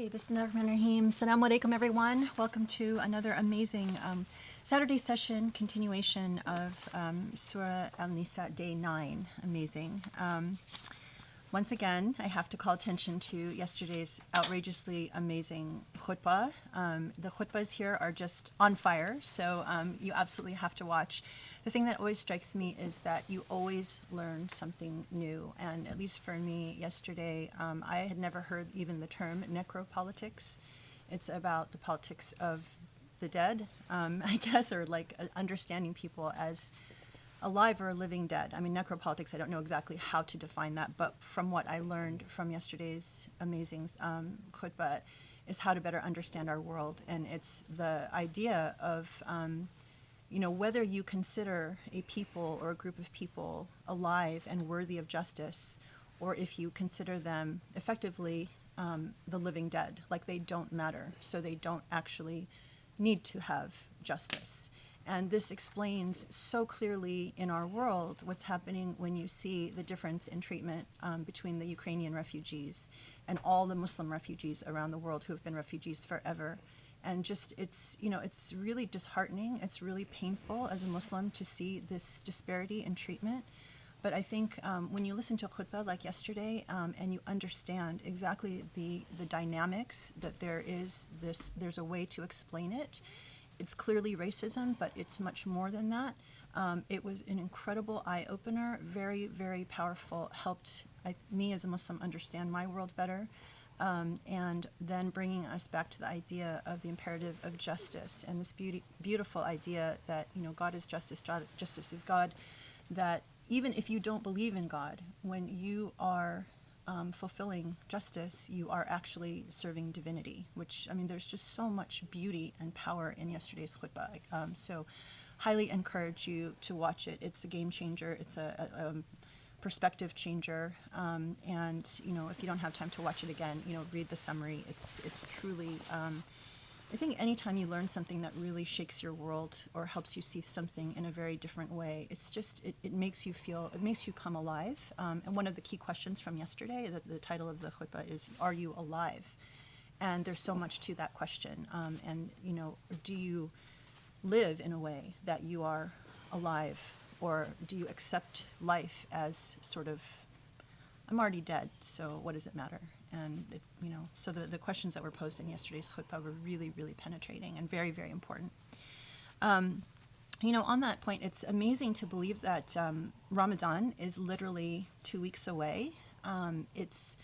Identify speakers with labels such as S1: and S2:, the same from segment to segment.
S1: Okay, Bismillahirrahmanirrahim. Assalamu alaikum, everyone. Welcome to another amazing Saturday session, continuation of Surah Al-Nisa, day 9. Amazing. Once again, I have to call attention to yesterday's outrageously amazing khutbah. The khutbahs here are just on fire, so you absolutely have to watch. The thing that always strikes me is that you always learn something new, and at least for me, yesterday, I had never heard even the term necropolitics. It's about the politics of the dead, I guess, or like understanding people as alive or living dead. I mean, necropolitics, I don't know exactly how to define that, but from what I learned from yesterday's amazing khutbah is how to better understand our world. And it's the idea of, whether you consider a people or a group of people alive and worthy of justice, or if you consider them effectively the living dead, like they don't matter, so they don't actually need to have justice. And this explains so clearly in our world what's happening when you see the difference in treatment between the Ukrainian refugees and all the Muslim refugees around the world who have been refugees forever. And just, it's really disheartening. It's really painful as a Muslim to see this disparity in treatment. But I think when you listen to a khutbah like yesterday and you understand exactly the dynamics, that there's a way to explain it. It's clearly racism, but it's much more than that. It was an incredible eye-opener, very, very powerful, helped me as a Muslim understand my world better, and then bringing us back to the idea of the imperative of justice and this beautiful idea that, God is justice, justice is God, that even if you don't believe in God, when you are fulfilling justice, you are actually serving divinity, which, there's just so much beauty and power in yesterday's khutbah. So highly encourage you to watch it. It's a game changer. It's a perspective changer. And, if you don't have time to watch it again, read the summary. It's truly, I think anytime you learn something that really shakes your world or helps you see something in a very different way, it's just, it makes you feel, it makes you come alive. And one of the key questions from yesterday, the title of the khutbah is, are you alive? And there's so much to that question. And, do you live in a way that you are alive? Or do you accept life as sort of, I'm already dead, so what does it matter? And, so the questions that were posed in yesterday's khutbah were really, really penetrating and very, very important. On that point, it's amazing to believe that Ramadan is literally 2 weeks away. It's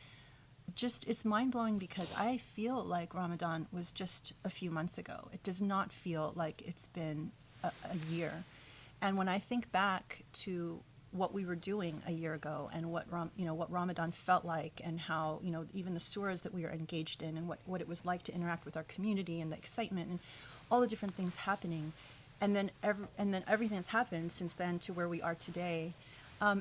S1: mind-blowing because I feel like Ramadan was just a few months ago. It does not feel like it's been a year. And when I think back to what we were doing a year ago and what Ramadan felt like, and how, even the surahs that we were engaged in, and what it was like to interact with our community, and the excitement and all the different things happening, and then everything that's happened since then to where we are today,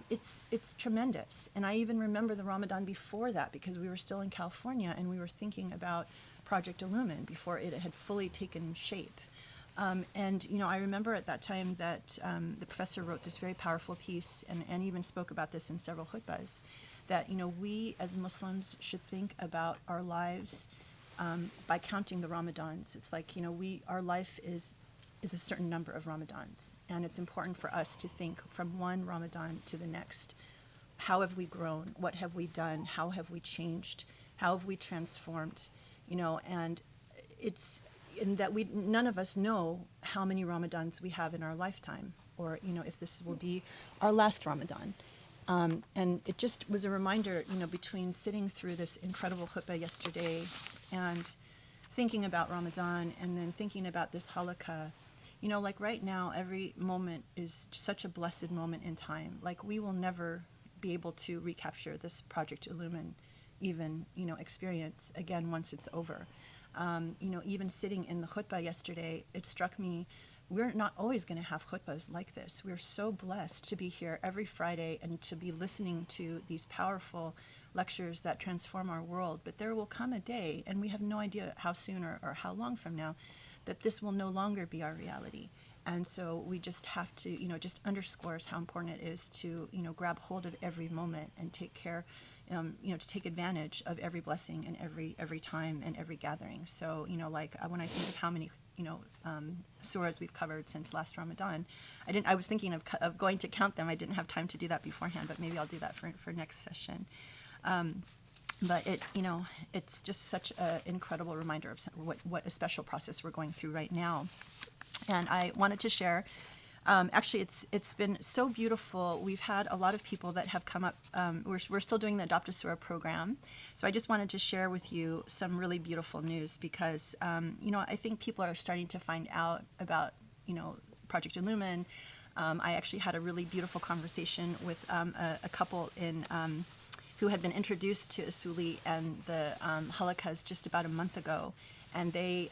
S1: it's tremendous. And I even remember the Ramadan before that, because we were still in California and we were thinking about Project Illumine before it had fully taken shape. And I remember at that time that the professor wrote this very powerful piece, and even spoke about this in several khutbahs, that we as Muslims should think about our lives by counting the Ramadans. It's like our life is a certain number of Ramadans, and it's important for us to think from one Ramadan to the next. How have we grown? What have we done? How have we changed? How have we transformed? And it's in that none of us know how many Ramadans we have in our lifetime, or if this will be our last Ramadan. And it just was a reminder, between sitting through this incredible khutbah yesterday and thinking about Ramadan, and then thinking about this halakha. Like right now, every moment is such a blessed moment in time. Like we will never be able to recapture this Project Illumine even, experience again once it's over. Even sitting in the khutbah yesterday, it struck me, we're not always going to have khutbahs like this. We're so blessed to be here every Friday and to be listening to these powerful lectures that transform our world. But there will come a day, and we have no idea how soon or how long from now, that this will no longer be our reality. And so we just have to, just underscores how important it is to, grab hold of every moment and take care, to take advantage of every blessing and every time and every gathering. So, like when I think of how many, surahs we've covered since last Ramadan, I was thinking of going to count them. I didn't have time to do that beforehand, but maybe I'll do that for next session. But it's just such an incredible reminder of what a special process we're going through right now. And I wanted to share. Actually, it's been so beautiful. We've had a lot of people that have come up. We're still doing the Adopt a Surah program. So I just wanted to share with you some really beautiful news because, I think people are starting to find out about, Project Illumine. I actually had a really beautiful conversation with a couple who had been introduced to Usuli and the halakas just about a month ago. And they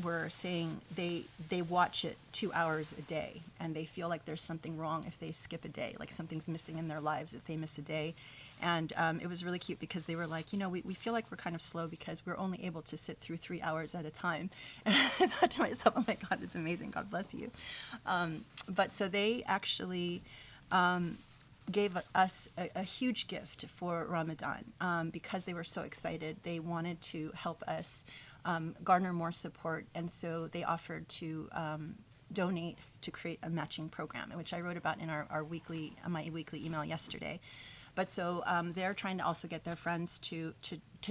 S1: were saying they watch it 2 hours a day, and they feel like there's something wrong if they skip a day, like something's missing in their lives if they miss a day. And it was really cute because they were like, we feel like we're kind of slow because we're only able to sit through 3 hours at a time. And I thought to myself, oh my God, it's amazing. God bless you. But so they actually gave us a huge gift for Ramadan because they were so excited. They wanted to help us garner more support, and so they offered to donate to create a matching program, which I wrote about in my weekly email yesterday. But so they're trying to also get their friends to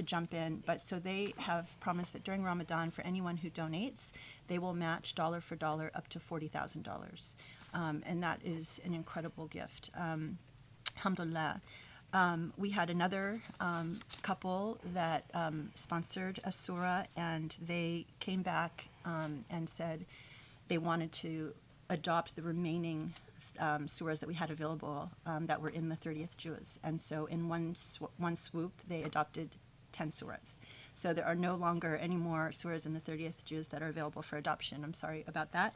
S1: jump in. But so they have promised that during Ramadan, for anyone who donates, they will match dollar for dollar up to $40,000, and that is an incredible gift. Alhamdulillah. We had another couple that sponsored a surah, and they came back and said they wanted to adopt the remaining surahs that we had available that were in the 30th juz. And so in one swoop, they adopted 10 surahs. So there are no longer any more surahs in the 30th juz that are available for adoption. I'm sorry about that.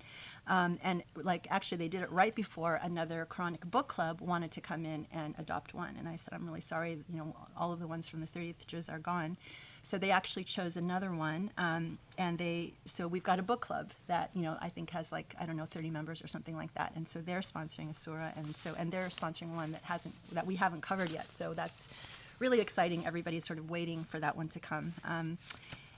S1: And actually they did it right before another Quranic book club wanted to come in and adopt one. And I said, I'm really sorry, all of the ones from the 30th juz are gone. So they actually chose another one. So we've got a book club that, I think has 30 members or something like that. And so they're sponsoring a surah. And they're sponsoring one that we haven't covered yet. So that's really exciting. Everybody's sort of waiting for that one to come.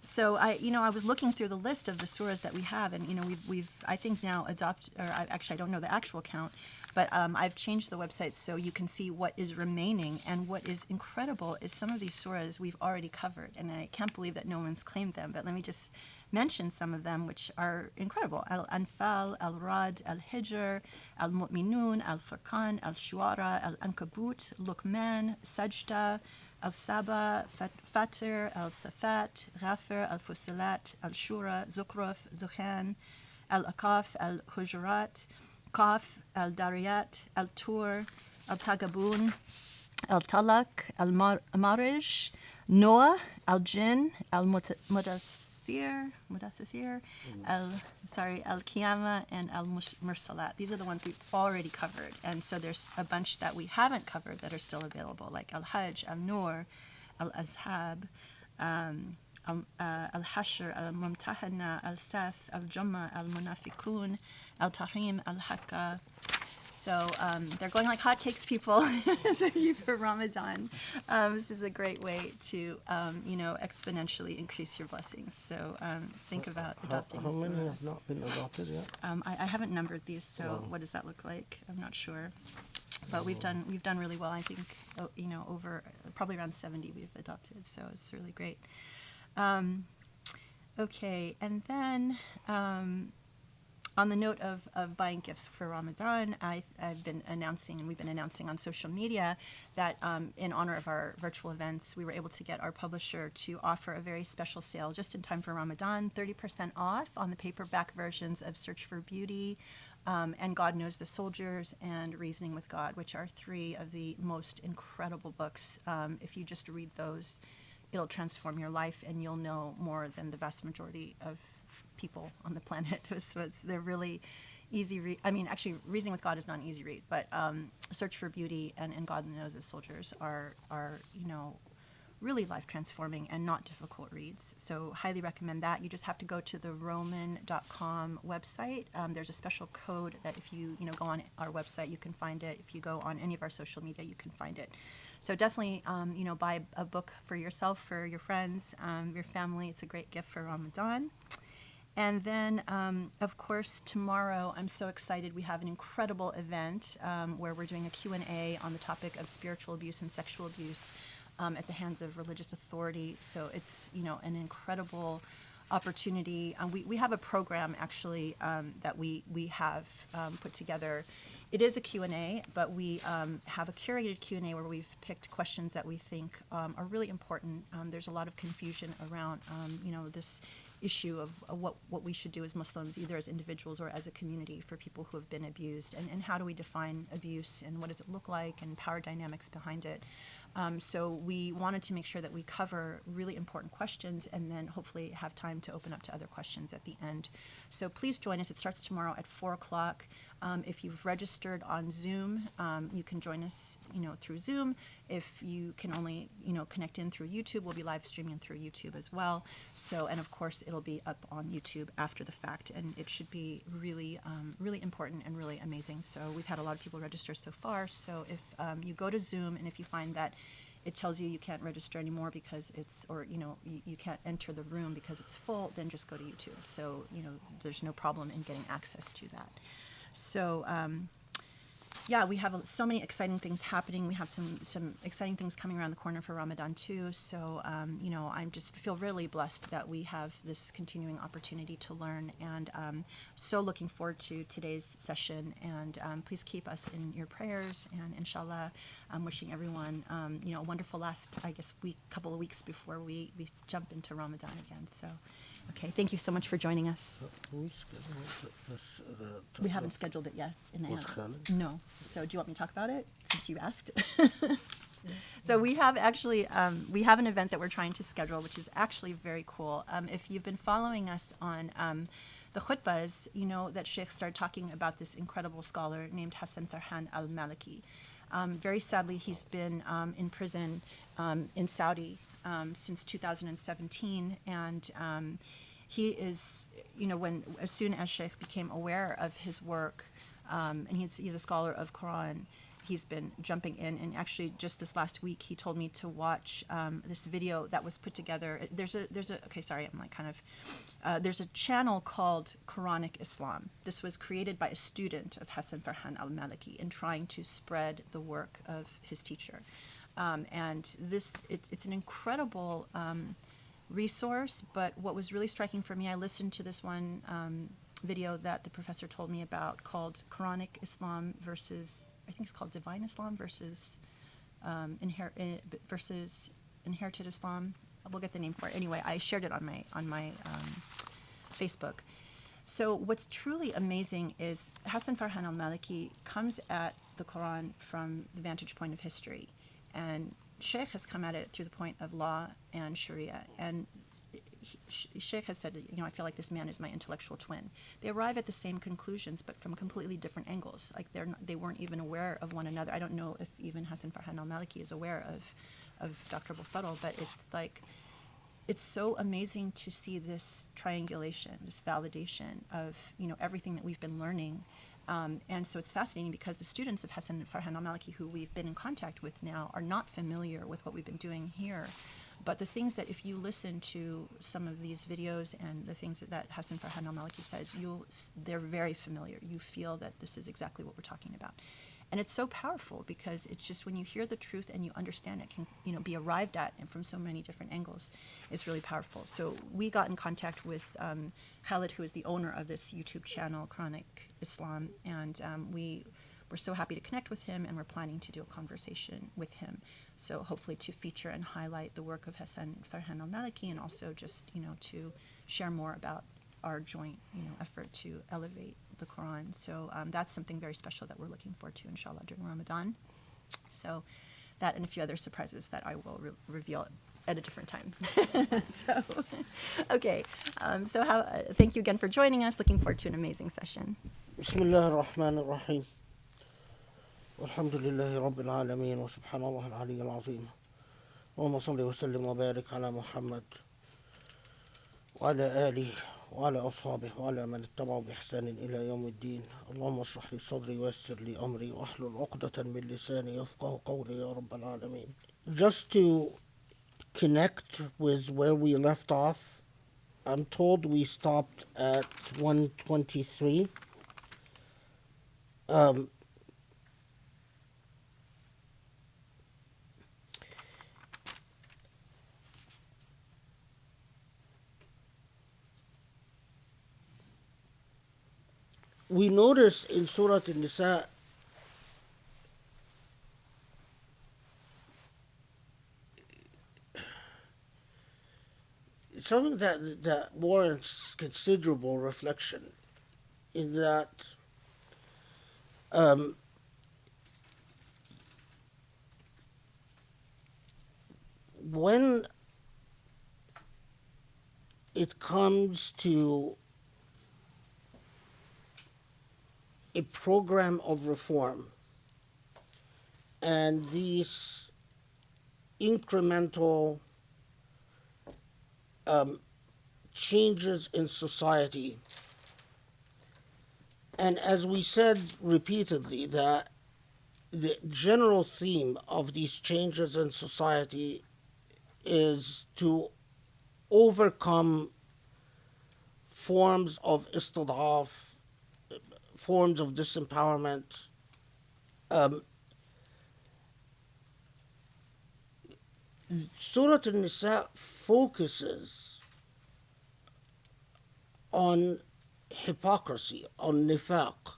S1: So I was looking through the list of the surahs that we have, and we've I think now I don't know the actual count, but I've changed the website so you can see what is remaining. And what is incredible is some of these surahs we've already covered, and I can't believe that no one's claimed them. But let me just mention some of them, which are incredible: Al-Anfal, Al-Rad, Al-Hijr, Al-Mu'minun, Al-Furqan, Al-Shuara, Al-Ankabut, Luqman, Sajda, Al-Saba, Fatir, Al-Safat, Ghafir, Al-Fusilat, Al-Shura, Zukhruf, Dukhan, Al-Aqaf, Al-Hujurat, Qaf, Al-Dariyat, Al-Tur, Al-Tagabun, Al-Talaq, Al-Marij, Noah, Al-Jinn, Al-Mudathir, Al-Qiyamah, and Al-Mursalat. These are the ones we've already covered. And so there's a bunch that we haven't covered that are still available, like Al-Hajj, Al-Nur, Al-Azhab, Al-Hashr, Al-Mumtahana, Al-Saf, Al-Jumma, Al-Munafiqun, Al-Tahrim, Al-Haqqa. So they're going like hotcakes, people, for Ramadan. This is a great way to, exponentially increase your blessings. So think about adopting.
S2: How many have not been adopted yet?
S1: I haven't numbered these, so what does that look like? I'm not sure. But we've done really well. I think over probably around 70 we've adopted. So it's really great. Okay, and then. On the note of buying gifts for Ramadan, I've been announcing, and we've been announcing on social media, that in honor of our virtual events, we were able to get our publisher to offer a very special sale just in time for Ramadan, 30% off on the paperback versions of Search for Beauty, and God Knows the Soldiers, and Reasoning with God, which are 3 of the most incredible books. If you just read those, it'll transform your life, and you'll know more than the vast majority of people on the planet. So they're really easy actually, Reasoning with God is not an easy read, but Search for Beauty and God Knows the Soldiers are really life transforming and not difficult reads. So highly recommend that. You just have to go to the roman.com website. There's a special code that if you go on our website, you can find it. If you go on any of our social media, you can find it. So definitely, buy a book for yourself, for your friends, your family. It's a great gift for Ramadan. And then, of course, tomorrow, I'm so excited. We have an incredible event where we're doing a Q&A on the topic of spiritual abuse and sexual abuse at the hands of religious authority. So it's, an incredible opportunity. We have a program, actually, that we have put together. It is a Q&A, but we have a curated Q&A where we've picked questions that we think are really important. There's a lot of confusion around, this issue of what we should do as Muslims, either as individuals or as a community, for people who have been abused, and how do we define abuse, and what does it look like, and power dynamics behind it. So we wanted to make sure that we cover really important questions, and then hopefully have time to open up to other questions at the end. So please join us. It starts tomorrow at 4 o'clock. If you've registered on Zoom, you can join us, through Zoom. If you can only, connect in through YouTube, we'll be live streaming through YouTube as well. So, and of course, it'll be up on YouTube after the fact, and it should be really, really important and really amazing. So we've had a lot of people register so far. So if you go to Zoom, and if you find that it tells you can't register anymore because it's, or, you can't enter the room because it's full, then just go to YouTube. So, there's no problem in getting access to that. So, we have so many exciting things happening. We have some exciting things coming around the corner for Ramadan too. So, I just feel really blessed that we have this continuing opportunity to learn, and so looking forward to today's session. And please keep us in your prayers, and inshallah, I'm wishing everyone, a wonderful last, couple of weeks before we jump into Ramadan again. So. Okay, thank you so much for joining us. We haven't scheduled it yet in advance. No. So do you want me to talk about it since you asked? So we have actually, we have an event that we're trying to schedule, which is actually very cool. If you've been following us on the khutbahs, you know that Sheikh started talking about this incredible scholar named Hassan Farhan al-Maliki. Very sadly, he's been in prison in Saudi since 2017, and he is, as soon as Sheikh became aware of his work, and he's a scholar of Quran, he's been jumping in. And actually, just this last week, he told me to watch this video that was put together. There's a channel called Quranic Islam. This was created by a student of Hassan Farhan al-Maliki in trying to spread the work of his teacher. And it's an incredible resource, but what was really striking for me, I listened to this one video that the professor told me about called Quranic Islam versus, I think it's called Divine Islam versus Inherited Islam. We'll get the name for it. Anyway, I shared it on my Facebook. So what's truly amazing is Hassan Farhan al-Maliki comes at the Quran from the vantage point of history, and Sheikh has come at it through the point of law and Sharia. And Sheikh has said, I feel like this man is my intellectual twin. They arrive at the same conclusions, but from completely different angles. Like they weren't even aware of one another. I don't know if even Hassan Farhan al-Maliki is aware of Dr. Abul-Fadl, but it's so amazing to see this triangulation, this validation of everything that we've been learning. And so it's fascinating because the students of Hassan Farhan al-Maliki who we've been in contact with now are not familiar with what we've been doing here. But the things that, if you listen to some of these videos and the things that Hassan Farhan al-Maliki says, they're very familiar. You feel that this is exactly what we're talking about. And it's so powerful because it's just when you hear the truth and you understand it can be arrived at and from so many different angles, it's really powerful. So we got in contact with Khalid, who is the owner of this YouTube channel, Quranic Islam, and we were so happy to connect with him, and we're planning to do a conversation with him. So hopefully to feature and highlight the work of Hassan Farhan al-Maliki, and also just to share more about our joint effort to elevate the Quran. So that's something very special that we're looking forward to, inshallah, during Ramadan. So that and a few other surprises that I will reveal at a different time. So, okay. Thank you again for joining us. Looking forward to an amazing session.
S2: Bismillah ar-Rahman ar-Rahim. Alhamdulillahi Rabbil Alameen wa subhanallah al-Ali al-Azim. اللهم صل وسلم وبارك على محمد وعلى آله وعلى أصحابه وعلى من اتبعوا بإحسان إلى يوم الدين. اللهم اشرح لي صدري ويسر لي أمري واحلل عقدة من لساني يفقه قولي يا رب العالمين. Just to connect with where we left off, I'm told we stopped at 123. We notice in Surah Al-Nisa something that warrants considerable reflection, in that when it comes to a program of reform and these incremental changes in society, and as we said repeatedly, that the general theme of these changes in society is to overcome forms of istidaf, forms of disempowerment. Surah Al-Nisa focuses on hypocrisy, on nifaq,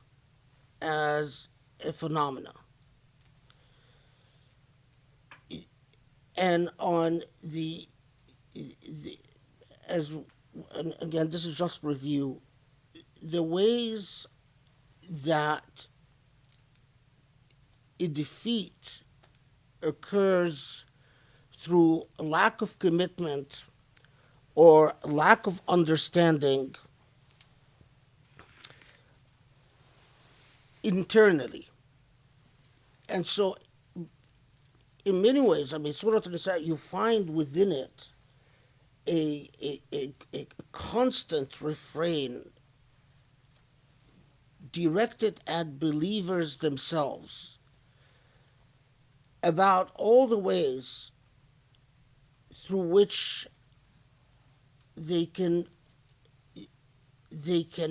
S2: as a phenomena, and on as and again, this is just review, the ways that a defeat occurs through lack of commitment or lack of understanding internally. And so, in many ways, I mean, Surah Al-Nisa, you find within it a constant refrain directed at believers themselves about all the ways through which they can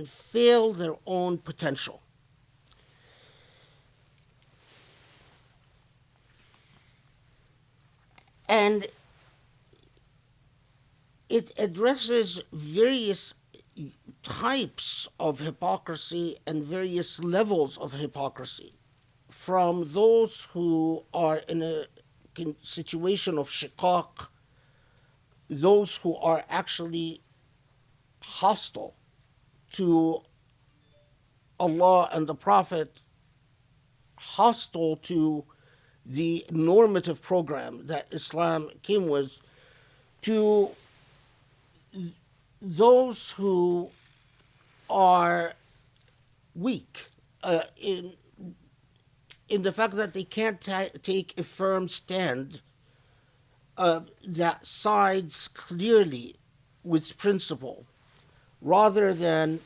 S2: fail their own potential. And it addresses various types of hypocrisy and various levels of hypocrisy, from those who are in a situation of shiqaq, those who are actually hostile to Allah and the Prophet, hostile to the normative program that Islam came with, to those who are weak in the fact that they can't take a firm stand that sides clearly with principle, rather than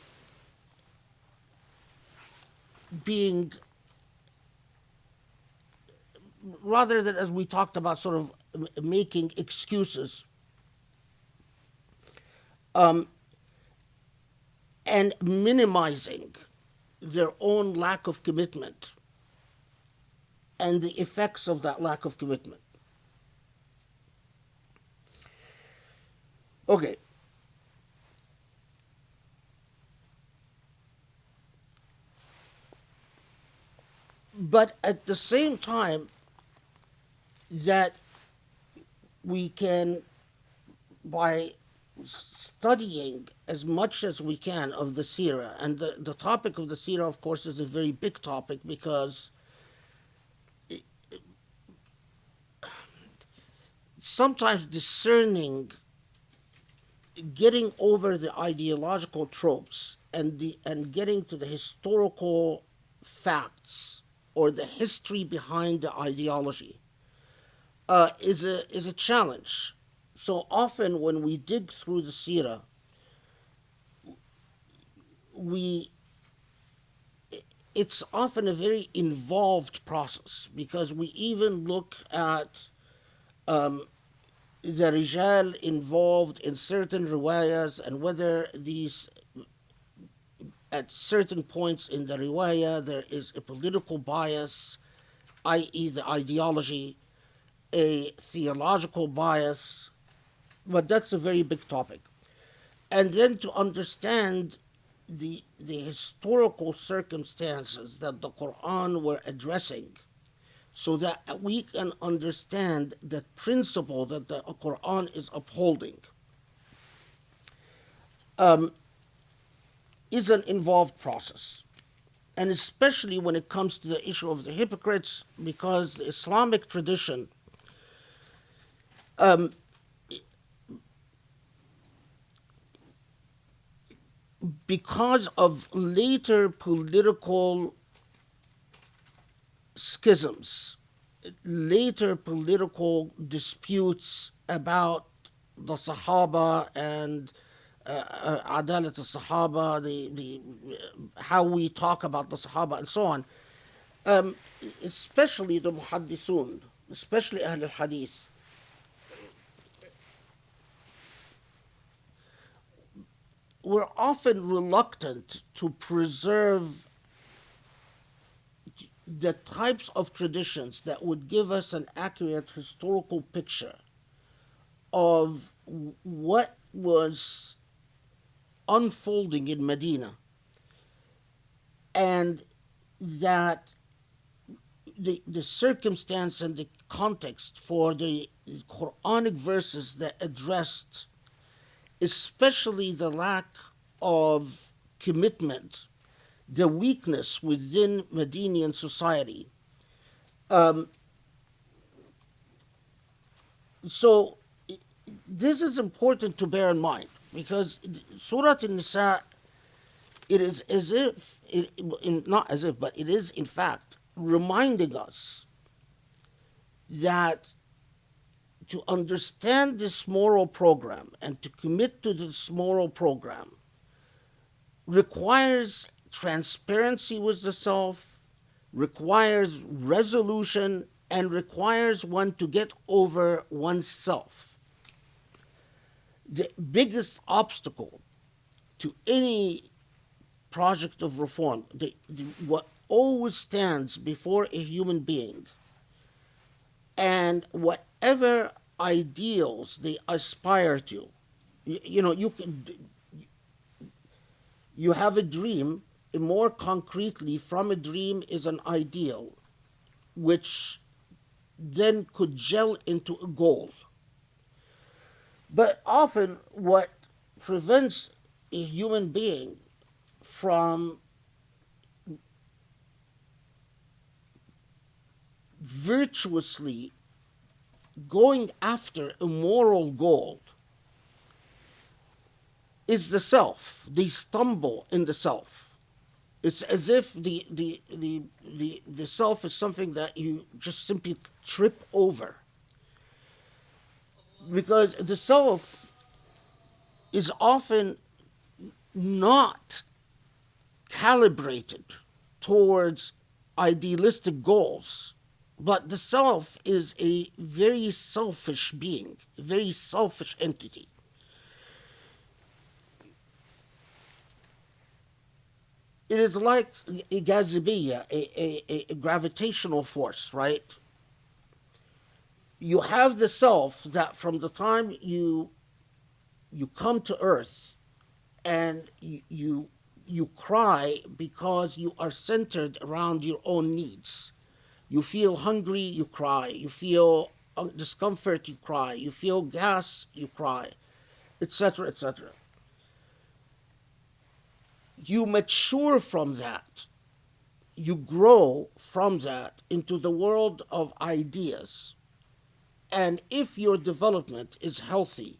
S2: as we talked about, sort of making excuses and minimizing their own lack of commitment and the effects of that lack of commitment. Okay. But at the same time that we can, by studying as much as we can of the seerah, and the topic of the seerah, of course, is a very big topic, because sometimes discerning, getting over the ideological tropes and getting to the historical facts or the history behind the ideology is a challenge. So often when we dig through the Sirah, we it's often a very involved process because we even look at the rijal involved in certain riwayas and whether these at certain points in the riwayah there is a political bias, i.e., the ideology, a theological bias, but that's a very big topic. And then to understand the historical circumstances that the Quran were addressing so that we can understand the principle that the Quran is upholding is an involved process. And especially when it comes to the issue of the hypocrites, because the Islamic tradition because of later political schisms, later political disputes about the Sahaba and Adalat al-Sahaba, the how we talk about the Sahaba and so on, especially the Muhaddithun, especially Ahl al-Hadith, were often reluctant to preserve the types of traditions that would give us an accurate historical picture of what was unfolding in Medina, and that the circumstance and the context for the Quranic verses that addressed especially the lack of commitment, the weakness within Medinian society. So this is important to bear in mind because Surah An-Nisa, it is as if, not as if, but it is in fact reminding us that to understand this moral program and to commit to this moral program requires transparency with the self, requires resolution, and requires one to get over oneself. The biggest obstacle to any project of reform, what always stands before a human being, and whatever ideals they aspire to, you have a dream. More concretely, from a dream is an ideal, which then could gel into a goal. But often, what prevents a human being from virtuously going after a moral goal is the self. They stumble in the self. It's as if the self is something that you just simply trip over. Because the self is often not calibrated towards idealistic goals, but the self is a very selfish being, a very selfish entity. It is like a jazibiyya, a gravitational force, right? You have the self that from the time you come to earth and you cry because you are centered around your own needs. You feel hungry, you cry. You feel discomfort, you cry. You feel gas, you cry, etc., etc. You mature from that. You grow from that into the world of ideas. And if your development is healthy,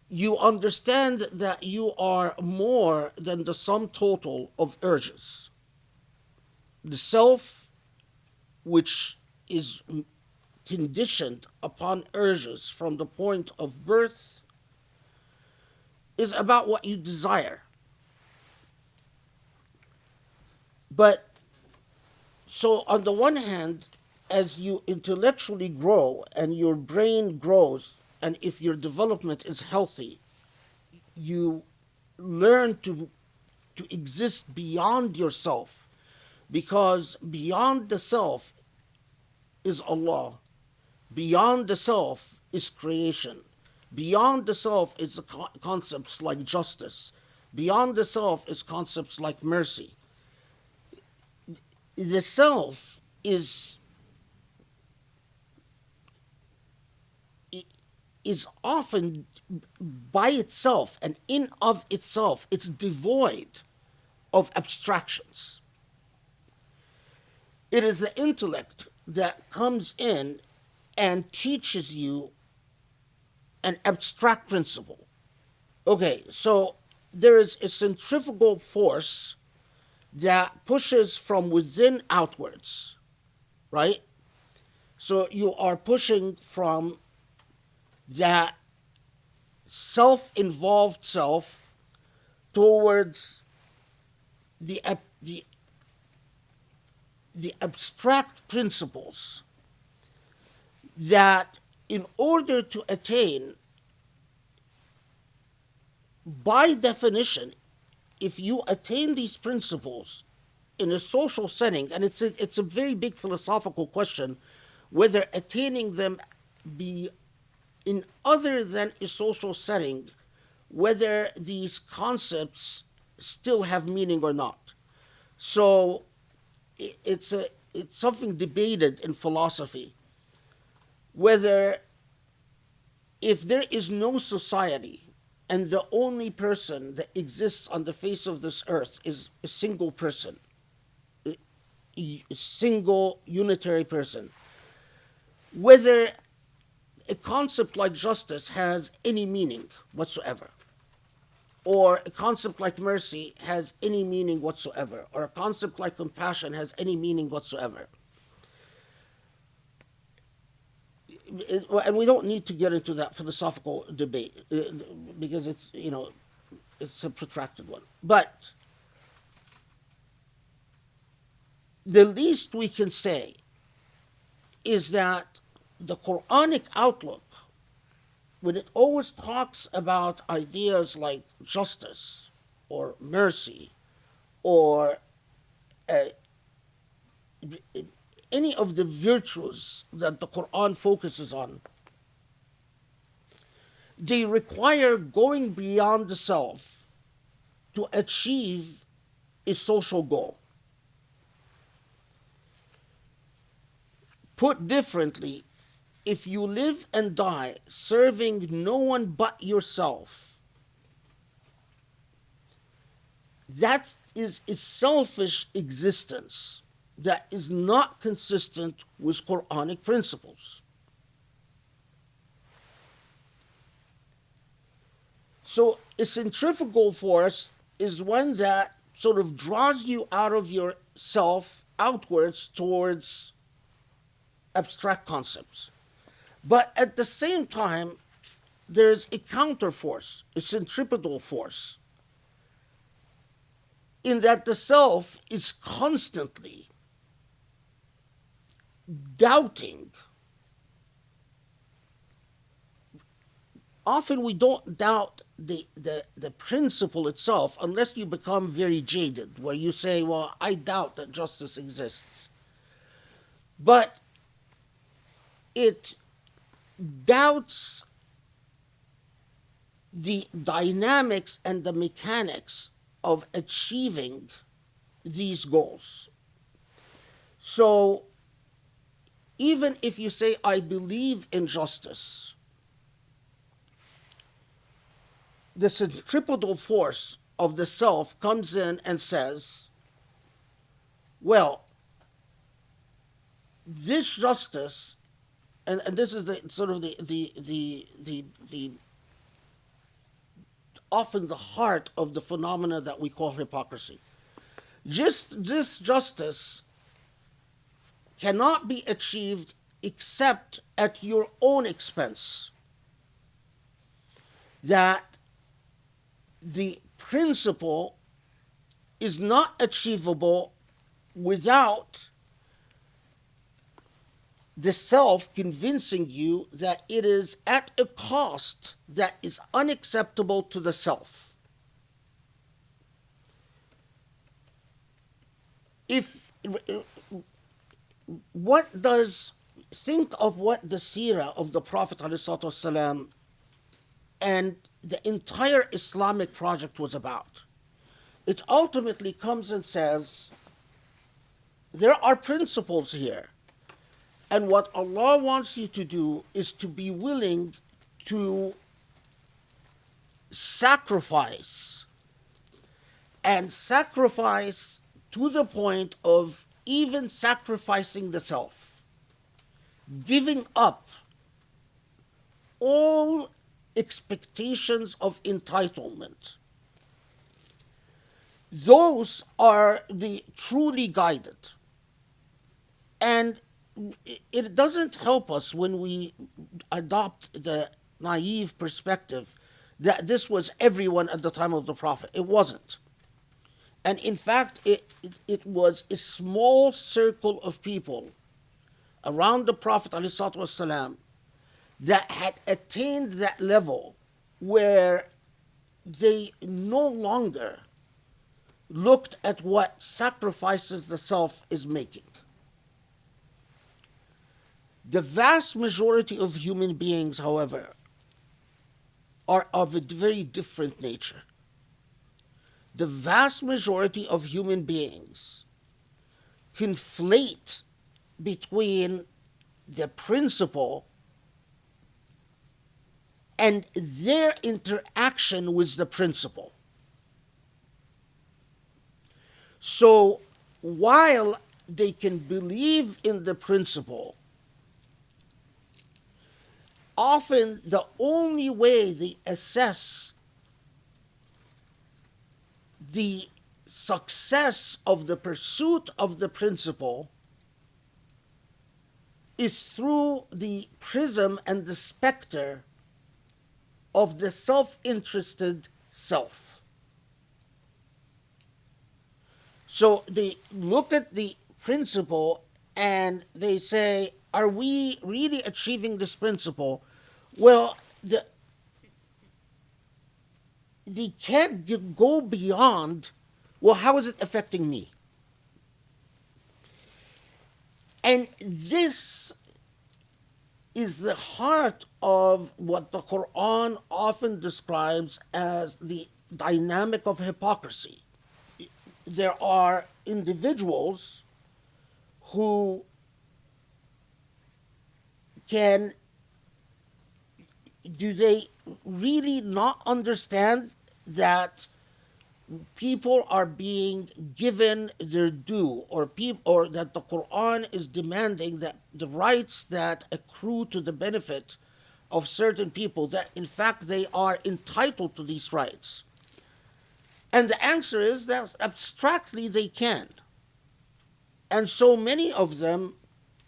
S2: you understand that you are more than the sum total of the self, which is conditioned upon urges from the point of birth is about what you desire. But so on the one hand, as you intellectually grow and your brain grows, and if your development is healthy, you learn to exist beyond yourself, because beyond the self is Allah. Beyond the self is creation. Beyond the self is concepts like justice. Beyond the self is concepts like mercy. The self is often by itself and in of itself, it's devoid of abstractions. It is the intellect that comes in and teaches you an abstract principle. Okay, so there is a centrifugal force that pushes from within outwards, right? So you are pushing from that self-involved self towards the abstract principles that, in order to attain, by definition, if you attain these principles in a social setting, and it's a very big philosophical question, whether attaining them be in other than a social setting, whether these concepts still have meaning or not. So it's something debated in philosophy, whether if there is no society and the only person that exists on the face of this earth is a single person, a single unitary person, whether a concept like justice has any meaning whatsoever, or a concept like mercy has any meaning whatsoever, or a concept like compassion has any meaning whatsoever. And we don't need to get into that philosophical debate because it's a protracted one. But the least we can say is that the Quranic outlook, when it always talks about ideas like justice or mercy or any of the virtues that the Quran focuses on, they require going beyond the self to achieve a social goal. Put differently, if you live and die serving no one but yourself, that is a selfish existence that is not consistent with Quranic principles. So a centrifugal force is one that sort of draws you out of yourself outwards towards abstract concepts. But at the same time, there's a counter force, a centripetal force, in that the self is constantly doubting. Often we don't doubt the principle itself unless you become very jaded, where you say, well, I doubt that justice exists. But it doubts the dynamics and the mechanics of achieving these goals. So even if you say, I believe in justice, the centripetal force of the self comes in and says, well, this justice, and this is the sort of the often the heart of the phenomena that we call hypocrisy. Just this justice cannot be achieved accept at your own expense that the principle is not achievable without the self convincing you that it is at a cost that is unacceptable to the self. Think of what the seerah of the Prophet ﷺ and the entire Islamic project was about. It ultimately comes and says, there are principles here. And what Allah wants you to do is to be willing to sacrifice, and sacrifice to the point of even sacrificing the self, giving up all expectations of entitlement. Those are the truly guided. And it doesn't help us when we adopt the naive perspective that this was everyone at the time of the Prophet. It wasn't. And in fact, it was a small circle of people around the Prophet ﷺ that had attained that level where they no longer looked at what sacrifices the self is making. The vast majority of human beings, however, are of a very different nature. The vast majority of human beings conflate between the principle and their interaction with the principle. So while they can believe in the principle, often the only way they assess the success of the pursuit of the principle is through the prism and the specter of the self-interested self. So they look at the principle and they say, are we really achieving this principle? Well, they can't go beyond, well, how is it affecting me? And this is the heart of what the Quran often describes as the dynamic of hypocrisy. There are individuals who do they really not understand that people are being given their due, or that the Quran is demanding that the rights that accrue to the benefit of certain people, that in fact they are entitled to these rights? And the answer is that abstractly they can. And so many of them,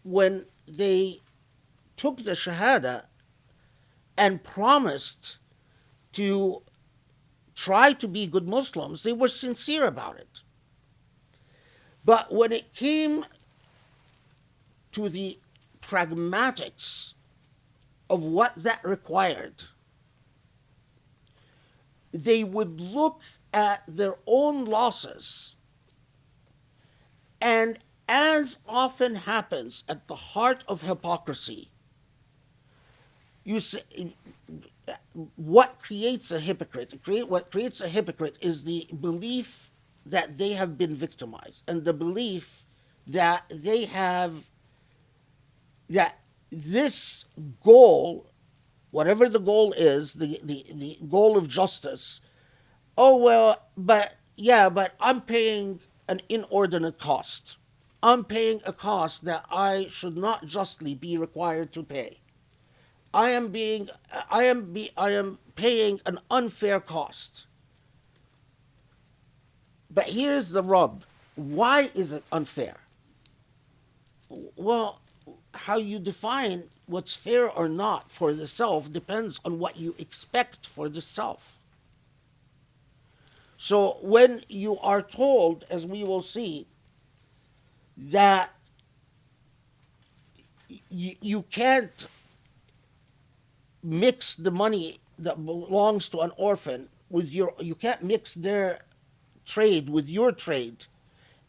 S2: when they took the Shahada and promised to try to be good Muslims, they were sincere about it. But when it came to the pragmatics of what that required, they would look at their own losses, and as often happens at the heart of hypocrisy, you say, what creates a hypocrite? What creates a hypocrite is the belief that they have been victimized, and the belief that they have, that this goal, whatever the goal is, the goal of justice, but I'm paying an inordinate cost. I'm paying a cost that I should not justly be required to pay. I am paying an unfair cost. But here's the rub. Why is it unfair? Well, how you define what's fair or not for the self depends on what you expect for the self. So when you are told, as we will see, that you can't mix the money that belongs to an orphan with you can't mix their trade with your trade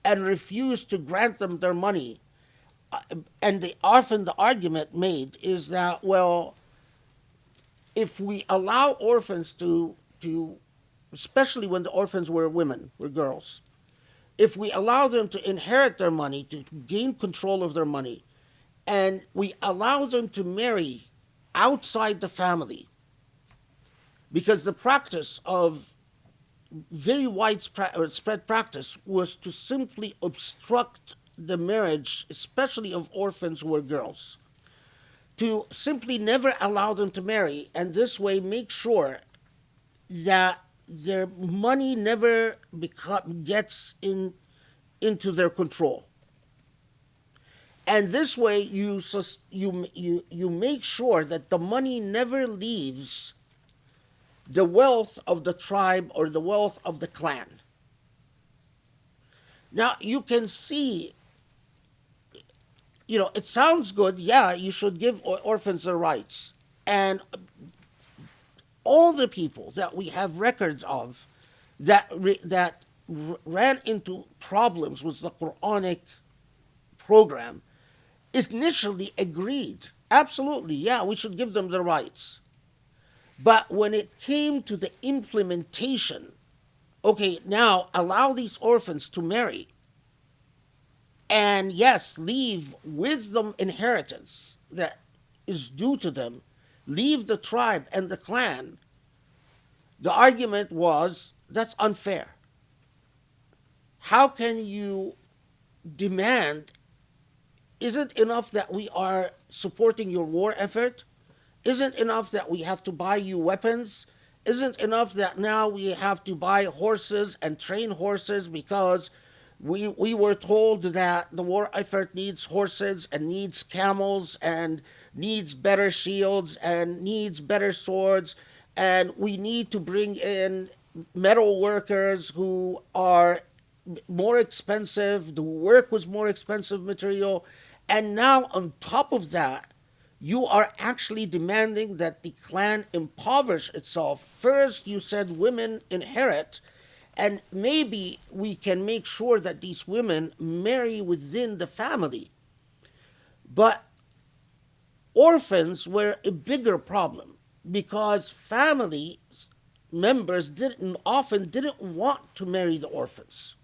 S2: and refuse to grant them their money. Often the argument made is that, well, if we allow orphans to especially when the orphans were women, were girls, if we allow them to inherit their money, to gain control of their money, and we allow them to marry outside the family, because the practice of very widespread practice was to simply obstruct the marriage, especially of orphans who were girls, to simply never allow them to marry, and this way make sure that their money never gets into their control. And this way you make sure that the money never leaves the wealth of the tribe or the wealth of the clan. Now you can see, it sounds good. Yeah, you should give orphans their rights. And all the people that we have records of that ran into problems with the Quranic program initially agreed, absolutely, yeah, we should give them the rights. But when it came to the implementation, okay, now allow these orphans to marry, and yes, leave wisdom inheritance that is due to them, leave the tribe and the clan, the argument was, that's unfair. How can you demand, isn't enough that we are supporting your war effort? Isn't enough that we have to buy you weapons? Isn't enough that now we have to buy horses and train horses because we were told that the war effort needs horses and needs camels and needs better shields and needs better swords, and we need to bring in metal workers who are more expensive, the work was more expensive material, and now on top of that, you are actually demanding that the clan impoverish itself. First, you said women inherit, and maybe we can make sure that these women marry within the family. But orphans were a bigger problem because family members often didn't want to marry the orphans.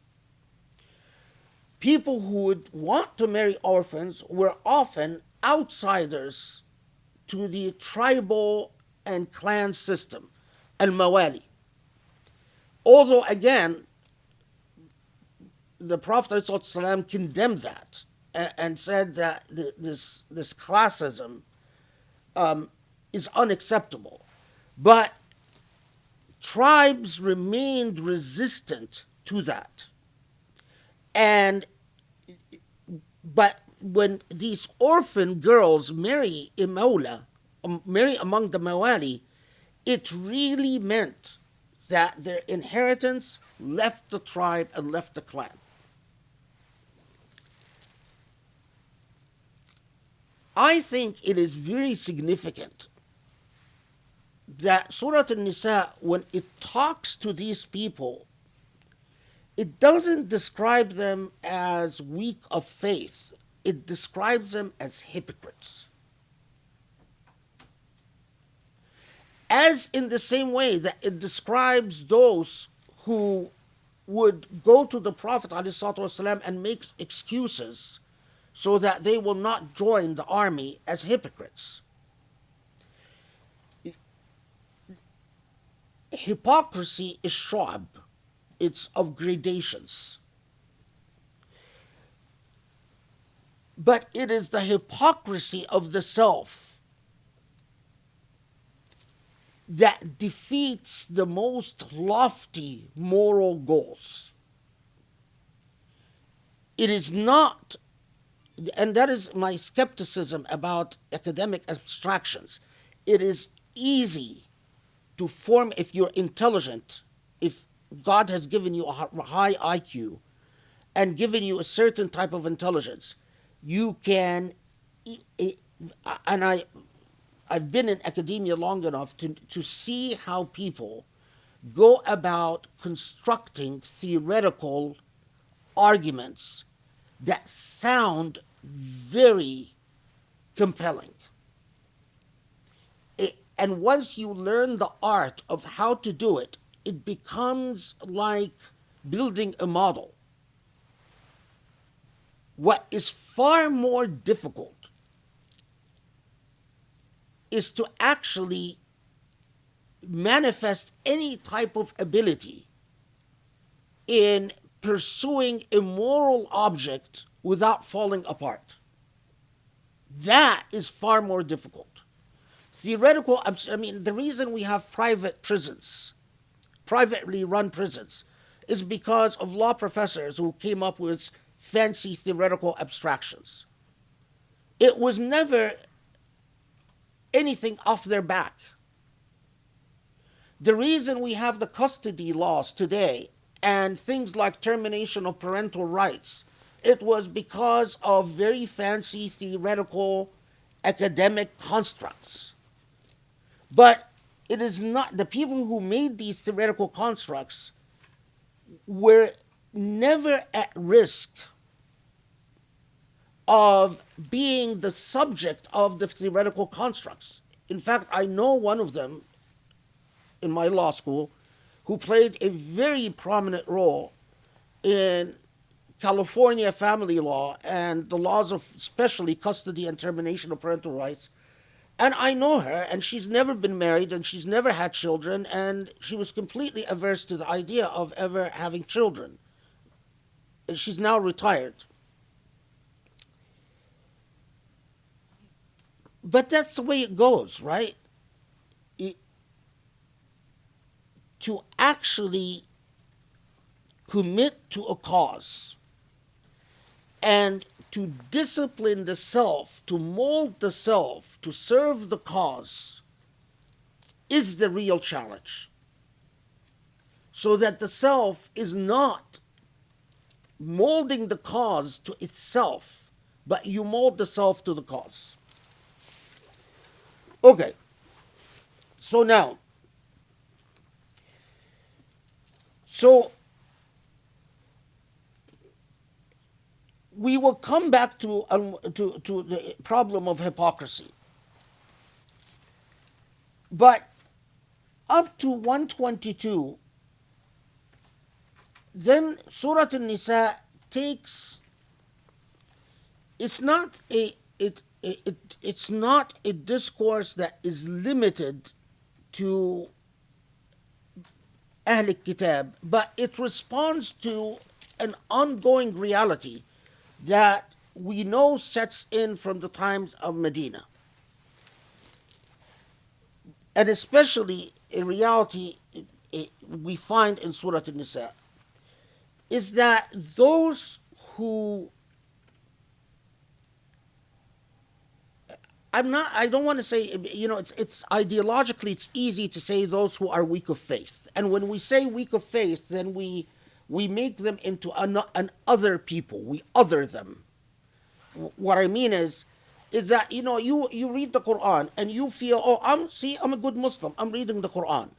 S2: People who would want to marry orphans were often outsiders to the tribal and clan system, al-mawali. Although, again, the Prophet ﷺ condemned that and said that this classism is unacceptable. But tribes remained resistant to that. But when these orphan girls marry among the Mawali, it really meant that their inheritance left the tribe and left the clan. I think it is very significant that Surah Al-Nisa, when it talks to these people, it doesn't describe them as weak of faith. It describes them as hypocrites. As in the same way that it describes those who would go to the Prophet ﷺ and make excuses so that they will not join the army as hypocrites. Hypocrisy is shu'ab. It's of gradations. But it is the hypocrisy of the self that defeats the most lofty moral goals. It is not and that is my skepticism about academic abstractions. It is easy to form, if you're intelligent, if God has given you a high IQ and given you a certain type of intelligence, you can, and I've been in academia long enough to see how people go about constructing theoretical arguments that sound very compelling. And once you learn the art of how to do it, it becomes like building a model. What is far more difficult is to actually manifest any type of ability in pursuing a moral object without falling apart. That is far more difficult. Theoretical, I mean, the reason we have private prisons, privately run prisons, is because of law professors who came up with fancy theoretical abstractions. It was never anything off their back. The reason we have the custody laws today and things like termination of parental rights, it was because of very fancy theoretical academic constructs. But it is not, the people who made these theoretical constructs were never at risk of being the subject of the theoretical constructs. In fact, I know one of them in my law school who played a very prominent role in California family law and the laws of especially custody and termination of parental rights. And I know her, and she's never been married, and she's never had children, and she was completely averse to the idea of ever having children. And she's now retired. But that's the way it goes, right? To actually commit to a cause and to discipline the self, to mold the self, to serve the cause, is the real challenge. So that the self is not molding the cause to itself, but you mold the self to the cause. Okay, so now, we will come back to the problem of hypocrisy. But up to 122, then Surah Al-Nisa takes, it's not a discourse that is limited to Ahl Kitab, but it responds to an ongoing reality that we know sets in from the times of Medina. And especially a reality we find in Surah Al-Nisa is that those who, I don't want to say, it's ideologically, it's easy to say those who are weak of faith. And when we say weak of faith, then we make them into an other people. We other them. What I mean is that, you read the Quran and you feel, I'm a good Muslim. I'm reading the Quran.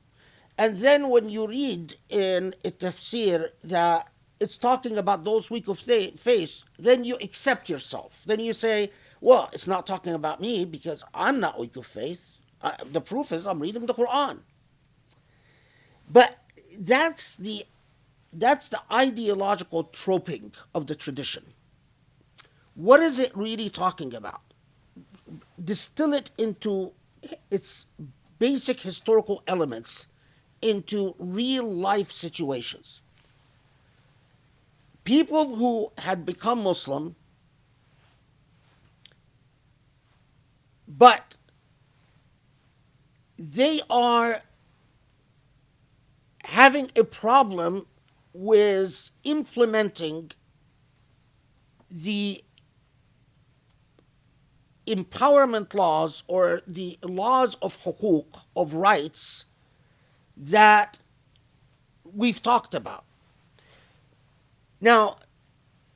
S2: And then when you read in a tafsir that it's talking about those weak of faith, then you accept yourself. Then you say, well, it's not talking about me because I'm not weak of faith. The proof is I'm reading the Quran. But that's the ideological troping of the tradition. What is it really talking about? Distill it into its basic historical elements, into real life situations. People who had become Muslim, but they are having a problem with implementing the empowerment laws or the laws of hukuk, of rights, that we've talked about. Now,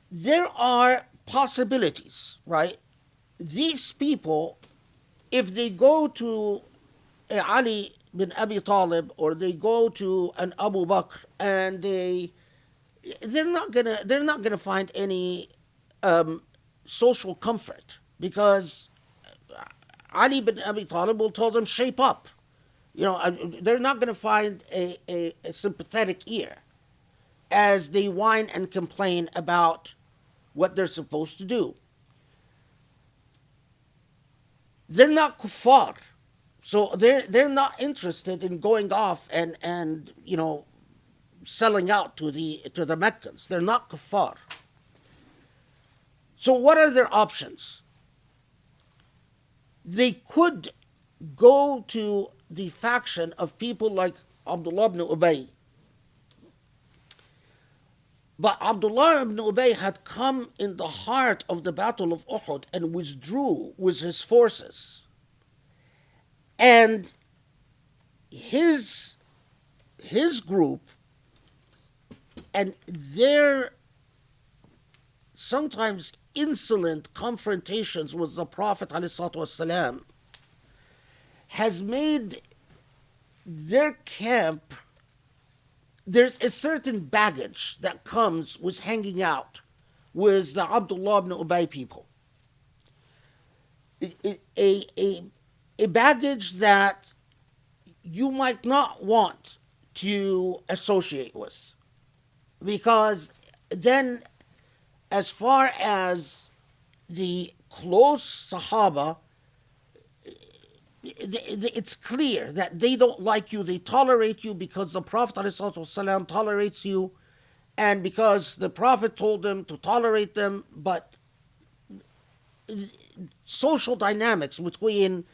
S2: there are possibilities, right? These people, if they go to Ali bin Abi Talib or they go to an Abu Bakr, and they're not gonna find any social comfort, because Ali bin Abi Talib will tell them, shape up. They're not going to find a sympathetic ear as they whine and complain about what they're supposed to do. They're not kuffar, so they're not interested in going off and selling out to the Meccans. They're not kuffar. So what are their options? They could go to the faction of people like Abdullah ibn Ubay. But Abdullah ibn Ubay had come in the heart of the Battle of Uhud and withdrew with his forces. And his group and their sometimes insolent confrontations with the Prophet ﷺ has made their camp, there's a certain baggage that comes with hanging out with the Abdullah ibn Ubay people. A baggage that you might not want to associate with. Because then, as far as the close Sahaba, it's clear that they don't like you. They tolerate you because the Prophet ﷺ tolerates you, and because the Prophet told them to tolerate them. But social dynamics between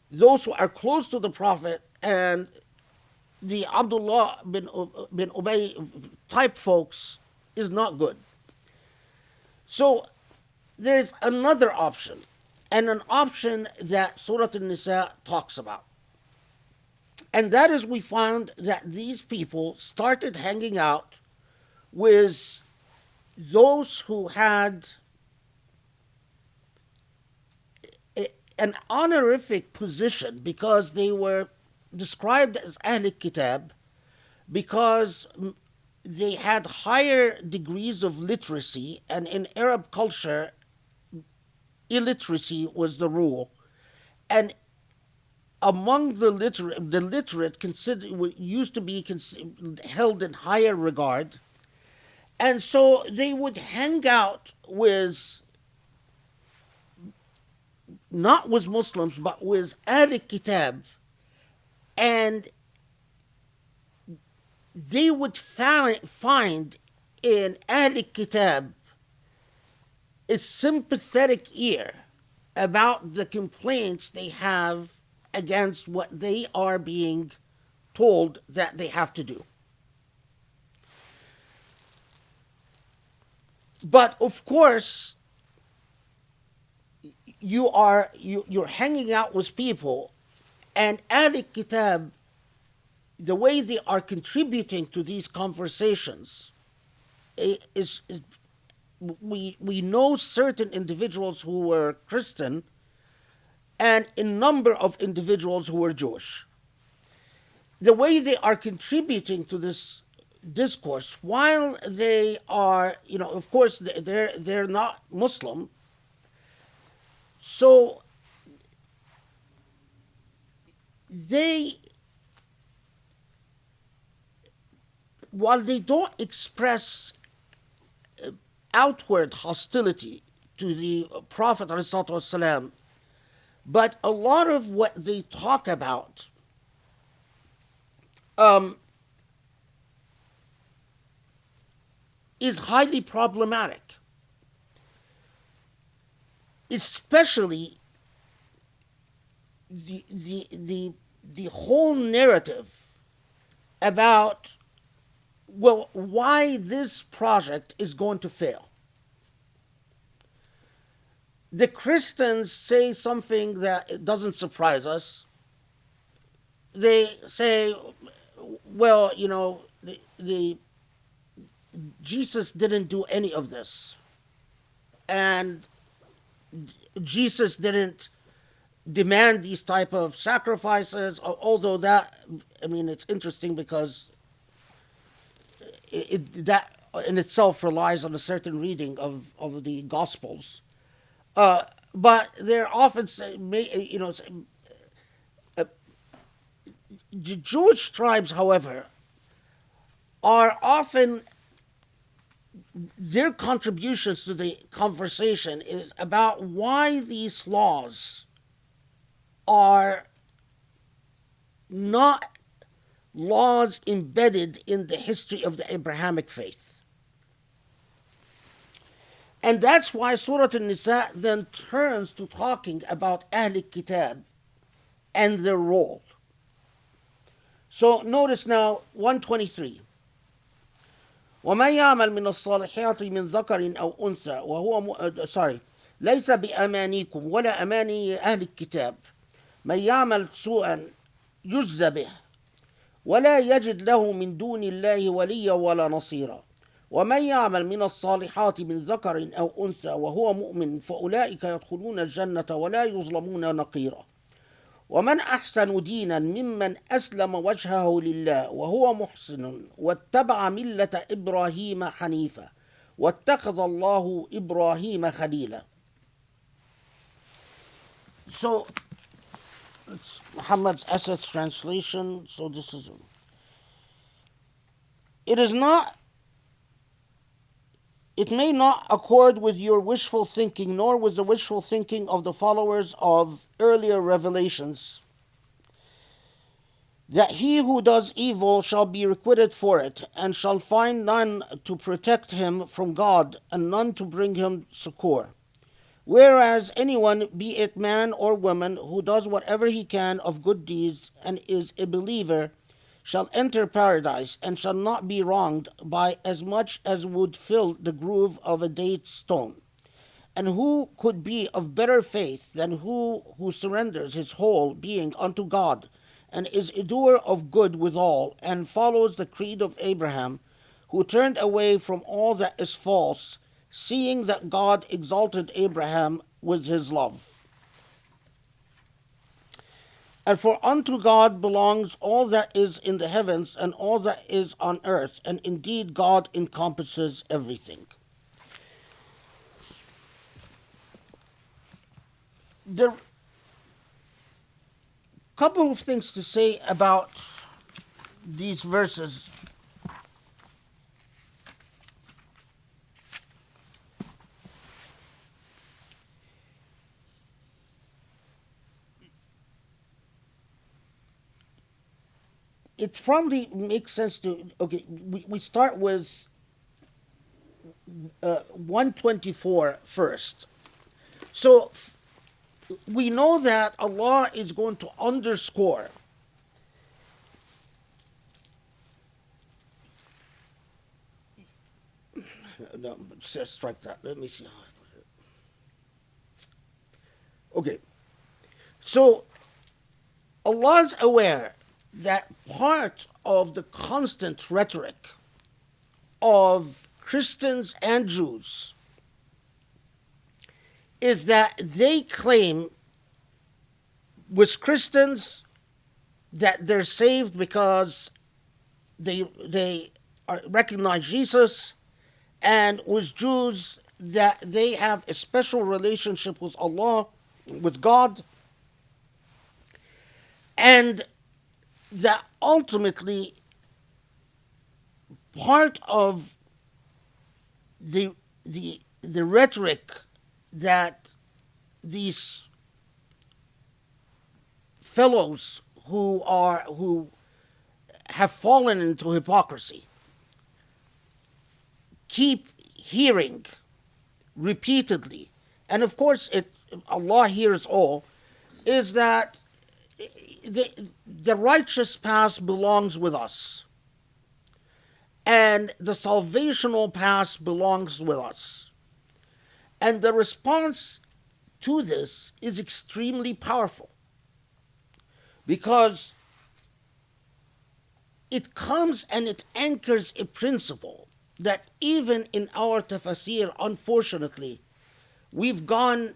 S2: those who are close to the Prophet and the Abdullah bin Ubay type folks is not good. So there's another option, and an option that Surah Al-Nisa talks about. And that is, we found that these people started hanging out with those who had an honorific position, because they were described as Ahl Kitab, because they had higher degrees of literacy, and in Arab culture, illiteracy was the rule. And among the literate used to be held in higher regard. And so they would hang out with, not with Muslims, but with Ahl Kitab, and they would find in Ahl Kitab a sympathetic ear about the complaints they have against what they are being told that they have to do. But of course, you're hanging out with people, and Ahl Kitab, the way they are contributing to these conversations is we know certain individuals who were Christian and a number of individuals who were Jewish. The way they are contributing to this discourse, while they are, of course, they're not Muslim, so while they don't express outward hostility to the Prophet ﷺ, but a lot of what they talk about is highly problematic, especially the whole narrative about, well, why this project is going to fail. the Christians say something that doesn't surprise us. They say, well, the Jesus didn't do any of this, and Jesus didn't demand these type of sacrifices. Although that, I mean, it's interesting because that in itself relies on a certain reading of the Gospels. But they're often say, the Jewish tribes, however, are often, their contributions to the conversation is about why these laws are not laws embedded in the history of the Abrahamic faith. And that's why Surah Al-Nisa then turns to talking about Ahl Kitab and their role. So notice now 123. وَمَنْ يَعْمَلْ مِنَ الصَّالِحَاتِ مِنْ ذَكَرٍ أَوْ أُنْثَى وَهُوَ لَيْسَ بِأَمَانِيكُمْ وَلَا أَمَانِي أَهْلِ الكِّتَابِ مَنْ يَعْمَلْ سُوءًا يُجْزَ بِهِ ولا يجد له من دون الله وليا ولا نصيرا ومن يعمل من الصالحات من ذكر أو أنثى وهو مؤمن فأولئك يدخلون الجنة ولا يظلمون نقيرا ومن أحسن دينا ممن أسلم وجهه لله وهو محسن واتبع ملة إبراهيم حنيفا واتخذ الله إبراهيم خليلا. So it's Muhammad's Assad's translation. So this is, it may not accord with your wishful thinking, nor with the wishful thinking of the followers of earlier revelations, that he who does evil shall be requited for it, and shall find none to protect him from God, and none to bring him succor. Whereas anyone, be it man or woman, who does whatever he can of good deeds and is a believer, shall enter paradise and shall not be wronged by as much as would fill the groove of a date stone. And who could be of better faith than who surrenders his whole being unto God, and is a doer of good withal, and follows the creed of Abraham, who turned away from all that is false, seeing that God exalted Abraham with his love. And for unto God belongs all that is in the heavens and all that is on earth, and indeed God encompasses everything. There are a couple of things to say about these verses. It probably makes sense to, we start with 124 first. So we know that Allah is going to underscore no, strike that. Let me see. Okay. So Allah's aware that part of the constant rhetoric of Christians and Jews is that they claim, with Christians, that they're saved because they recognize Jesus, and with Jews that they have a special relationship with Allah, with God, and that ultimately part of the rhetoric that these fellows who have fallen into hypocrisy keep hearing repeatedly, and of course Allah hears all, is that the righteous path belongs with us, and the salvational path belongs with us, and the response to this is extremely powerful, because it comes and it anchors a principle that even in our tafsir, unfortunately, we've gone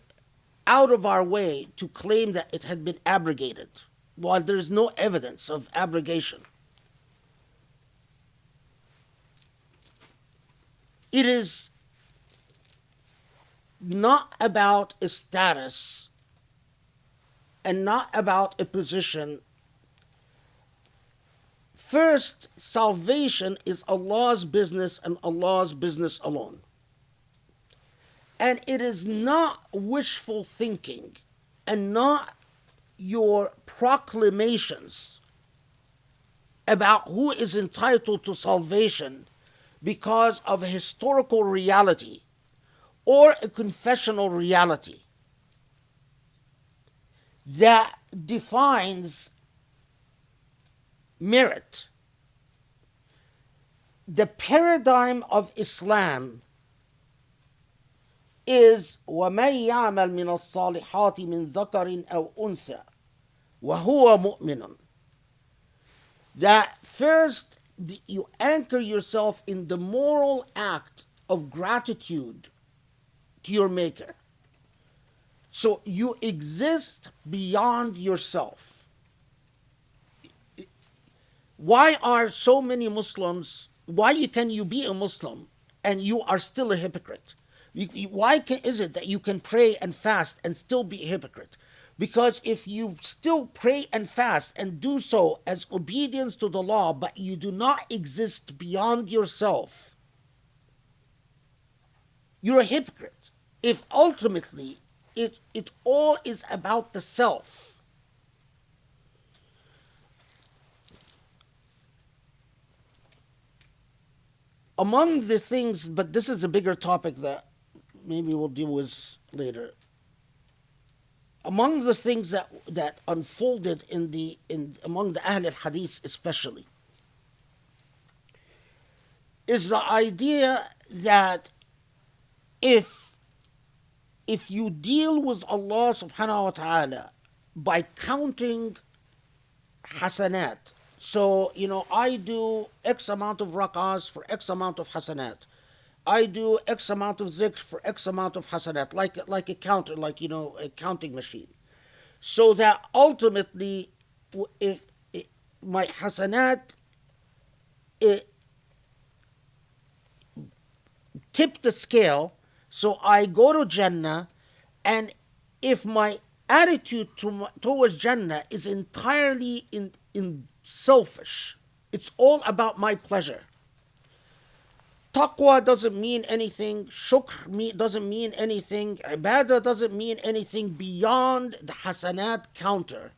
S2: out of our way to claim that it had been abrogated, while there is no evidence of abrogation. It is not about a status and not about a position. First, salvation is Allah's business and Allah's business alone. And it is not wishful thinking and not your proclamations about who is entitled to salvation because of a historical reality or a confessional reality that defines merit. The paradigm of Islam is وَمَنْ يَعْمَلْ مِنَ الصَّالِحَاتِ مِنْ ذَكَرٍ أَوْ أُنْثَى وَهُوَ مُؤْمِنٌ. That first you anchor yourself in the moral act of gratitude to your Maker. So you exist beyond yourself. Why are so many Muslims, why can you be a Muslim and you are still a hypocrite? Why is it that you can pray and fast and still be a hypocrite? Because if you still pray and fast and do so as obedience to the law, but you do not exist beyond yourself, you're a hypocrite. If ultimately it all is about the self. Among the things, but this is a bigger topic that maybe we'll deal with later. Among the things that unfolded among the Ahl al-Hadith especially, is the idea that if you deal with Allah subhanahu wa ta'ala by counting hasanat, so, I do X amount of rak'ahs for X amount of hasanat. I do X amount of zikr for X amount of hasanat, like a counter, a counting machine. So that ultimately, if my hasanat tip the scale, so I go to Jannah, and if my attitude towards Jannah is entirely in selfish, it's all about my pleasure. Taqwa doesn't mean anything, shukr doesn't mean anything, ibadah doesn't mean anything beyond the hasanat counter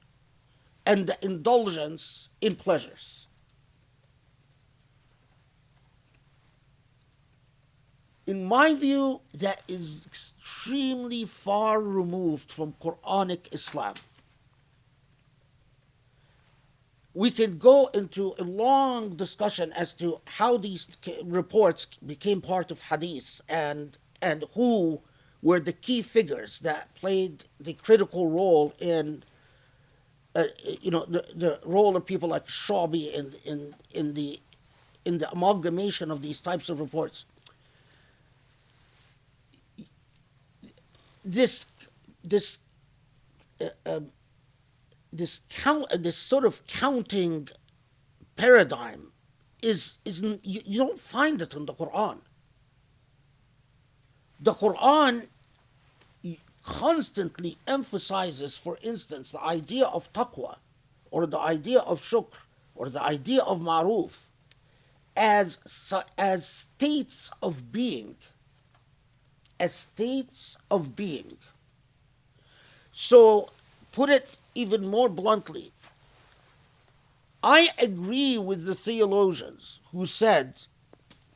S2: and the indulgence in pleasures. In my view, that is extremely far removed from Quranic Islam. We can go into a long discussion as to how these reports became part of hadith and who were the key figures that played the critical role in the role of people like Shabi in the amalgamation of these types of reports. This sort of counting paradigm is you don't find it in the Quran. The Quran constantly emphasizes, for instance, the idea of taqwa, or the idea of shukr, or the idea of ma'ruf, as states of being. As states of being. So, put it even more bluntly, I agree with the theologians who said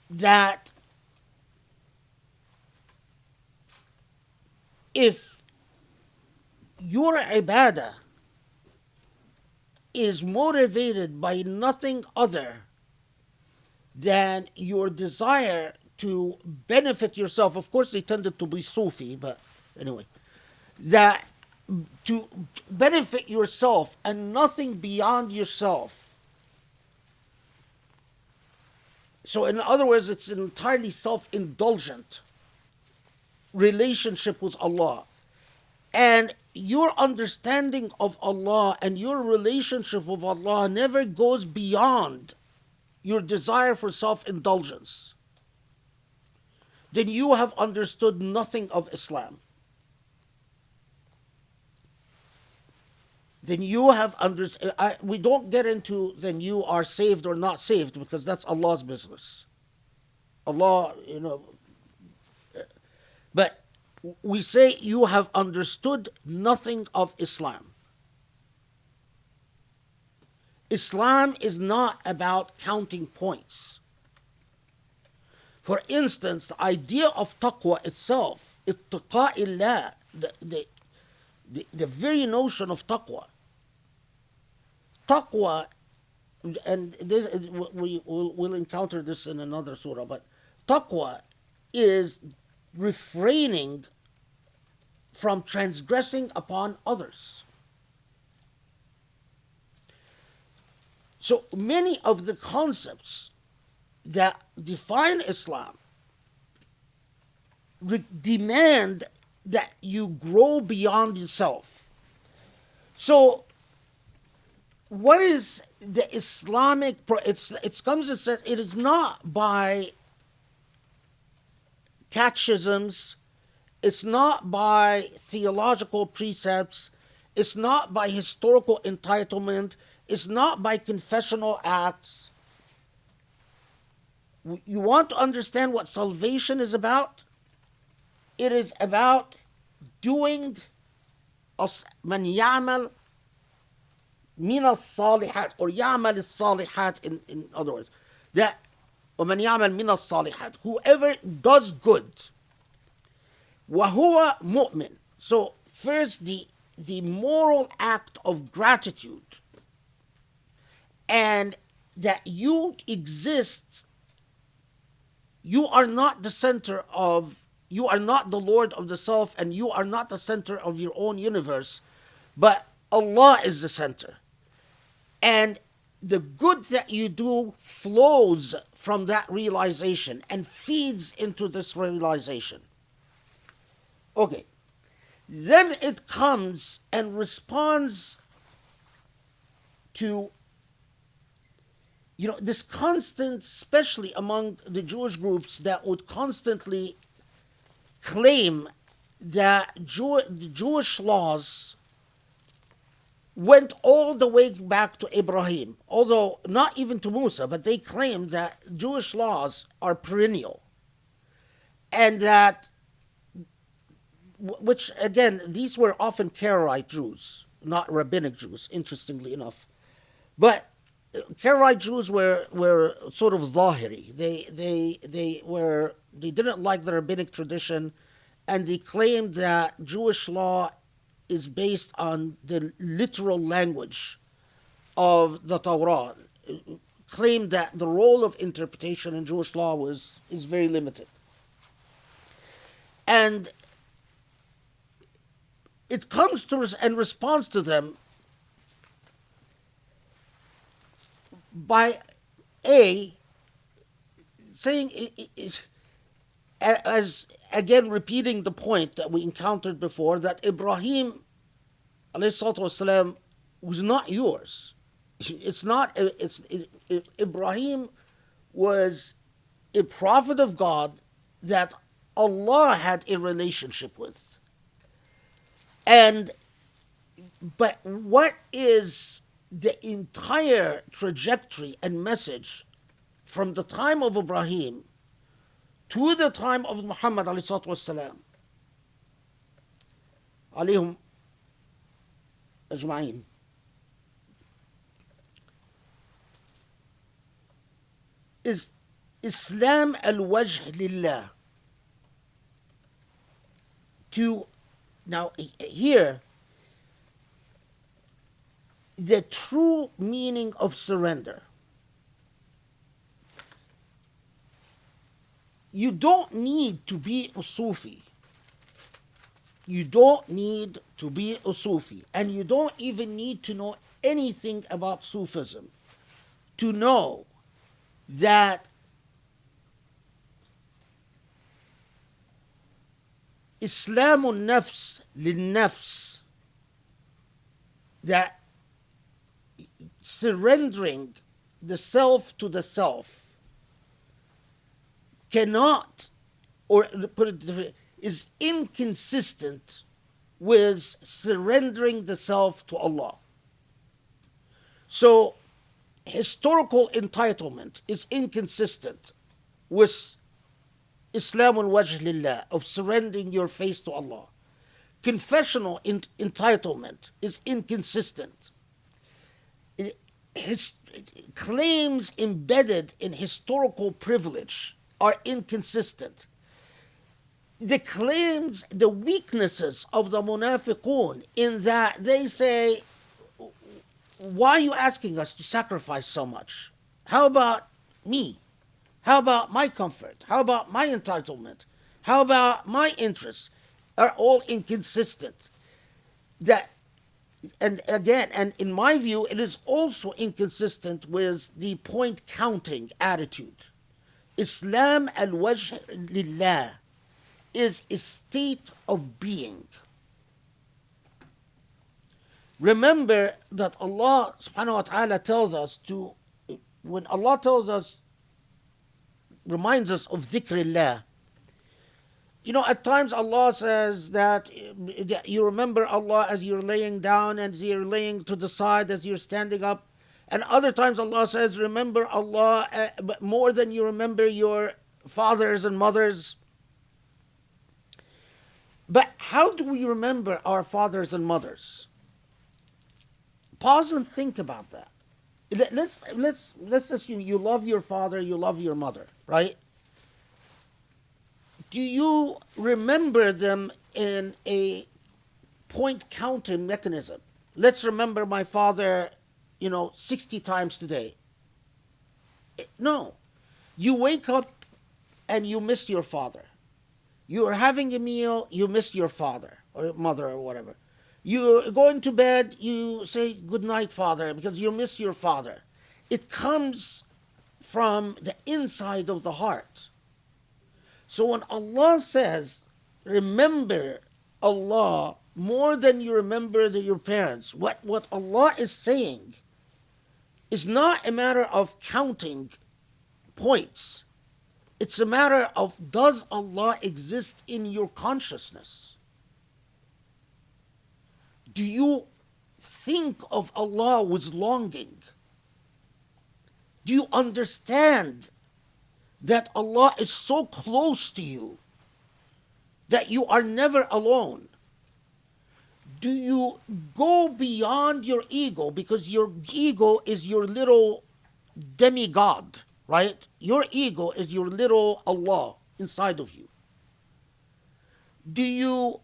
S2: that if your ibadah is motivated by nothing other than your desire to benefit yourself, of course they tended to be Sufi, but anyway, that to benefit yourself and nothing beyond yourself. So in other words, it's an entirely self-indulgent relationship with Allah. And your understanding of Allah and your relationship with Allah never goes beyond your desire for self-indulgence. Then you have understood nothing of Islam. Then you have understood. We don't get into then you are saved or not saved, because that's Allah's business. Allah, but we say you have understood nothing of Islam. Islam is not about counting points. For instance, the idea of taqwa itself, ittaqa'illah, the very notion of taqwa, and this, we'll encounter this in another surah, but taqwa is refraining from transgressing upon others. So many of the concepts that define Islam demand that you grow beyond yourself. So what is the Islamic, it comes and says it is not by catechisms, it's not by theological precepts, it's not by historical entitlement, it's not by confessional acts. You want to understand what salvation is about? It is about doing man ya'mal min as-salihat, or ya'mal as-salihat in other words. That وَمَنْ يَعْمَلْ مِنَ الصَّالِحَاتِ, whoever does good. وَهُوَ مُؤْمِنٌ. So first the moral act of gratitude, and that you exist. You are not the center of, you are not the Lord of the self, and you are not the center of your own universe, but Allah is the center. And the good that you do flows from that realization and feeds into this realization. Okay. Then it comes and responds to this constant, especially among the Jewish groups that would constantly claim that the Jewish laws went all the way back to Ibrahim, although not even to Musa, but they claim that Jewish laws are perennial. And that, which again, these were often Karaite Jews, not rabbinic Jews, interestingly enough. But Karaite Jews were sort of Zahiri. They didn't like the rabbinic tradition, and they claimed that Jewish law is based on the literal language of the Torah. Claimed that the role of interpretation in Jewish law is very limited. And it comes to and responds to them by saying, as again repeating the point that we encountered before, that Ibrahim ﷺ was not yours. Ibrahim was a prophet of God that Allah had a relationship with. But what is the entire trajectory and message from the time of Ibrahim to the time of Muhammad ﷺ, alayhum ajma'in, is Islam al-wajh lillah. Now here, the true meaning of surrender. You don't need to be a Sufi. You don't need to be a Sufi, and you don't even need to know anything about Sufism to know that Islamun nafs lil nafs, that surrendering the self to the self cannot, or put it differently, is inconsistent with surrendering the self to Allah. So historical entitlement is inconsistent with Islamul wajh lillah, of surrendering your face to Allah. Confessional entitlement is inconsistent. His claims embedded in historical privilege are inconsistent. The claims, the weaknesses of the munafiqun, in that they say, why are you asking us to sacrifice so much? How about me? How about my comfort? How about my entitlement? How about my interests? Are all inconsistent. That, and again, and in my view, it is also inconsistent with the point counting attitude. Islam al-wajh lillah is a state of being. Remember that Allah subhanahu wa ta'ala tells us to, when Allah tells us, reminds us of dhikrillah, you know, at times Allah says that you remember Allah as you're laying down, and as you're laying to the side, as you're standing up. And other times Allah says, remember Allah more than you remember your fathers and mothers. But how do we remember our fathers and mothers? Pause and think about that. Let's assume you love your father, you love your mother, right? Do you remember them in a point counting mechanism? Let's remember my father, 60 times today. No. You wake up and you miss your father. You are having a meal, you miss your father or mother or whatever. You're going to bed, you say, good night, father, because you miss your father. It comes from the inside of the heart. So when Allah says, remember Allah more than you remember your parents, what Allah is saying is not a matter of counting points. It's a matter of, does Allah exist in your consciousness? Do you think of Allah with longing? Do you understand that Allah is so close to you that you are never alone? Do you go beyond your ego, because your ego is your little demigod, right? Your ego is your little Allah inside of you. Do you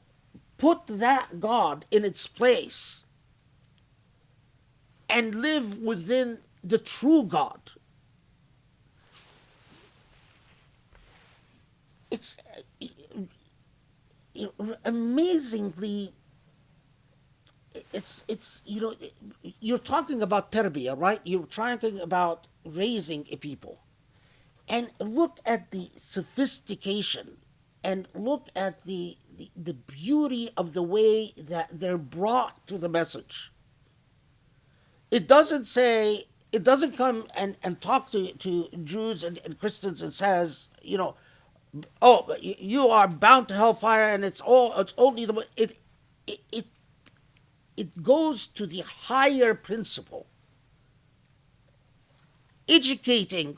S2: put that God in its place and live within the true God? It's amazingly, it's you're talking about tarbiyah, right? You're talking about raising a people, and look at the sophistication, and look at the beauty of the way that they're brought to the message. It doesn't come and talk to Jews and Christians and says, oh, you are bound to hellfire, and it's only the it goes to the higher principle, educating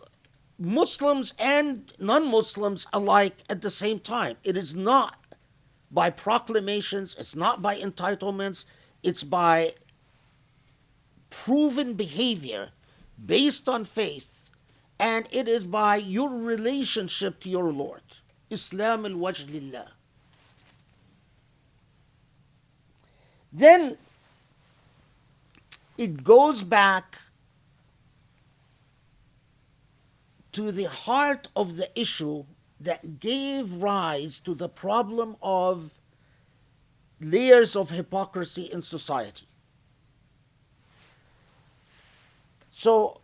S2: Muslims and non-Muslims alike at the same time. It is not by proclamations, it's not by entitlements, it's by proven behavior based on faith, and it is by your relationship to your Lord. Islam al-wajh lillah. Then it goes back to the heart of the issue that gave rise to the problem of layers of hypocrisy in society. So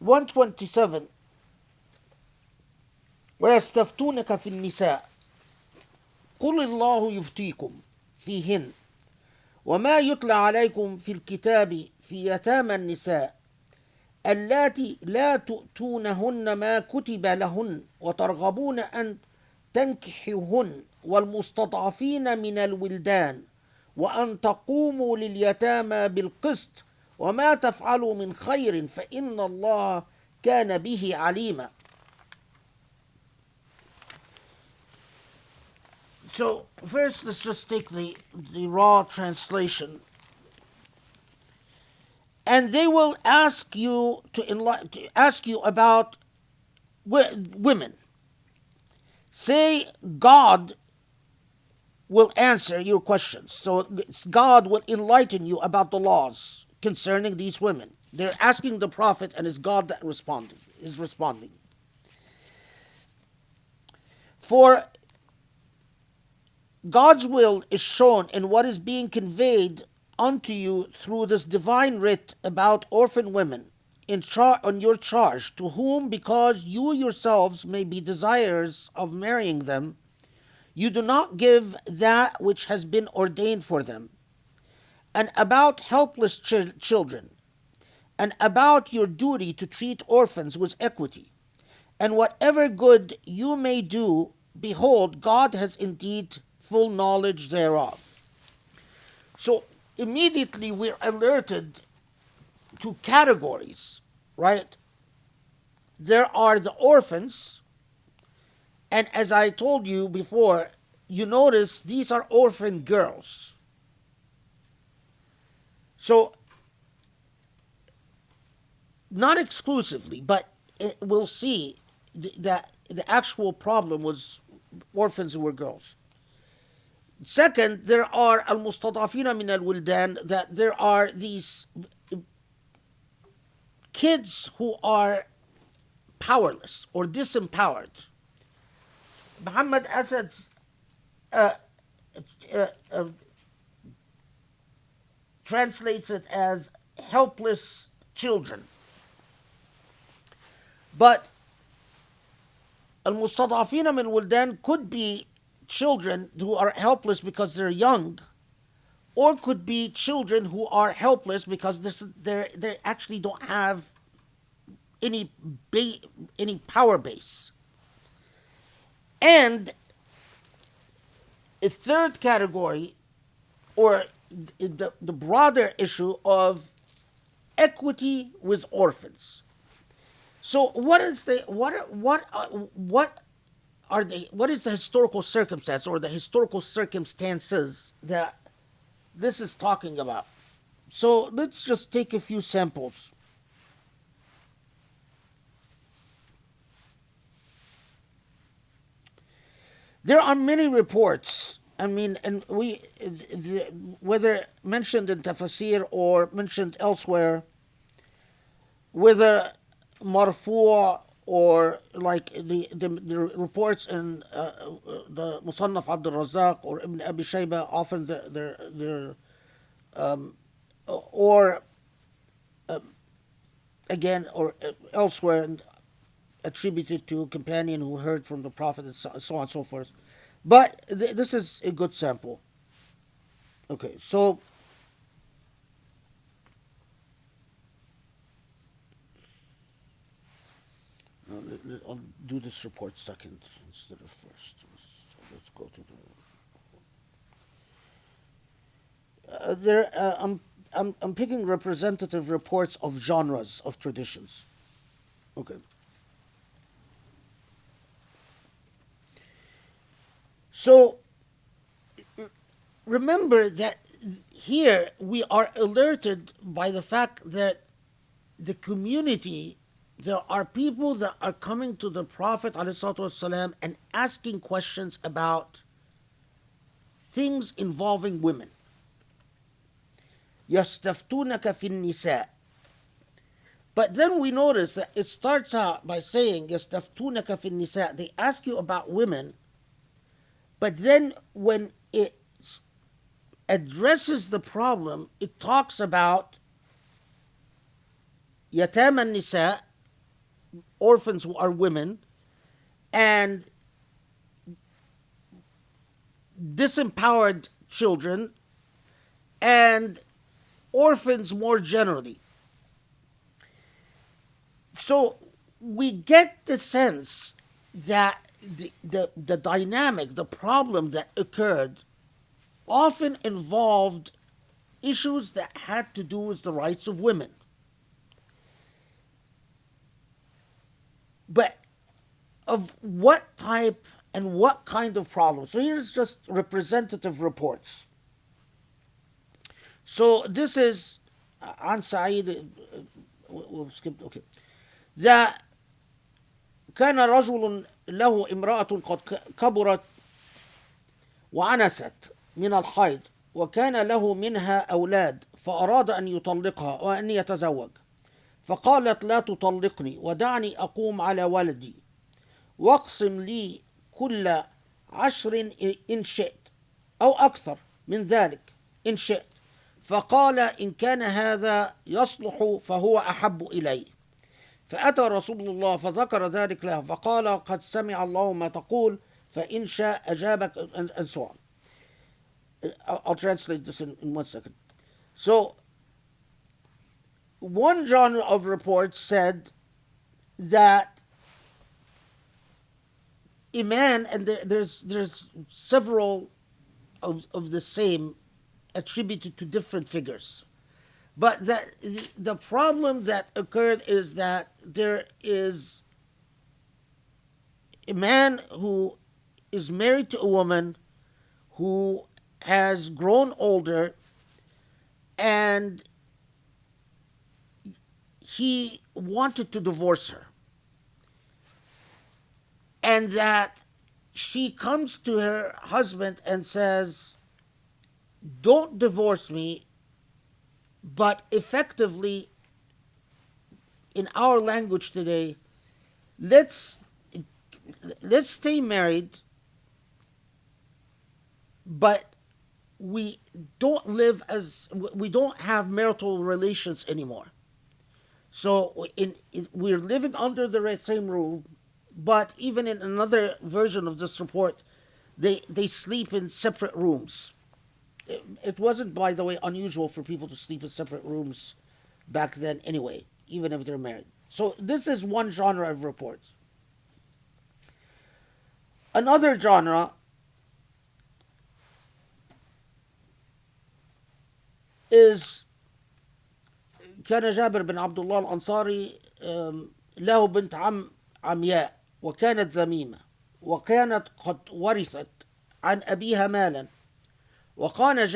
S2: 127 ويستفتونك في النساء قل الله يفتيكم فيهن وما يتلى عليكم في الكتاب في يتامى النساء اللاتي لا تؤتونهن ما كتب لهن وترغبون أن تنكحوهن والمستضعفين من الولدان وأن تقوموا لليتامى بالقسط وما تفعلوا من خير فإن الله كان به عليما. So first, let's just take the raw translation. And they will ask you to ask you about women. Say God will answer your questions. So God will enlighten you about the laws concerning these women. They're asking the Prophet, and it's God that is responding. For God's will is shown in what is being conveyed unto you through this divine writ about orphan women on your charge, to whom, because you yourselves may be desirous of marrying them, you do not give that which has been ordained for them, and about helpless children, and about your duty to treat orphans with equity, and whatever good you may do, behold, God has indeed full knowledge thereof. So immediately we're alerted to categories, right? There are the orphans, and as I told you before, you notice these are orphan girls. So not exclusively, but we'll see that the actual problem was orphans who were girls. Second, there are al-mustadafina min al-wildan, that there are these kids who are powerless or disempowered. Muhammad Asad translates it as helpless children. But al-mustadafina min wildan could be children who are helpless because they're young, or could be children who are helpless because they actually don't have any power base. And a third category, or the broader issue of equity with orphans. So what is the historical circumstance or the historical circumstances that this is talking about? So let's just take a few samples. There are many reports, and whether mentioned in Tafsir or mentioned elsewhere, whether marfu' or like the reports in the Musannaf Abdul Razak or Ibn Abi Shayba, often they're or again or elsewhere attributed to a companion who heard from the Prophet, and so on and so forth. But this is a good sample. Okay, so I'll do this report second instead of first. So let's go to the. I'm picking representative reports of genres of traditions. Okay. So remember that here we are alerted by the fact that the community, there are people that are coming to the Prophet ﷺ and asking questions about things involving women. يَسْتَفْتُونَكَ فِي النِّسَاءِ. But then we notice that it starts out by saying يَسْتَفْتُونَكَ فِي النِّسَاءِ. They ask you about women, But then when it addresses the problem, it talks about yatam nisa, orphans who are women, and disempowered children, and orphans more generally. So we get the sense that the dynamic, the problem that occurred often involved issues that had to do with the rights of women. But of what type and what kind of problem? So here's just representative reports. So this is عن سعيد, we'll skip, okay. that كان رجل له امرأة قد كبرت وعنست من الحيض وكان له منها أولاد فأراد أن يطلقها وأن يتزوج فقالت لا تطلقني ودعني أقوم على ولدي واقسم لي كل 10 إن شئت أو أكثر من ذلك إن شئت فقال إن كان هذا يصلح فهو أحب إلي فأتى رسول الله فذكر ذلك له فقال قد سمع الله ما تقول فإن شاء أجابك and so on. I'll translate this in 1 second. So one genre of reports said that a man, and there's several of the same attributed to different figures, but that the problem that occurred is that there is a man who is married to a woman who has grown older, and he wanted to divorce her, and that she comes to her husband and says, don't divorce me, but effectively, in our language today, let's stay married, but we don't have marital relations anymore. So we're living under the same roof, but even in another version of this report, they sleep in separate rooms. It wasn't, by the way, unusual for people to sleep in separate rooms back then anyway, even if they're married. So this is one genre of reports. Another genre is كان جابر بن عبد الله الأنصاري له بنت عمياء وكانت ذميمة وكانت قد ورثت عن أبيها مالا وكان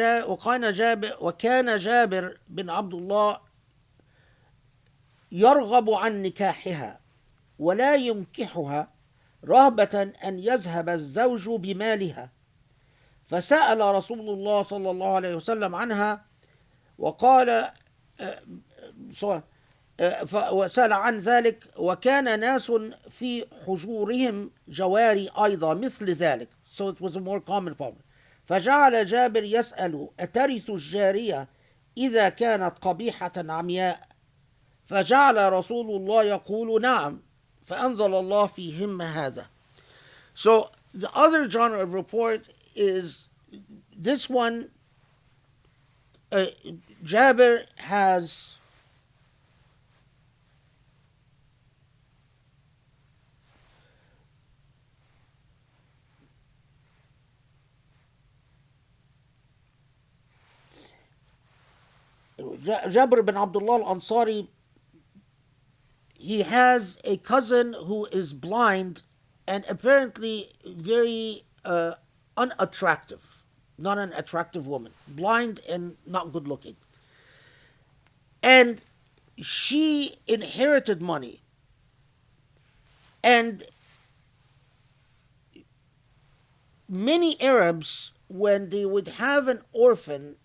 S2: جابر بن عبد الله يرغب عن نكاحها ولا ينكحها رهبة أن يذهب الزوج بمالها فسأل رسول الله صلى الله عليه وسلم عنها وقال وسأل عن ذلك وكان ناس في حجورهم جواري أيضا مثل ذلك. So it was a more common problem. فجعل جابر يسأل أترث الجارية إذا كانت قبيحة عمياء فجعل رسول الله يقول نعم فأنزل الله فيهم هذا. So the other genre of report is this one. Jabir has Jabir bin Abdullah al-Ansari, he has a cousin who is blind and apparently very unattractive, not an attractive woman, blind and not good looking. And she inherited money. And many Arabs, when they would have an orphan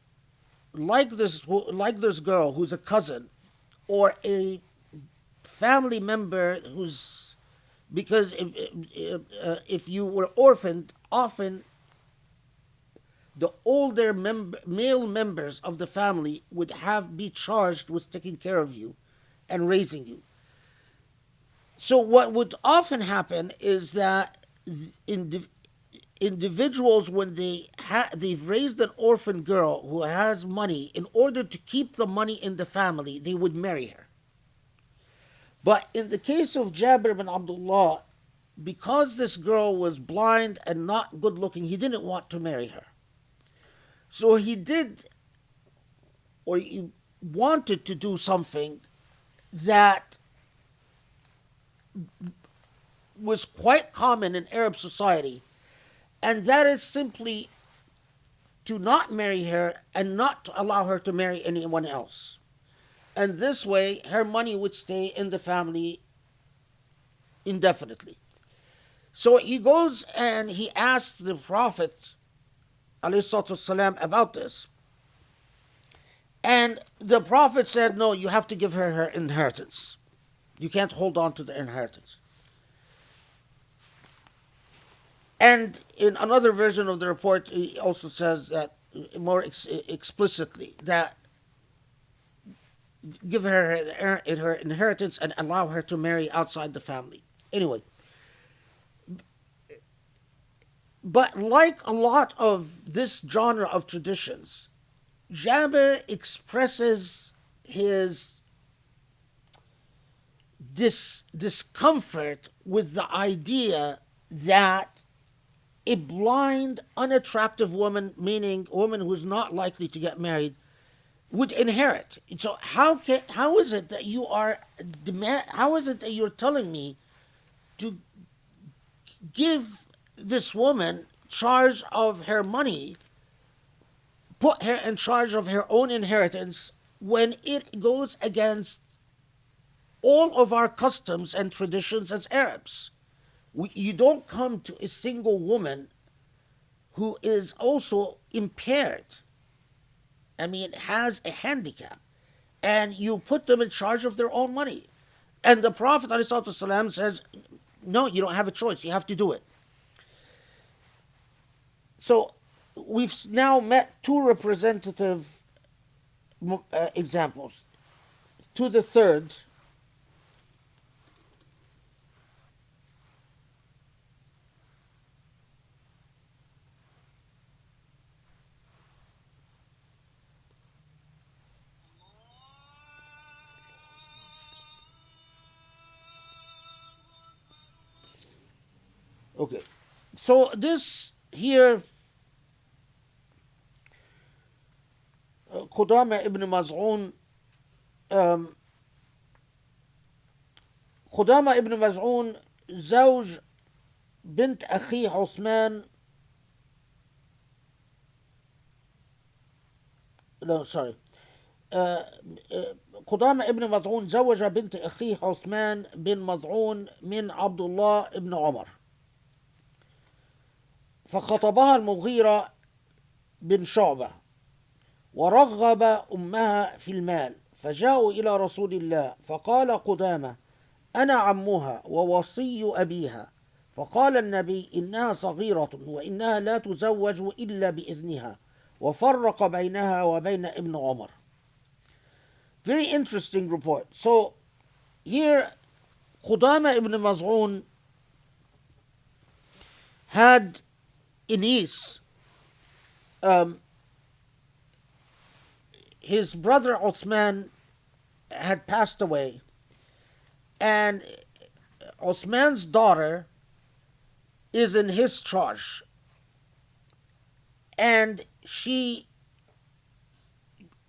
S2: like this girl who's a cousin, or a family member who's, because if you were orphaned, often the older male members of the family would be charged with taking care of you and raising you. So what would often happen is that individuals, when they've raised an orphan girl who has money, in order to keep the money in the family, they would marry her. But in the case of Jabir bin Abdullah, because this girl was blind and not good looking, he didn't want to marry her. So he wanted to do something that was quite common in Arab society, and that is simply to not marry her and not to allow her to marry anyone else. And this way, her money would stay in the family indefinitely. So he goes and he asks the Prophet ﷺ about this. And the Prophet said, no, you have to give her her inheritance. You can't hold on to the inheritance. And in another version of the report, he also says that more explicitly, that give her her inheritance and allow her to marry outside the family. Anyway, but like a lot of this genre of traditions, Jabir expresses his discomfort with the idea that a blind, unattractive woman, meaning a woman who's not likely to get married, would inherit. So how is it that you're telling me to give this woman charge of her money, put her in charge of her own inheritance, when it goes against all of our customs and traditions as Arabs? You don't come to a single woman who is also impaired, has a handicap, and you put them in charge of their own money. And the Prophet ﷺ says, no, you don't have a choice, you have to do it. So we've now met two representative examples. To the third, okay, so this here, Qudama ibn Maz'un, قدامة ابن مزعون زوج بنت أخيه عثمان لا سوري قدامة ابن مضعون زوج بنت أخيه عثمان بن مضعون من عبد الله ابن عمر، فخطبها المغيرة بن شعبة ورغب أمها في المال، فجاءوا إلى رسول الله فقال قدامة أنا عمها ووصي أبيها، فقال النبي إنها صغيرة وإنها لا تزوج إلا بإذنها، وفرق بينها وبين ابن عمر. Very interesting report. So here Qudama ibn Maz'un had a niece. His brother Uthman had passed away, and Uthman's daughter is in his charge, and she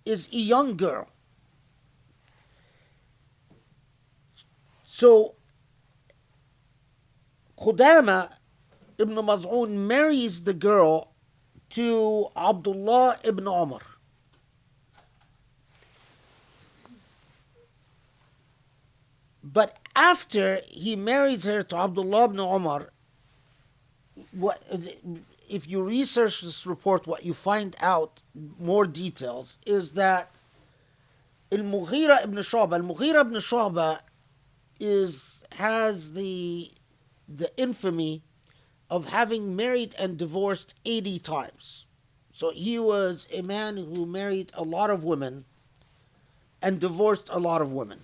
S2: is a young girl. So Qudama ibn Maz'un marries the girl to Abdullah ibn Umar. But after he marries her to Abdullah ibn Umar, if you research this report, what you find out, more details, is that Al-Mughira ibn Shu'bah has the infamy of having married and divorced 80 times. So he was a man who married a lot of women and divorced a lot of women.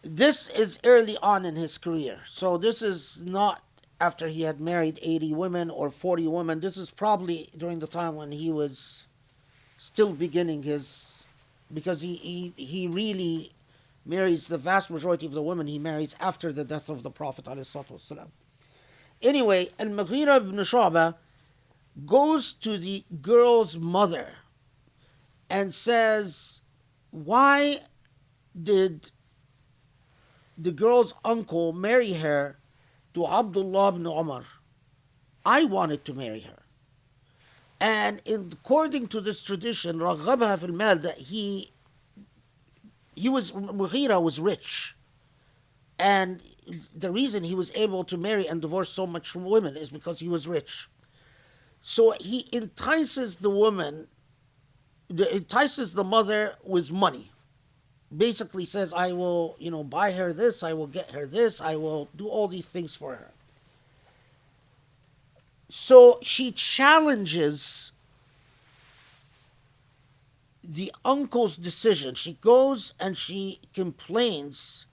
S2: This is early on in his career. So this is not after he had married 80 women or 40 women. This is probably during the time when he was still beginning his, because he really marries the vast majority of the women he marries after the death of the Prophet ﷺ. Anyway, Al-Mughira ibn Shu'bah goes to the girl's mother and says, why did the girl's uncle marry her to Abdullah ibn Umar? I wanted to marry her. And according to this tradition, رغبها في المال, that Mughira was rich. And the reason he was able to marry and divorce so much women is because he was rich. So he entices the mother with money. Basically says, I will, buy her this, I will get her this, I will do all these things for her. So she challenges the uncle's decision. She goes and she complains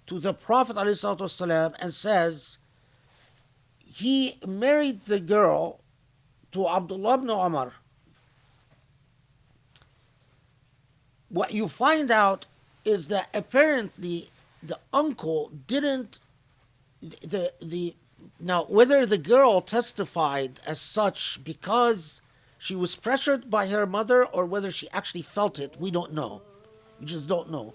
S2: to the Prophet ﷺ and says, he married the girl to Abdullah ibn Umar. What you find out is that apparently the uncle didn't, now whether the girl testified as such because she was pressured by her mother or whether she actually felt it, we don't know. We just don't know.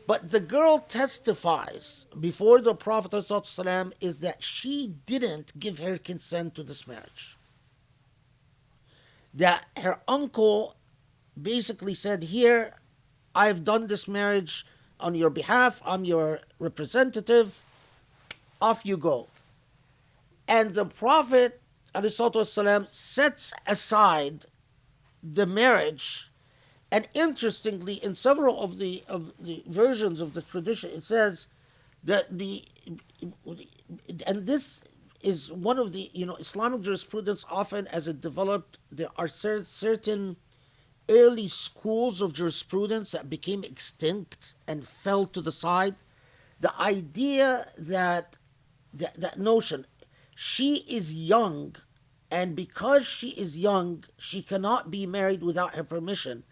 S2: But the girl testifies before the Prophet ﷺ is that she didn't give her consent to this marriage. That her uncle basically said, here, I've done this marriage on your behalf, I'm your representative, off you go. And the Prophet ﷺ sets aside the marriage. And interestingly, in several of the versions of the tradition, it says that and this is one of the, Islamic jurisprudence often as it developed, there are certain early schools of jurisprudence that became extinct and fell to the side. The idea that notion, she is young, and because she is young, she cannot be married without her permission.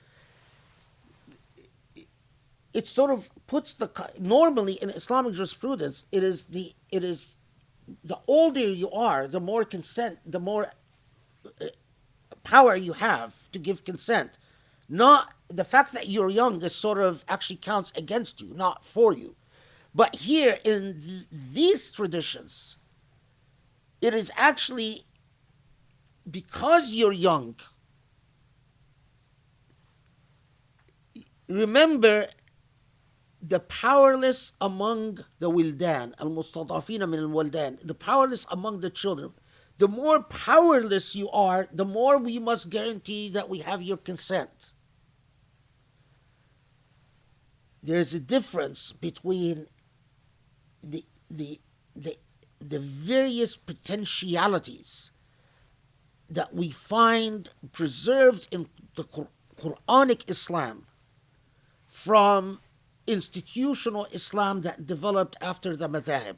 S2: It sort of puts normally in Islamic jurisprudence, it is the older you are, the more consent, the more power you have to give consent. Not the fact that you're young is sort of actually counts against you, not for you. But here in these traditions, it is actually because you're young. Remember, the powerless among the wildan, al-mustadafina min al-wildan, the powerless among the children. The more powerless you are, the more we must guarantee that we have your consent. There's a difference between the various potentialities that we find preserved in the Quranic Islam from institutional Islam that developed after the madhab.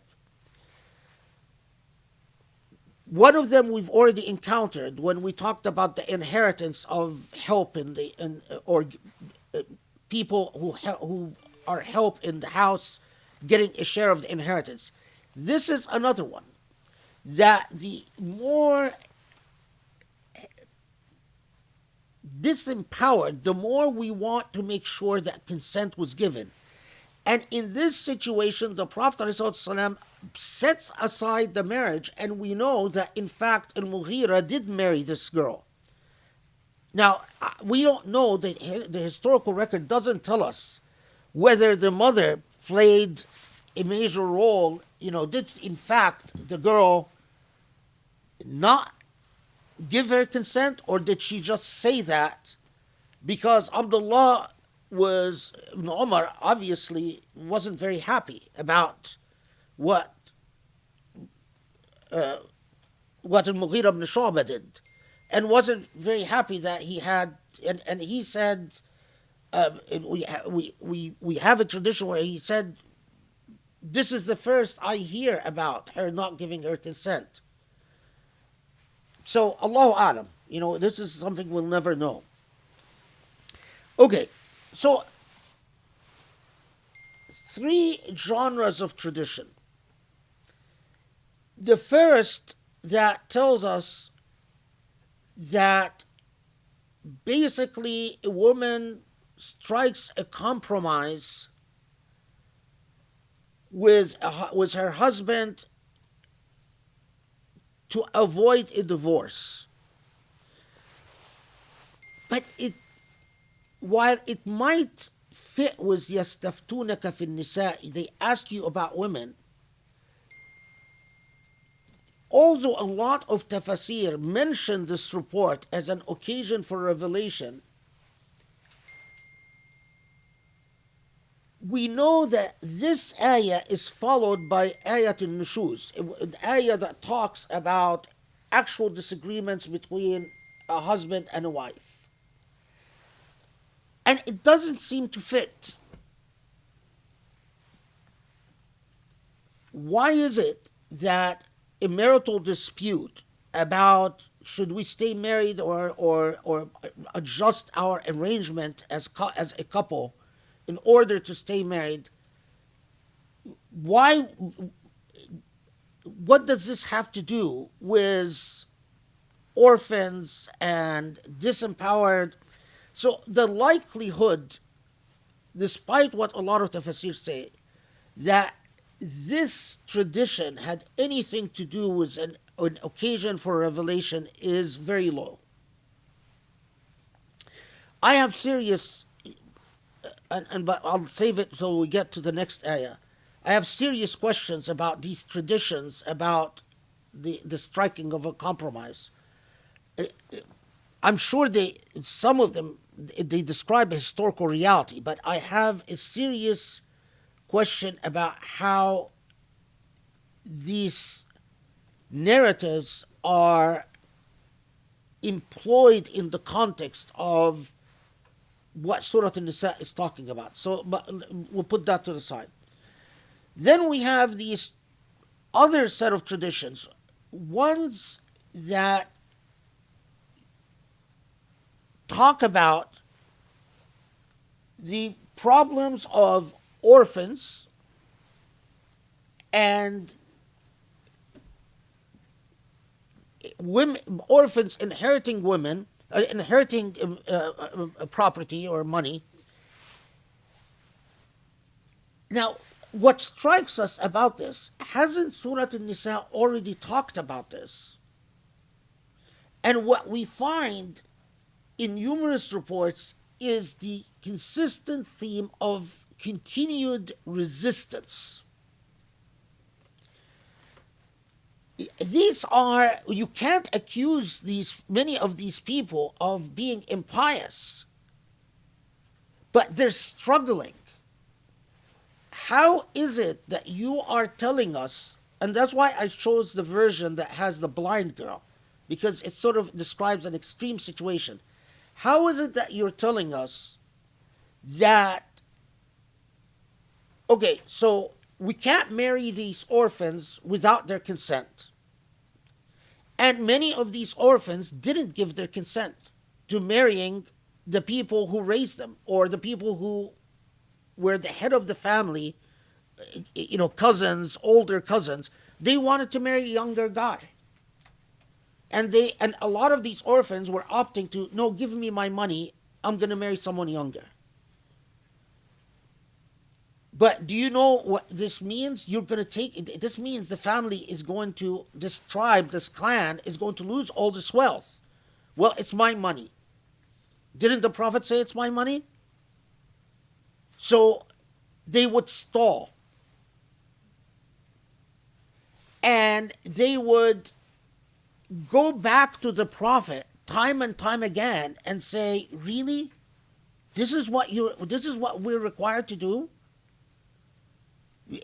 S2: One of them we've already encountered when we talked about the inheritance of help or people who are help in the house getting a share of the inheritance. This is another one, that the more disempowered, the more we want to make sure that consent was given. And in this situation, the Prophet ﷺ sets aside the marriage, and we know that in fact Al-Mughira did marry this girl. Now, we don't know, that the historical record doesn't tell us whether the mother played a major role, did in fact the girl not give her consent, or did she just say that because Abdullah ibn Umar obviously wasn't very happy about what Al-Mughira ibn Shu'bah did. and wasn't very happy that he had, and he said, we have a tradition where he said, this is the first I hear about her not giving her consent. So, Allahu Alam, this is something we'll never know. Okay, so 3 genres of tradition. The first that tells us that basically a woman strikes a compromise with her husband to avoid a divorce. But while it might fit with يَسْتَفْتُونَكَ فِي النِّسَاءِ, they ask you about women, although a lot of tafsir mention this report as an occasion for revelation, we know that this ayah is followed by ayat al-nushuz, an ayah that talks about actual disagreements between a husband and a wife. And it doesn't seem to fit. Why is it that a marital dispute about should we stay married or adjust our arrangement as a couple in order to stay married, what does this have to do with orphans and disempowered? So the likelihood, despite what a lot of tafsir say, that this tradition had anything to do with an occasion for revelation is very low. I have serious, but I'll save it till we get to the next ayah. I have serious questions about these traditions about the striking of a compromise. I'm sure some of them they describe a historical reality, but I have a serious question about how these narratives are employed in the context of what Surah Al-Nisa is talking about. So, but we'll put that to the side. Then we have these other set of traditions, ones that talk about the problems of orphans and women, orphans inheriting property or money. Now, what strikes us about this, hasn't Surah Al-Nisa already talked about this? And what we find in numerous reports is the consistent theme of continued resistance. You can't accuse many of these people of being impious, but they're struggling. How is it that you are telling us, and that's why I chose the version that has the blind girl, because it sort of describes an extreme situation. How is it that you're telling us that, okay, so we can't marry these orphans without their consent? And many of these orphans didn't give their consent to marrying the people who raised them or the people who were the head of the family, cousins, older cousins. They wanted to marry a younger guy. And a lot of these orphans were opting to, no, give me my money, I'm going to marry someone younger. But do you know what this means? This means the family is going to, this tribe, this clan is going to lose all this wealth. Well, it's my money. Didn't the Prophet say it's my money? So they would stall. And they would go back to the Prophet time and time again and say, really? This is what we're required to do?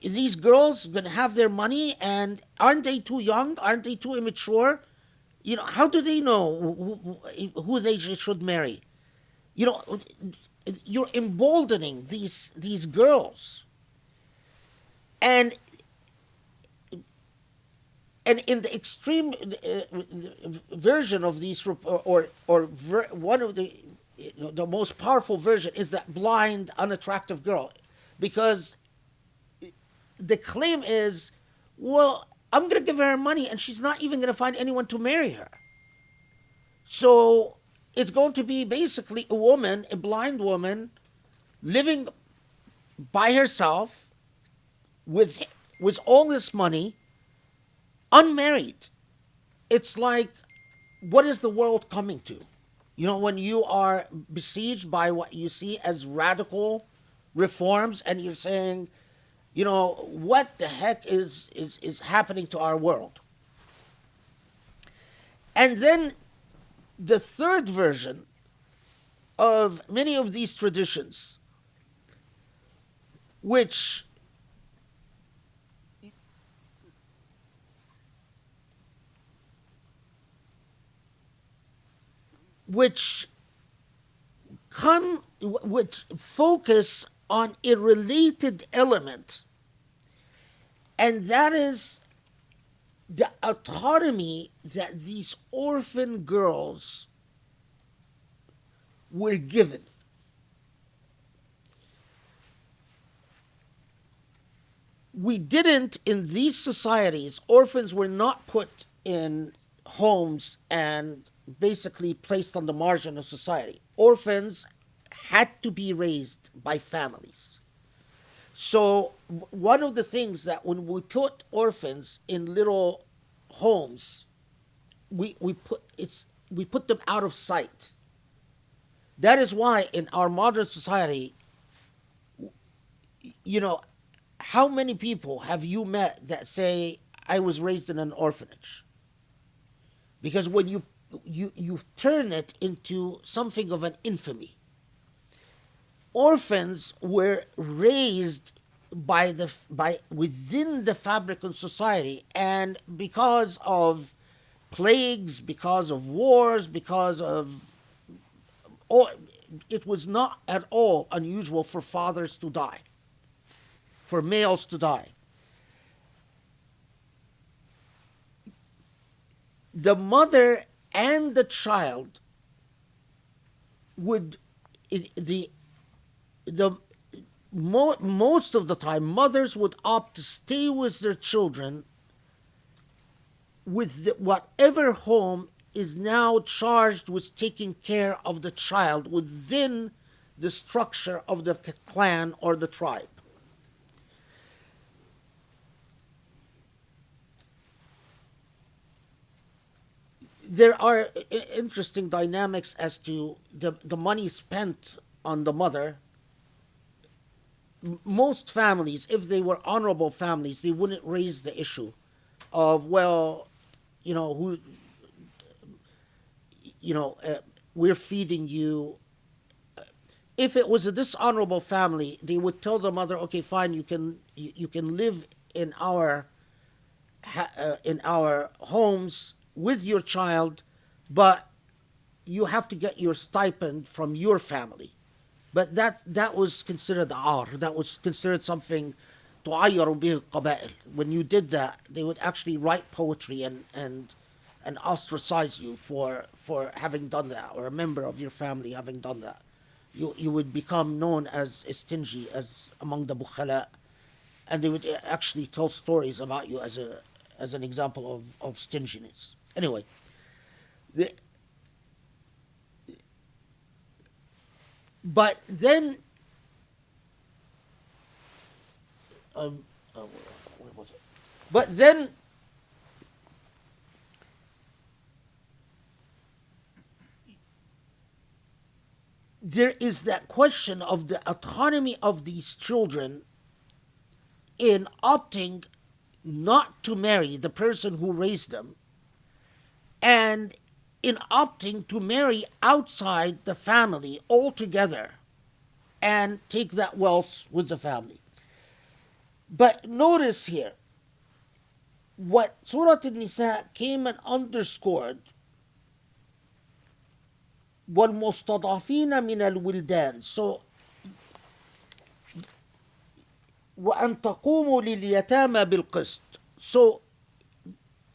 S2: These girls going to have their money, and aren't they too young? Aren't they too immature? How do they know who they should marry? You know, you're emboldening these girls, and in the extreme version of these, one of the most powerful version is that blind, unattractive girl, because the claim is, well, I'm going to give her money and she's not even going to find anyone to marry her. So it's going to be basically a woman, a blind woman, living by herself with all this money, unmarried. It's like, what is the world coming to? When you are besieged by what you see as radical reforms, and you're saying, what the heck is happening to our world? And then the third version of many of these traditions, which which focus on a related element, and that is the autonomy that these orphan girls were given. We didn't, in these societies, orphans were not put in homes and basically placed on the margin of society. Orphans had to be raised by families. So one of the things that when we put orphans in little homes, we put them out of sight. That is why in our modern society, how many people have you met that say, I was raised in an orphanage? Because when you turn it into something of an infamy. Orphans were raised within the fabric of society, and because of plagues, because of wars, it was not at all unusual for fathers to die, for males to die. The mother and the child would most of the time, mothers would opt to stay with their children with whatever home is now charged with taking care of the child within the structure of the clan or the tribe. There are interesting dynamics as to the money spent on the mother. Most families, if they were honorable families, they wouldn't raise the issue of, well, who, we're feeding you. If it was a dishonorable family, they would tell the mother, okay, fine, you can live in our homes with your child, but you have to get your stipend from your family. But that was considered ar. That was considered something تعير به القبائل. When you did that, they would actually write poetry and ostracize you for having done that, or a member of your family having done that. You would become known as stingy, as among the bukhala, and they would actually tell stories about you as an example of stinginess. Anyway, but then, where was it? But then, there is that question of the autonomy of these children in opting not to marry the person who raised them, and in opting to marry outside the family altogether and take that wealth with the family. But notice here, what Surah Al-Nisa came and underscored, وَالْمُسْتَضَعْفِينَ مِنَ الْوِلْدَانِ. So, وَأَن تَقُومُوا لِلْيَتَامَى بِالْقِسْطِ. So,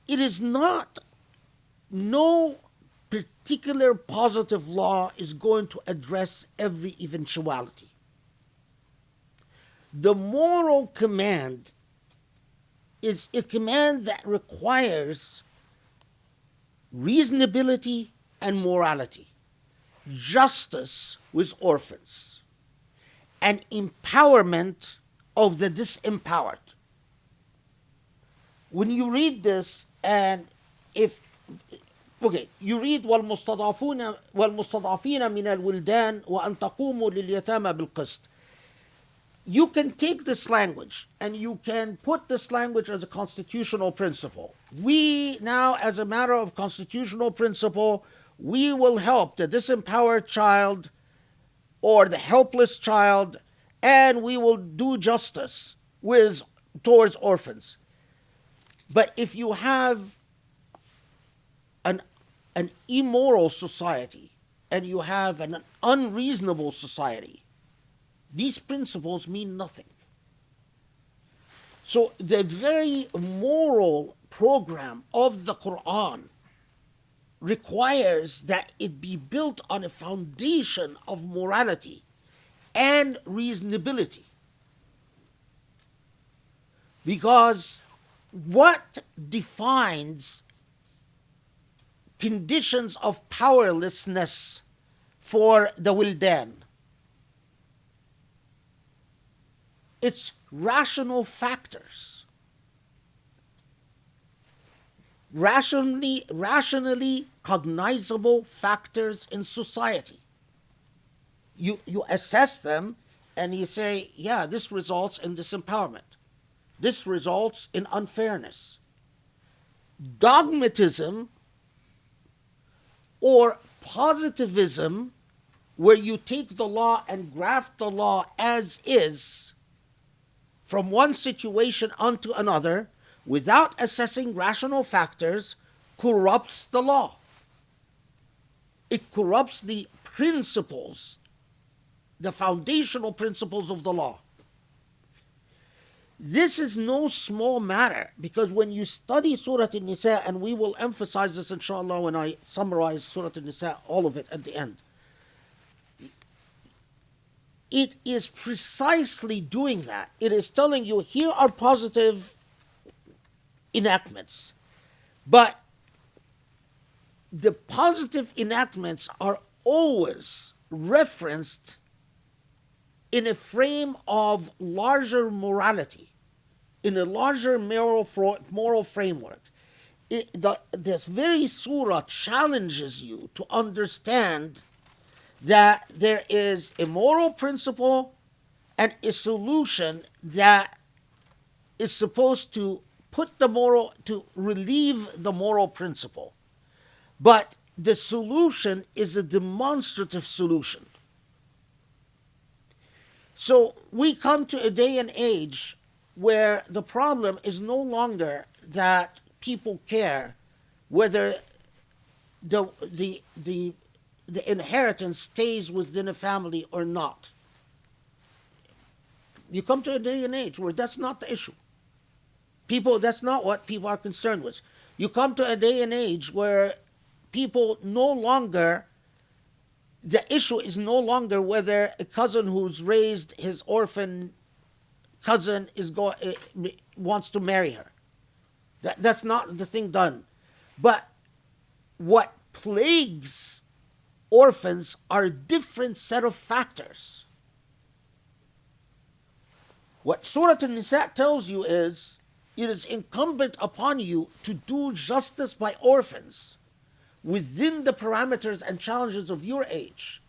S2: it is not, no particular positive law is going to address every eventuality. The moral command is a command that requires reasonability and morality, justice with orphans, and empowerment of the disempowered. When you read this, and if you read والمستضعفين من الولدان وأن تقوموا لليتامى بالقسط. You can take this language and you can put this language as a constitutional principle. We now, as a matter of constitutional principle, we will help the disempowered child or the helpless child, and we will do justice towards orphans. But if you have an immoral society and you have an unreasonable society, these principles mean nothing. So the very moral program of the Quran requires that it be built on a foundation of morality and reasonability. Because what defines conditions of powerlessness for the wildan? It's rational factors. Rationally cognizable factors in society. You assess them and you say, yeah, this results in disempowerment. This results in unfairness. Dogmatism or positivism, where you take the law and graft the law as is from one situation onto another without assessing rational factors, corrupts the law. It corrupts the principles, the foundational principles of the law. This is no small matter, because when you study Surah Al-Nisa, and we will emphasize this inshallah when I summarize Surah Al-Nisa, all of it at the end, it is precisely doing that. It is telling you, here are positive enactments, but the positive enactments are always referenced in a frame of larger morality, in a larger moral framework. This very surah challenges you to understand that there is a moral principle and a solution that is supposed to to relieve the moral principle. But the solution is a demonstrative solution. So we come to a day and age where the problem is no longer that people care whether the inheritance stays within a family or not. You come to a day and age where that's not the issue. That's not what people are concerned with. You come to a day and age where people no longer, the issue is no longer whether a cousin who's raised his orphan cousin wants to marry her. That's not the thing done. But what plagues orphans are a different set of factors. What Surah Al-Nisa tells you is, it is incumbent upon you to do justice by orphans within the parameters and challenges of your age.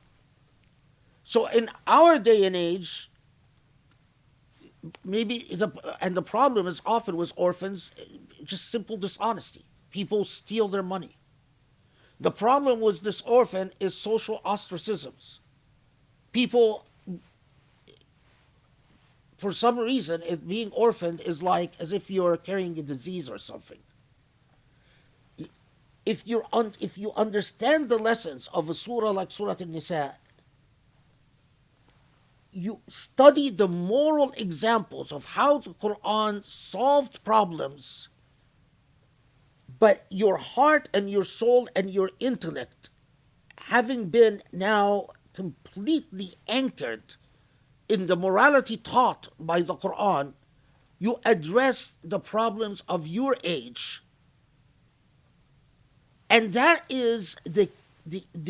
S2: So in our day and age, the problem is often with orphans, just simple dishonesty. People steal their money. The problem with this orphan is social ostracisms. People for some reason, being orphaned is like as if you're carrying a disease or something. If you understand the lessons of a surah like Surah Al-Nisa, you study the moral examples of how the Quran solved problems, but your heart and your soul and your intellect, having been now completely anchored in the morality taught by the Quran, you address the problems of your age. And that is the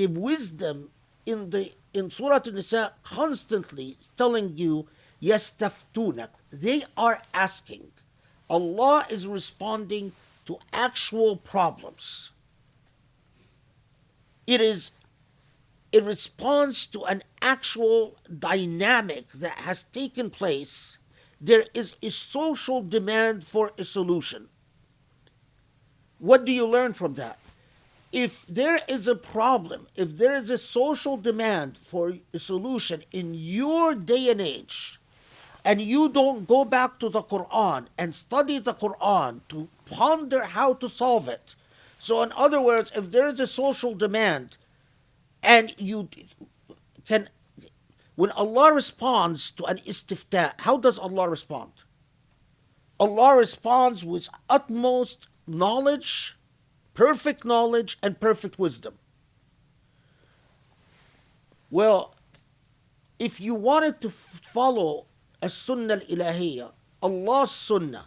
S2: wisdom in Surah An-Nisa, constantly telling you, يَسْتَفْتُونَكَ. They are asking. Allah is responding to actual problems. It is a response to an actual dynamic that has taken place. There is a social demand for a solution. What do you learn from that? If there is a problem, if there is a social demand for a solution in your day and age, and you don't go back to the Quran and study the Quran to ponder how to solve it. So in other words, if there is a social demand, and you can, when Allah responds to an istifta, how does Allah respond? Allah responds with utmost knowledge, perfect knowledge, and perfect wisdom. Well, if you wanted to follow a sunnah al-ilahiyya, Allah's sunnah,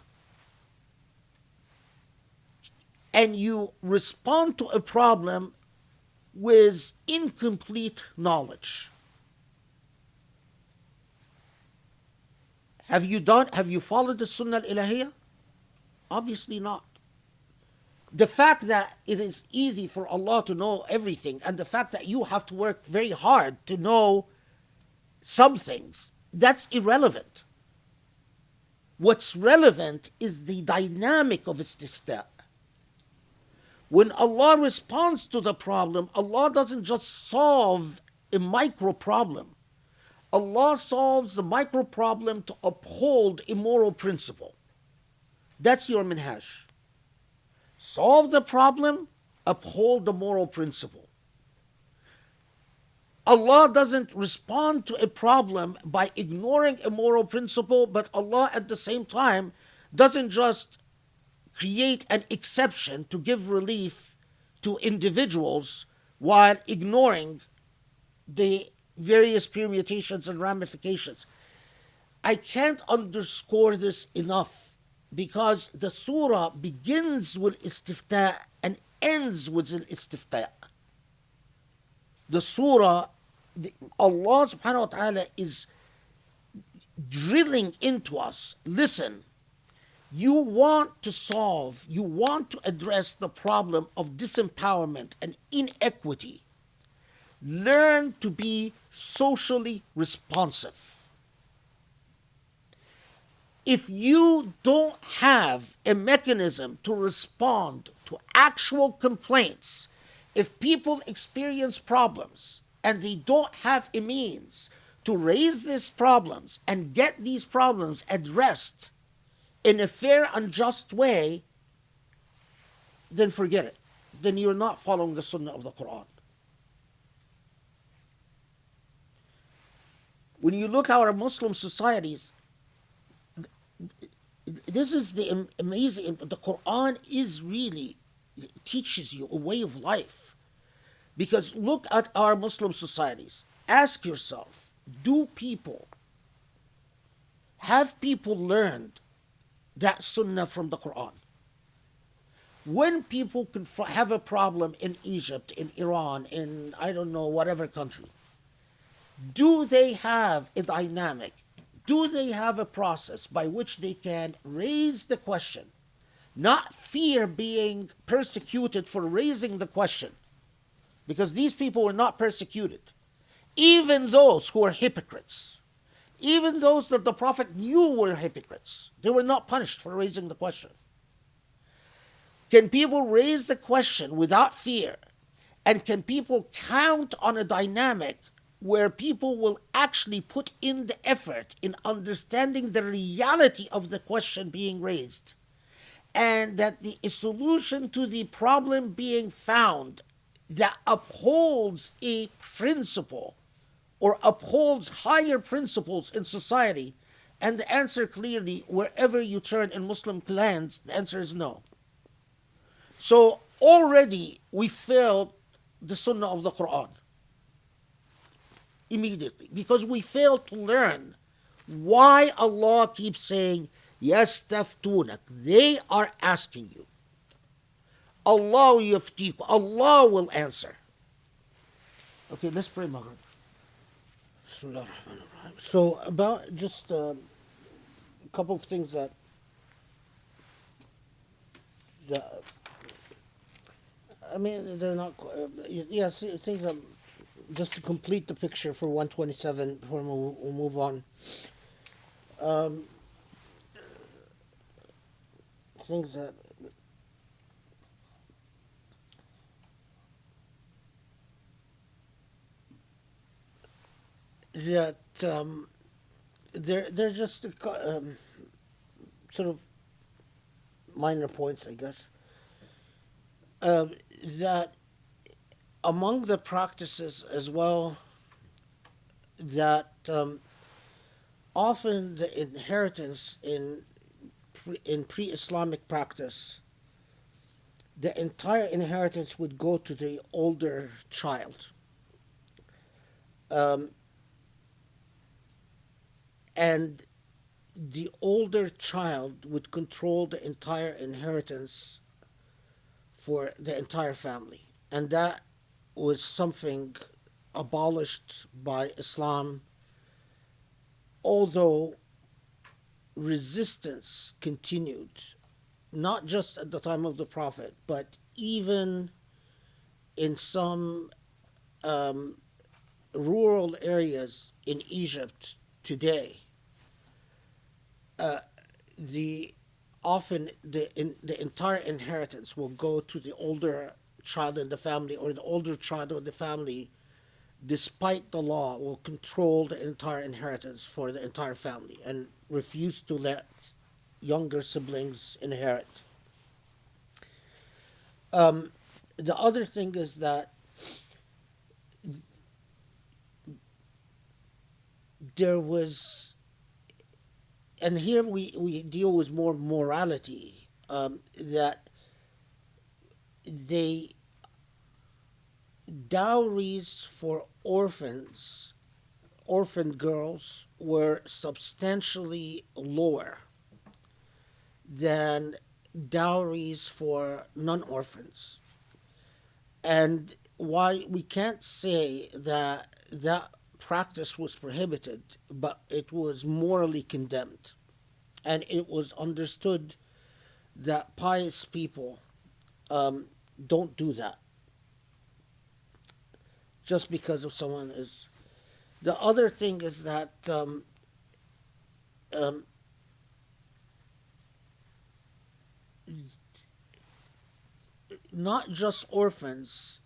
S2: and you respond to a problem with incomplete knowledge, have you followed the sunnah al-ilahiyya? Obviously not. The fact that it is easy for Allah to know everything, and the fact that you have to work very hard to know some things, that's irrelevant. What's relevant is the dynamic of istifta. When Allah responds to the problem, Allah doesn't just solve a micro problem. Allah solves the micro problem to uphold a moral principle. That's your minhaj. Solve the problem, uphold the moral principle. Allah doesn't respond to a problem by ignoring a moral principle, but Allah at the same time doesn't just create an exception to give relief to individuals while ignoring the various permutations and ramifications. I can't underscore this enough, because the surah begins with istifta and ends with istifta. The surah, Allah subhanahu wa ta'ala is drilling into us. Listen, you want to address the problem of disempowerment and inequity. Learn to be socially responsive. If you don't have a mechanism to respond to actual complaints, if people experience problems and they don't have a means to raise these problems and get these problems addressed in a fair and just way, then forget it. Then you're not following the sunnah of the Quran. When you look at our Muslim societies, this is the amazing, the Quran teaches you a way of life. Because look at our Muslim societies. Ask yourself, have people learned that sunnah from the Quran? When people have a problem in Egypt, in Iran, in I don't know, whatever country, do they have a dynamic? Do they have a process by which they can raise the question, not fear being persecuted for raising the question? Because these people were not persecuted. Even those who were hypocrites, even those that the Prophet knew were hypocrites, they were not punished for raising the question. Can people raise the question without fear? And can people count on a dynamic where people will actually put in the effort in understanding the reality of the question being raised, and that the solution to the problem being found that upholds a principle or upholds higher principles in society. And the answer clearly, wherever you turn in Muslim lands, the answer is no. So already we failed the Sunnah of the Quran immediately, because we failed to learn why Allah keeps saying, يَسْتَفْتُونَك. They are asking you. Allah yaftiku. Allah will answer. Okay, let's pray Maghrib. Bismillah ar-Rahman ar-Rahim. So about just a couple of things that I mean, they're not. Yes, things that just to complete the picture for 127 before we'll move on. Things that they're just sort of minor points, I guess. That among the practices as well, that often the inheritance in pre-Islamic practice, the entire inheritance would go to the older child. And the older child would control the entire inheritance for the entire family. And that was something abolished by Islam, although resistance continued, not just at the time of the Prophet, but even in some rural areas in Egypt today. The entire inheritance will go to the older child in the family, or the older child of the family, despite the law, will control the entire inheritance for the entire family and refuse to let younger siblings inherit. The other thing is that there was, and here we deal with more morality, that dowries for orphan girls were substantially lower than dowries for non-orphans. And why we can't say that practice was prohibited, but it was morally condemned. And it was understood that pious people don't do that just because of someone is. The other thing is that not just orphans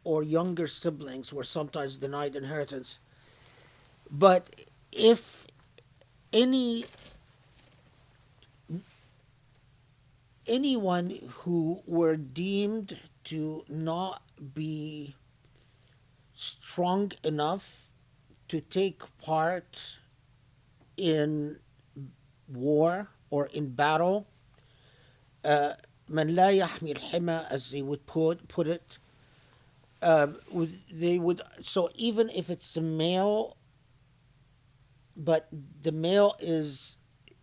S2: or younger siblings were sometimes denied inheritance, but if anyone who were deemed to not be strong enough to take part in war or in battle, man la yahmi al-hima, as they would put it, they would, so even if it's a male, but the male is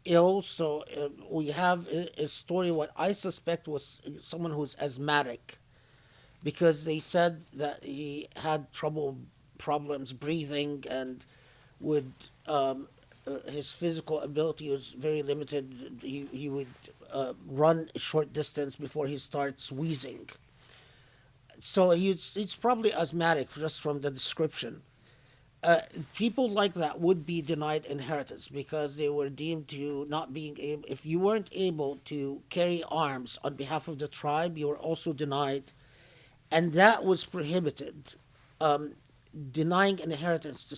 S2: ill, so we have a story, what I suspect was someone who's asthmatic, because they said that he had problems breathing, and would his physical ability was very limited. He would run a short distance before he starts wheezing. So he's probably asthmatic just from the description. People like that would be denied inheritance because they were deemed to not being able. If you weren't able to carry arms on behalf of the tribe, you were also denied, and that was prohibited. denying inheritance to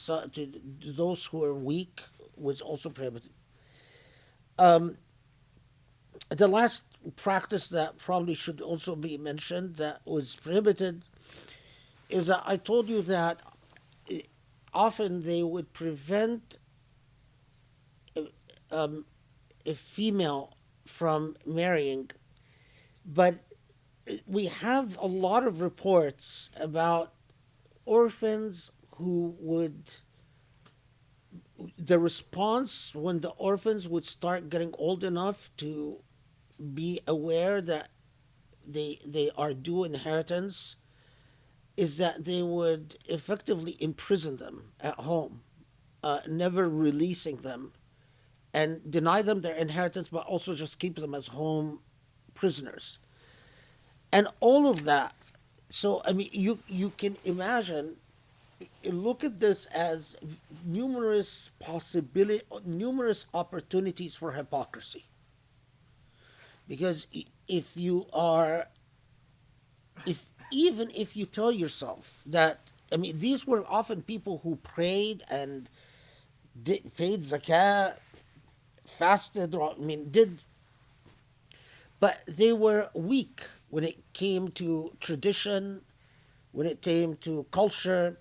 S2: those who are weak was also prohibited. The last practice that probably should also be mentioned that was prohibited is that I told you that often they would prevent a female from marrying, but we have a lot of reports about orphans who would, the response when the orphans would start getting old enough to be aware that they are due inheritance is that they would effectively imprison them at home, never releasing them, and deny them their inheritance, but also just keep them as home prisoners. And all of that. So, I mean, you can imagine, look at this as numerous opportunities for hypocrisy. Because if you are, if even if you tell yourself that, I mean, these were often people who prayed and paid zakah, fasted, or, I mean, but they were weak when it came to tradition, when it came to culture,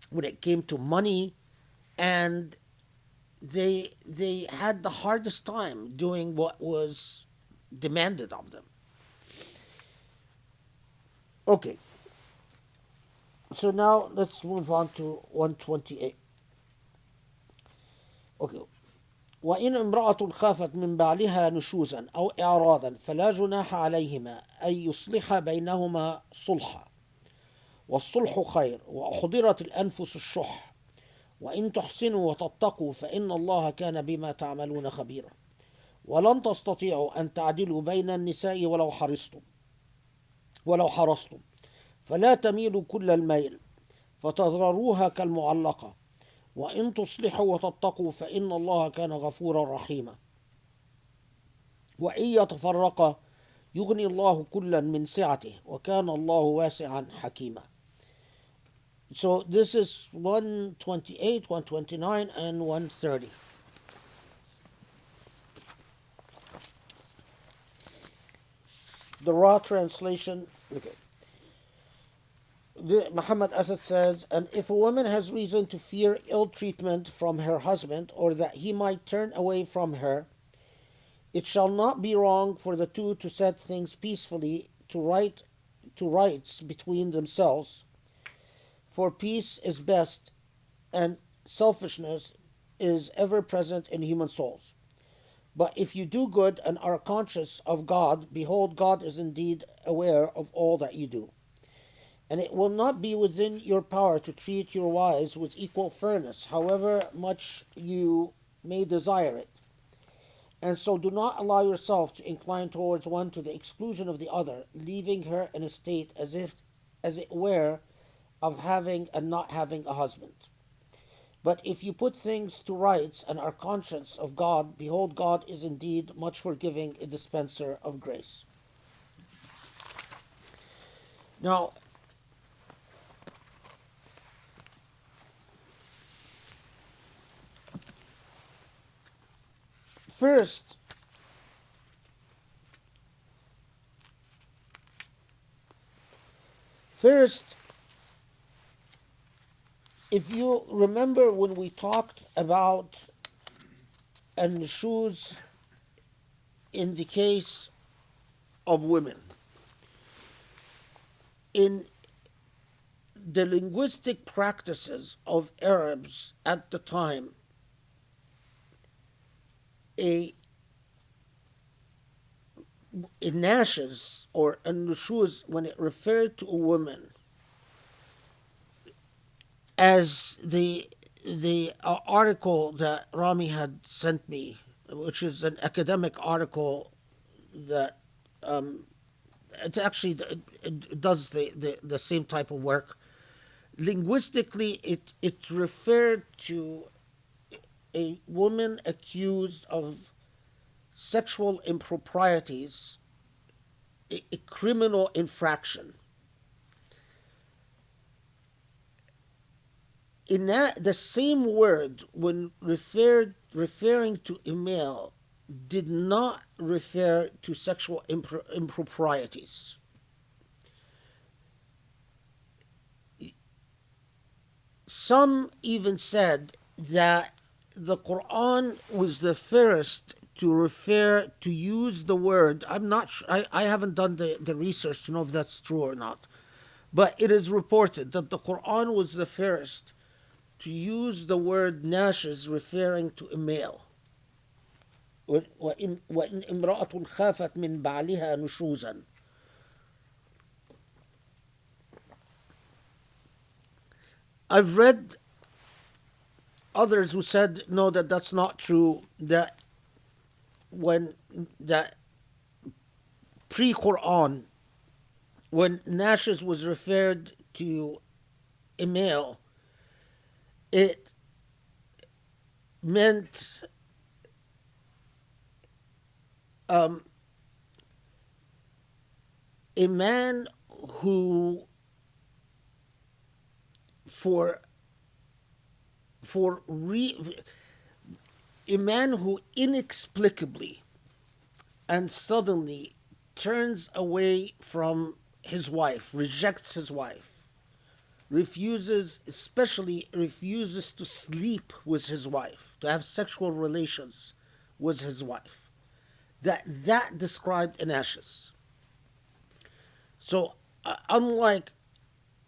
S2: when it came to money, and they had the hardest time doing what was demanded of them. Okay, so now let's move on to 128. Okay. وإن امرأة خافت من بعلها نشوزا أو إعراضا فلا جناح عليهما أن يصلح بينهما صلحا والصلح خير وأحضرت الأنفس الشح وإن تحسنوا وتتقوا فإن الله كان بما تعملون خبيرا ولن تستطيعوا أن تعدلوا بين النساء ولو حرصتم فلا تميلوا كل الميل فتذروها كالمعلقة وإن تصلحوا وتتقوا فإن الله كان غفورا رحيما وإن يتفرقا يغني الله كلا من سعته وكان الله واسعا حكيما. So this is 128, 129, and 130. The raw translation. Okay. Muhammad Asad says, and if a woman has reason to fear ill treatment from her husband or that he might turn away from her, it shall not be wrong for the two to set things peacefully to rights between themselves, for peace is best and selfishness is ever present in human souls. But if you do good and are conscious of God, behold, God is indeed aware of all that you do. And it will not be within your power to treat your wives with equal fairness, however much you may desire it. And so do not allow yourself to incline towards one to the exclusion of the other, leaving her in a state as it were of having and not having a husband. But if you put things to rights and are conscious of God, behold, God is indeed much forgiving, a dispenser of grace. Now, first, if you remember when we talked about an-nushuz in the case of women, in the linguistic practices of Arabs at the time, a nashes or an-nushuz, when it referred to a woman, as the article that Rami had sent me, which is an academic article that it does the same type of work. Linguistically, it referred to a woman accused of sexual improprieties, a criminal infraction. in that the same word when referring to a male did not refer to sexual improprieties. Some even said that the Quran was the first to use the word. I'm not sure, I haven't done the research to know if that's true or not. But it is reported that the Quran was the first to use the word nashes referring to a male. وإن امرأة خافت من بعلها نشوزا. I've read others who said no, that's not true. That when that pre-Quran, when nashes was referred to a male, it meant a man who a man who inexplicably and suddenly turns away from his wife, rejects his wife, especially refuses to sleep with his wife, to have sexual relations with his wife. That described in ashes. So unlike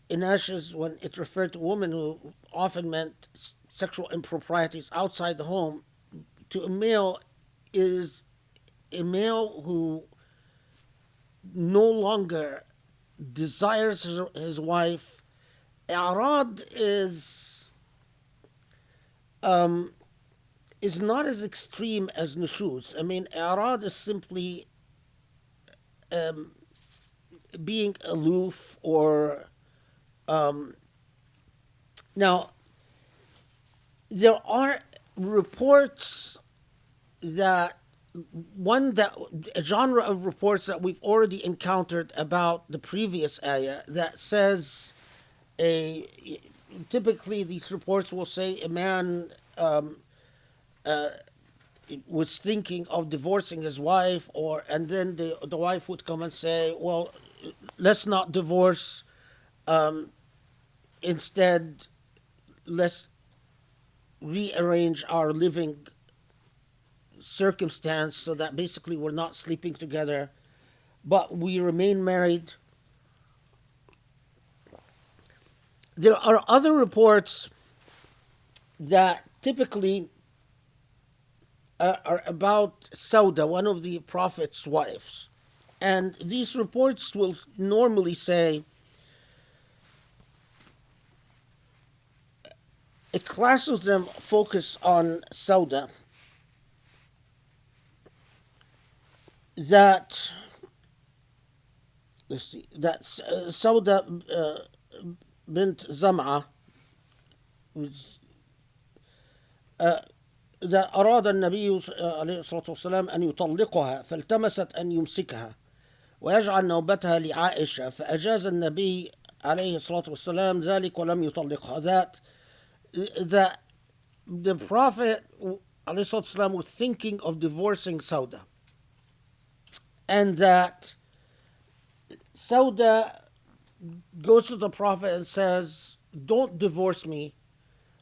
S2: in ashes, when it referred to women who often meant sexual improprieties outside the home, to a male is a male who no longer desires his wife. I'rad is not as extreme as nushuz. I mean, i'rad is simply being aloof or now there are reports that a genre of reports that we've already encountered about the previous ayah that says typically these reports will say a man was thinking of divorcing his wife, and then the wife would come and say, well, let's not divorce, instead let's rearrange our living circumstance so that basically we're not sleeping together, but we remain married. There are other reports that typically are about Sauda, one of the Prophet's wives. And these reports will normally say a class of them focus on Sauda, that Sauda bint Zam'a, إذا أراد النبي عليه الصلاة والسلام أن يطلقها فالتمست أن يمسكها ويجعل نوبتها لعائشة فأجاز النبي عليه الصلاة والسلام ذلك ولم يطلقها. That the Prophet عليه الصلاة والسلام was thinking of divorcing Sauda, and that Sauda goes to the Prophet and says, don't divorce me,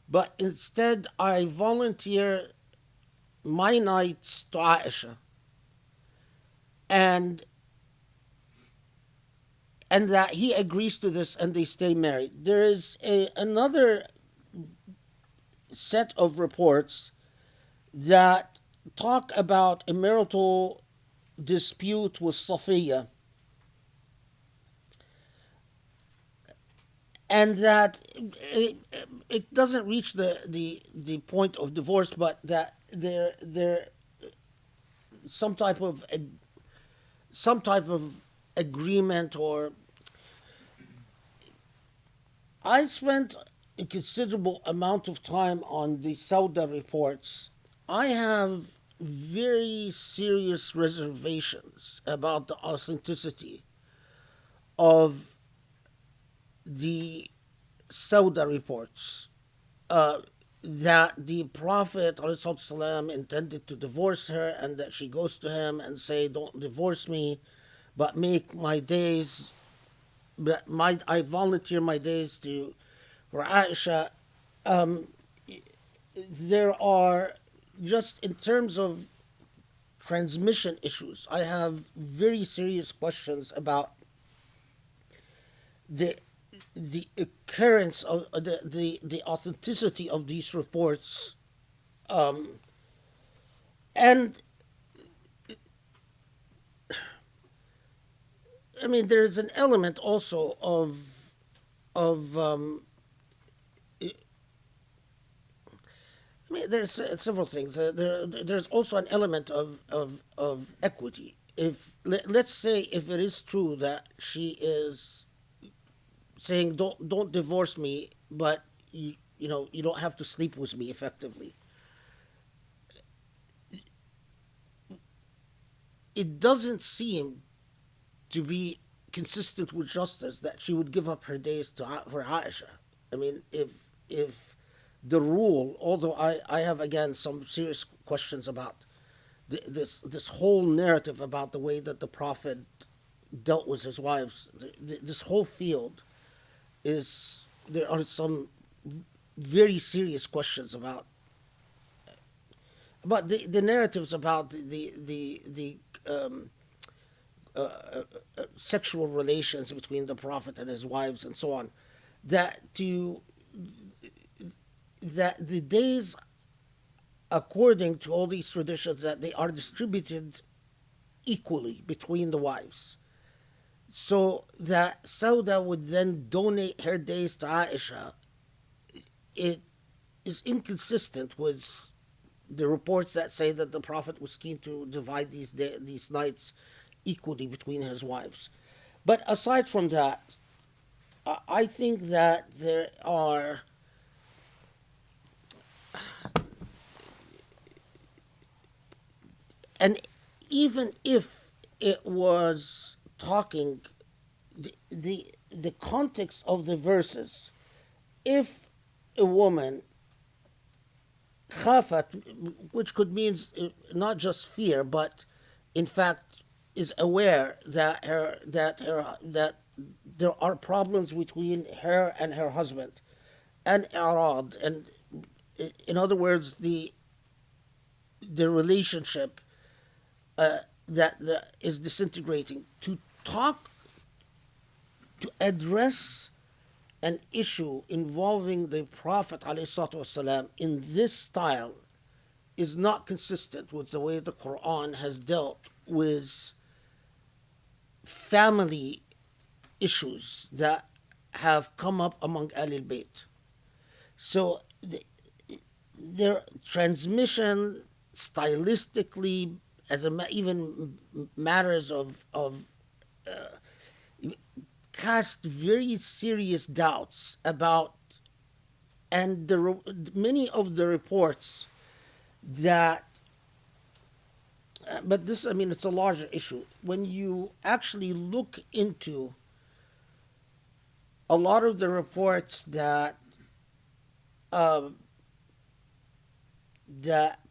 S2: but instead I volunteer my nights to Aisha, and that he agrees to this and they stay married. There is another set of reports that talk about a marital dispute with Safiya, and that it doesn't reach the point of divorce, but that there some type of agreement. Or I spent a considerable amount of time on the Sauda reports. I have very serious reservations about the authenticity of the Sauda reports. that the Prophet ﷺ intended to divorce her, and that she goes to him and say, "Don't divorce me, but make my days. But I volunteer my days to for Aisha." There are, just in terms of transmission issues, I have very serious questions about the the occurrence of the authenticity of these reports, and I mean there's an element also of I mean there's several things. There's also an element of equity. If let's say if it is true that she is saying don't divorce me, but you don't have to sleep with me effectively. It doesn't seem to be consistent with justice that she would give up her days for Aisha. I mean, if the rule, although I have again some serious questions about this whole narrative about the way that the Prophet dealt with his wives, this whole field is there are some very serious questions about the narratives about the sexual relations between the Prophet and his wives and so on, that to that the days, according to all these traditions, that they are distributed equally between the wives, so that Sauda would then donate her days to Aisha. It is inconsistent with the reports that say that the Prophet was keen to divide these nights equally between his wives. But aside from that, I think that there are and even if it was talking the context of the verses, if a woman khafat, which could mean not just fear, but in fact is aware that there are problems between her and her husband, and arad, and in other words, the relationship that is disintegrating, to talk, to address an issue involving the Prophet ﷺ in this style is not consistent with the way the Quran has dealt with family issues that have come up among Ahlul Bayt. So their transmission stylistically, even matters of cast very serious doubts about, and many of the reports that but this, I mean, it's a larger issue. When you actually look into a lot of the reports that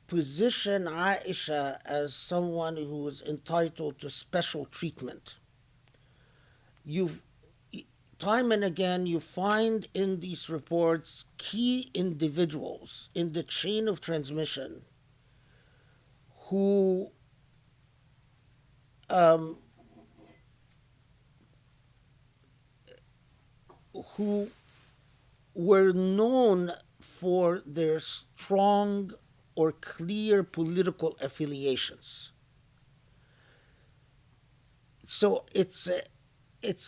S2: position Aisha as someone who is entitled to special treatment, you've time and again you find in these reports key individuals in the chain of transmission who who were known for their strong or clear political affiliations. So it's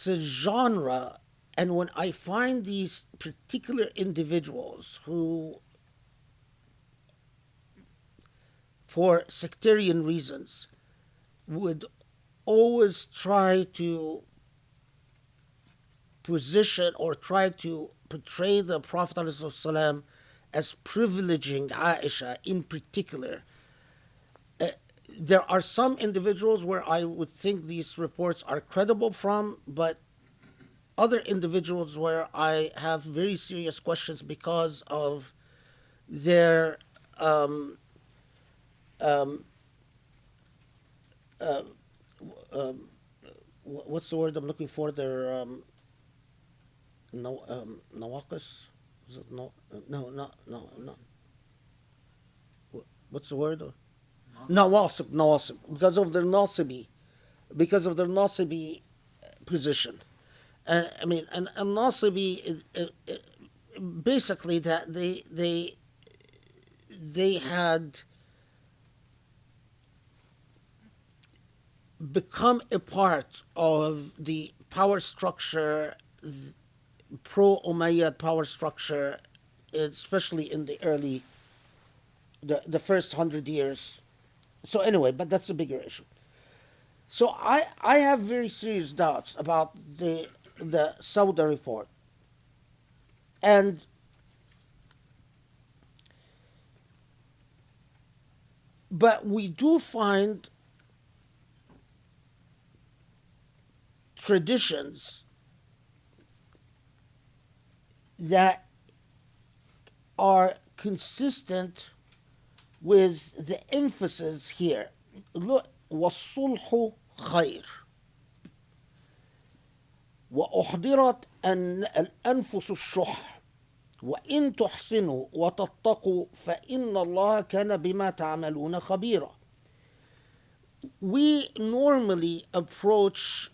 S2: a genre, and when I find these particular individuals who, for sectarian reasons, would always try to position or try to portray the Prophet ﷺ as privileging Aisha in particular. There are some individuals where I would think these reports are credible from, but other individuals where I have very serious questions because of their what's the word I'm looking for? Their no nawaqis. Is it no? No, no. What's the word? Nawasib, nawasib. Because of their nasibi position. I mean, and nasibi is basically that they had become a part of the power structure, pro-Umayyad power structure, especially in the first 100 years. So anyway, but that's a bigger issue. So I have very serious doubts about the Sauda report, and but we do find traditions that are consistent with the emphasis here. Look, والصلح خير وأحضرت الأنفس الشح وإن تحسنوا وتتقوا فإن الله كان بما تعملون خبيرا. We normally approach,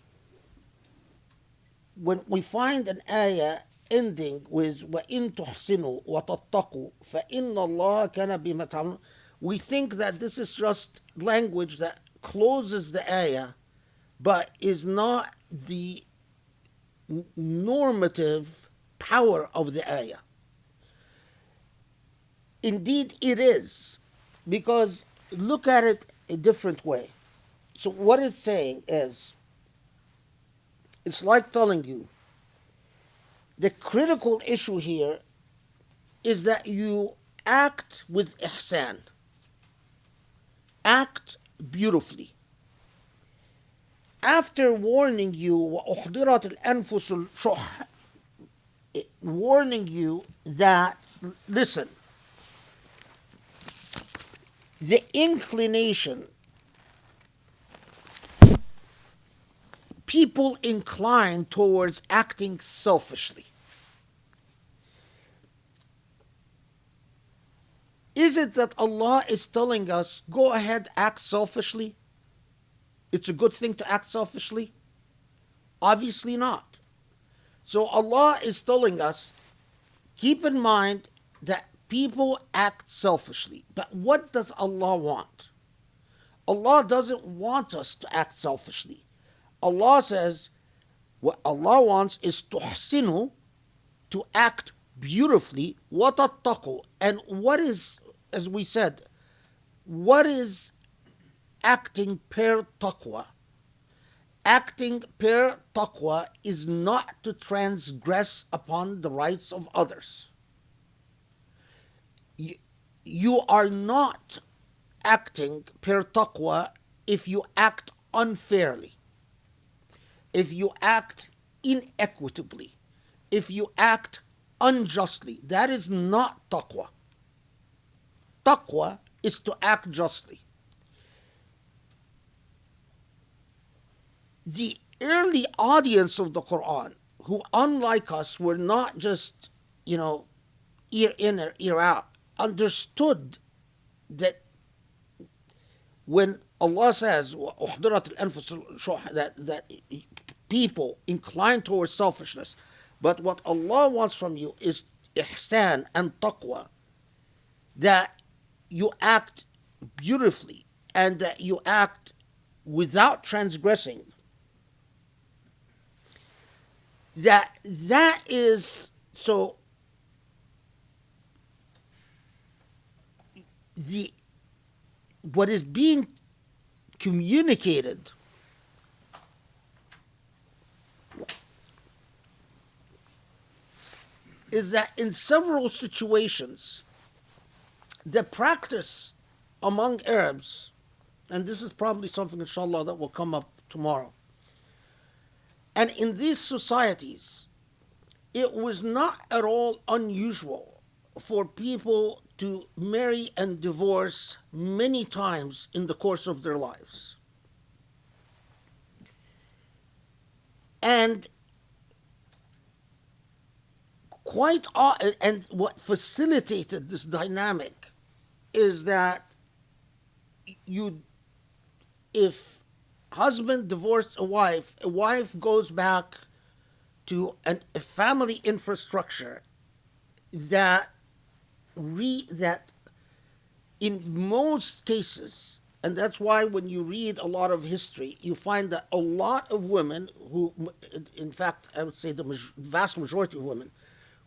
S2: when we find an ayah ending with وَإِن تُحْسِنُوا وَتَتَّقُوا فَإِنَّ اللَّهَ كَانَ بِمَا تَعْمَلُونَ, we think that this is just language that closes the ayah, but is not the normative power of the ayah. Indeed, it is, because look at it a different way. So what it's saying is, it's like telling you, the critical issue here is that you act with ihsan. Act beautifully. After warning you, وَأُحْضِرَتِ الْأَنفُسُ الشُّحَّ, warning you that, listen, the inclination, people incline towards acting selfishly. Is it that Allah is telling us, go ahead, act selfishly? It's a good thing to act selfishly? Obviously not. So Allah is telling us, keep in mind that people act selfishly. But what does Allah want? Allah doesn't want us to act selfishly. Allah says, what Allah wants is tuhsinu, to act beautifully, وَتَتَّقُوا. And what is, as we said, what is acting per taqwa? Acting per taqwa is not to transgress upon the rights of others. You are not acting per taqwa if you act unfairly, if you act inequitably, if you act unjustly. That is not taqwa. Taqwa is to act justly. The early audience of the Quran, who unlike us were not just, ear in or ear out, understood that when Allah says "أُحْضِرَتِ الْأَنفُسُ الشُّحَّ," that people incline towards selfishness, but what Allah wants from you is ihsan and taqwa, that you act beautifully and that you act without transgressing. That is, so what is being communicated is that in several situations, the practice among Arabs, and this is probably something, inshallah, that will come up tomorrow, and in these societies, it was not at all unusual for people to marry and divorce many times in the course of their lives. And and what facilitated this dynamic is that you, if husband divorced a wife goes back to a family infrastructure that in most cases, and that's why when you read a lot of history, you find that a lot of women who, in fact, I would say the vast majority of women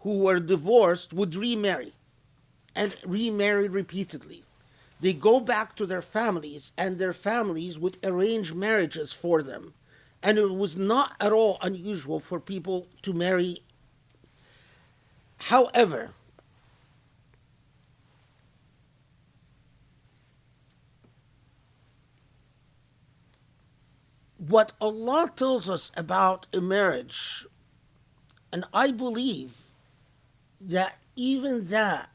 S2: who were divorced would remarry and remarry repeatedly. They go back to their families, and their families would arrange marriages for them. And it was not at all unusual for people to marry. However, what Allah tells us about a marriage, and I believe that even that,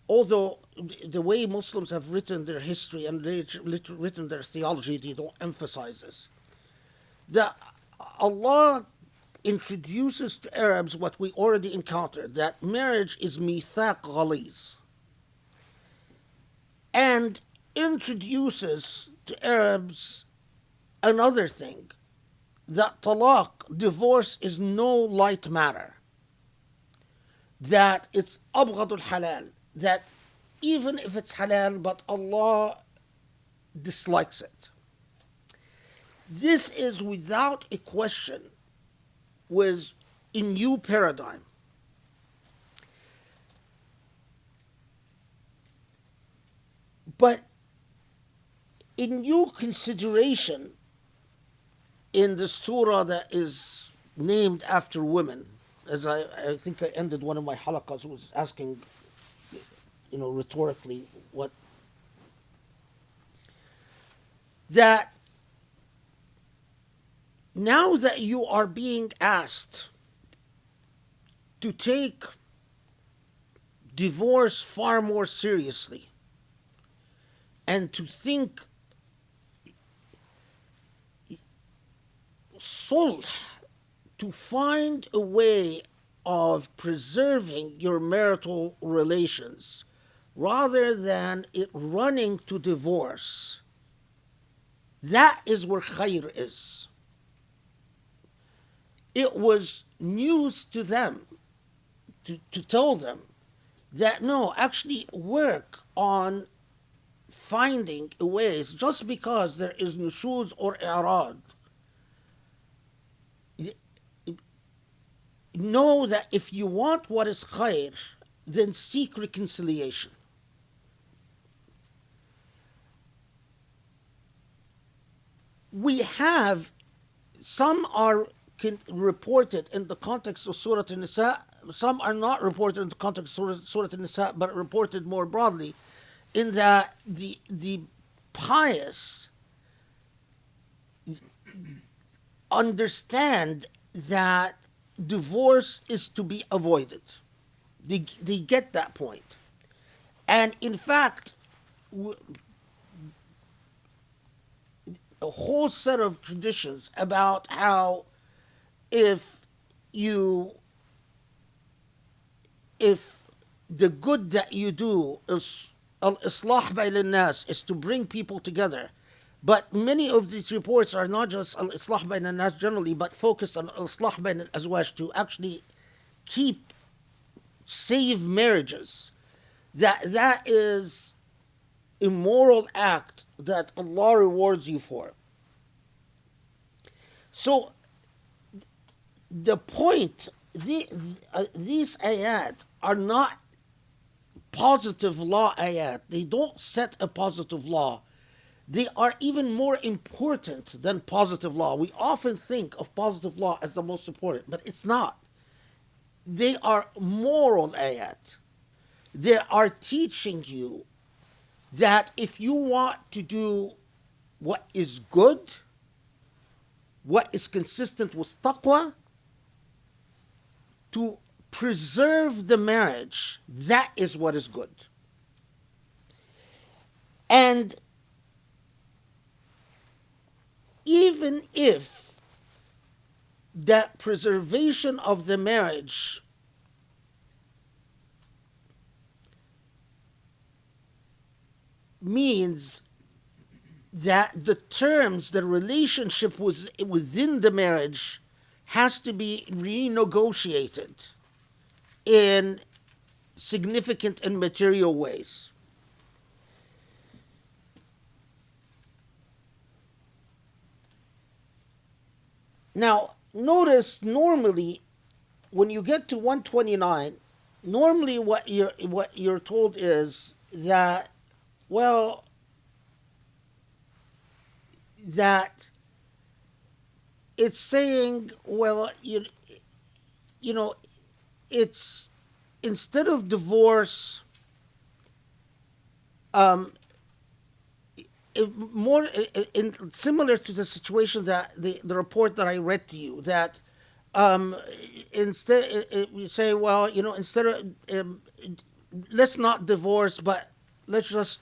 S2: although the way Muslims have written their history and written their theology, they don't emphasize this, that Allah introduces to Arabs what we already encountered, that marriage is mithaq ghaliz, and introduces to Arabs another thing, that talaq, divorce, is no light matter, that it's abghadul halal, that even if it's halal, but Allah dislikes it. This is without a question with a new paradigm. But in new consideration in the surah that is named after women, as I think I ended one of my halaqas was asking, rhetorically, what, that now that you are being asked to take divorce far more seriously and to think sulh, to find a way of preserving your marital relations rather than it running to divorce, that is where khair is. It was news to them to tell them that no, actually work on finding ways. Just because there is nushuz or i'rad, know that if you want what is khair, then seek reconciliation. We have, some are reported in the context of Surah An-Nisa, some are not reported in the context of Surah An-Nisa, but reported more broadly, in that the pious understand that divorce is to be avoided. They get that point. And in fact, a whole set of traditions about how if the good that you do is al-islah bayn al-nas, is to bring people together. But many of these reports are not just al-islah bayn al-nas generally, but focused on al-islah bayn al-azwaj, to actually save marriages. That is a moral act that Allah rewards you for. So the point, these ayat are not positive law ayat. They don't set a positive law. They are even more important than positive law. We often think of positive law as the most important, but it's not. They are moral ayat. They are teaching you that if you want to do what is good, what is consistent with taqwa, to preserve the marriage, that is what is good. And even if that preservation of the marriage means that the terms, the relationship within the marriage has to be renegotiated in significant and material ways. Now, notice normally when you get to 129, normally what you're told is that, well, that it's saying, well, you know, it's instead of divorce, similar to the situation that the report that I read to you, that instead you say, well, instead of let's not divorce, but let's just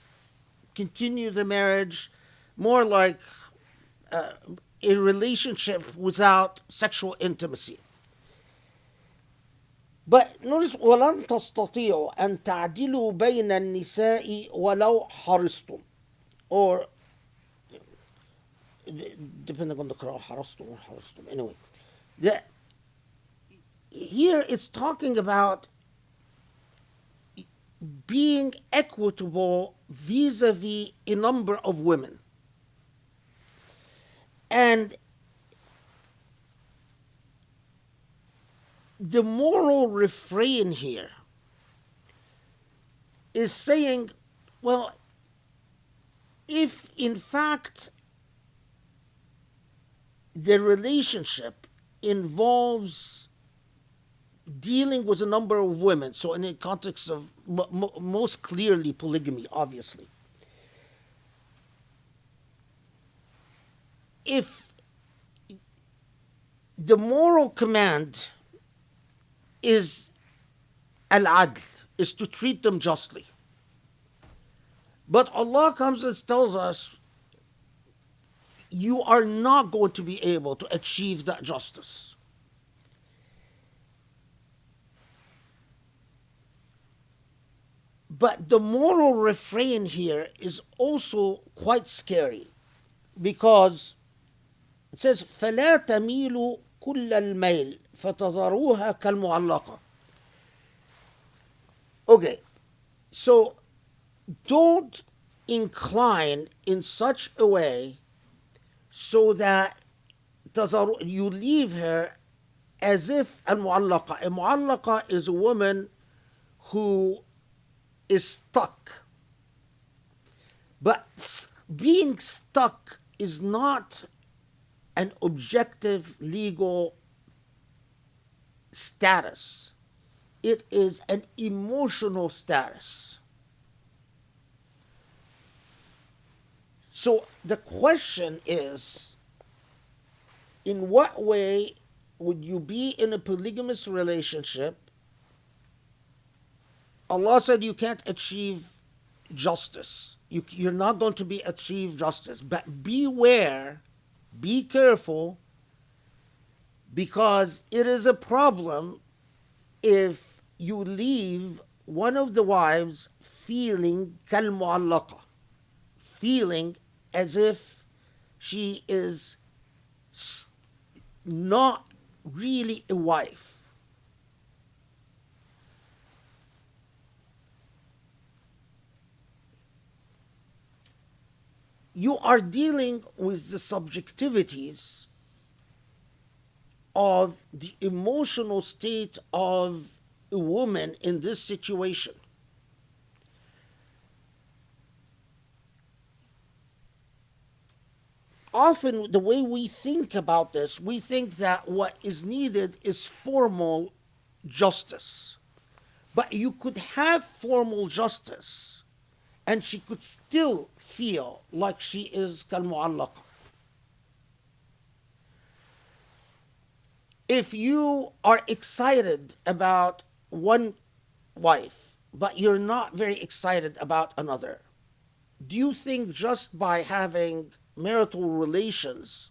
S2: continue the marriage, more like a relationship without sexual intimacy. But notice, وَلَن تَسْتَطِيعُوا أَن تَعْدِلُوا بَيْنَ النِّسَاءِ وَلَوْ حَرِصْتُمْ. Or, depending on the qira'ah, حَرَصْتُمْ or حَرِصْتُمْ. Anyway, here it's talking about being equitable vis-a-vis a number of women. And the moral refrain here is saying, well, if in fact the relationship involves dealing with a number of women, so in the context of most clearly polygamy, obviously, if the moral command is al-adl, is to treat them justly, but Allah comes and tells us, you are not going to be able to achieve that justice. But the moral refrain here is also quite scary, because it says, فَلَا تَمِيلُوا كُلَّ الْمَيْلِ فَتَذَرُوهَا كَالْمُعَلَّقَةِ. Okay, so don't incline in such a way so that you leave her as if al-mu'allaqa. A mu'allaqa is a woman who is stuck. But being stuck is not an objective legal status. It is an emotional status. So the question is, in what way would you be in a polygamous relationship? Allah said you can't achieve justice. You're not going to achieve justice. But beware, be careful, because it is a problem if you leave one of the wives feeling كالمعلقة, feeling as if she is not really a wife. You are dealing with the subjectivities of the emotional state of a woman in this situation. Often the way we think about this, we think that what is needed is formal justice. But you could have formal justice and she could still feel like she is كالمعلقة. If you are excited about one wife, but you're not very excited about another, do you think just by having marital relations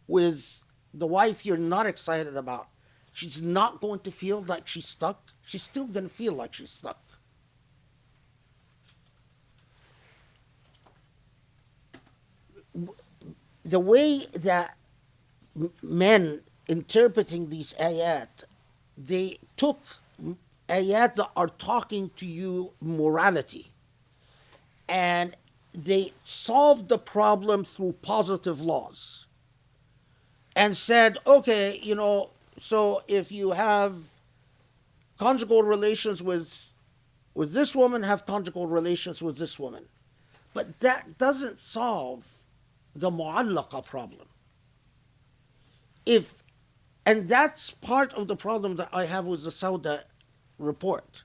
S2: with the wife you're not excited about, she's not going to feel like she's stuck? She's still going to feel like she's stuck. The way that men interpreting these ayat, they took ayat that are talking to you morality, and they solved the problem through positive laws and said, okay, so if you have conjugal relations with this woman, have conjugal relations with this woman. But that doesn't solve the mu'allaqa problem. And that's part of the problem that I have with the Sauda report.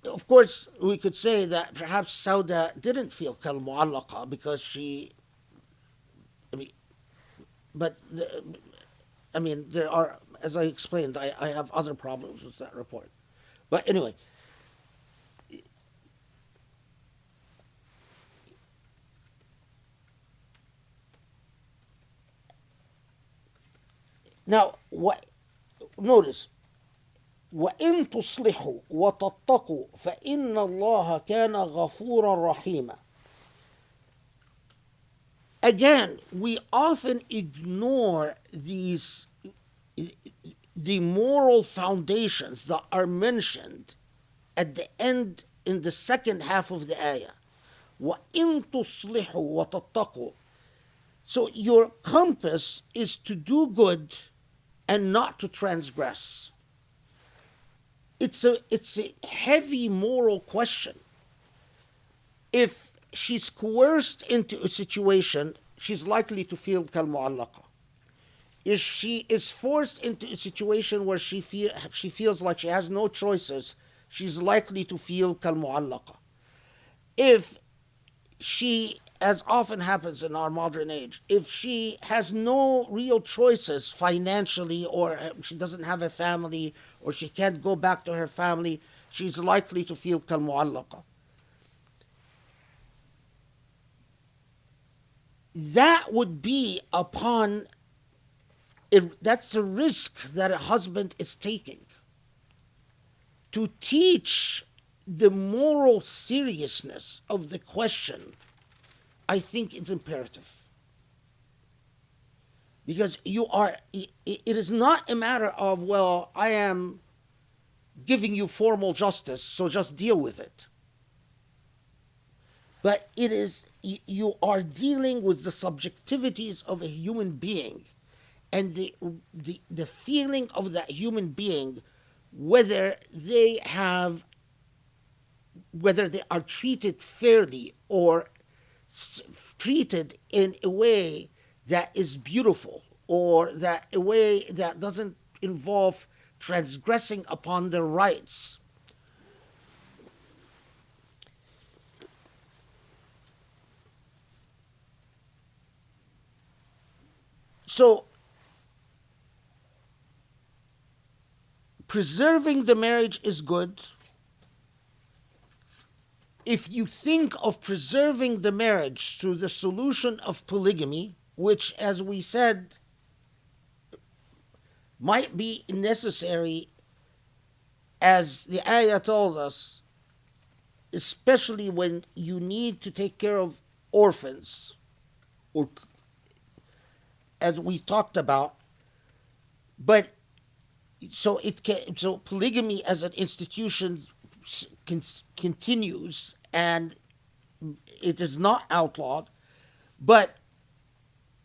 S2: Of course, we could say that perhaps Sauda didn't feel kal mu'allaqa because there are, as I explained, I have other problems with that report. But anyway, now notice, وَإِن تُصْلِحُوا وَتَتَّقُوا فَإِنَّ اللَّهَ كَانَ غَفُورًا رَحِيمًا. Again, we often ignore the moral foundations that are mentioned at the end in the second half of the ayah. وَإِن تُصْلِحُوا وَتَتَّقُوا. So your compass is to do good and not to transgress. It's a heavy moral question. If she's coerced into a situation, she's likely to feel kal mu'allaqa. If she is forced into a situation where she feels like she has no choices, she's likely to feel kal mu'allaqa. If she, as often happens in our modern age, if she has no real choices financially, or she doesn't have a family, or she can't go back to her family, she's likely to feel kal mu'allaqa. That would be that's a risk that a husband is taking. To teach the moral seriousness of the question, I think it's imperative. Because it is not a matter of, well, I am giving you formal justice, so just deal with it. But it is, you are dealing with the subjectivities of a human being and the feeling of that human being, whether they are treated fairly or treated in a way that is beautiful, or that a way that doesn't involve transgressing upon their rights. So, preserving the marriage is good. If you think of preserving the marriage through the solution of polygamy, which, as we said, might be necessary, as the ayah told us, especially when you need to take care of orphans, or as we talked about. But so polygamy as an institution continues, and it is not outlawed. But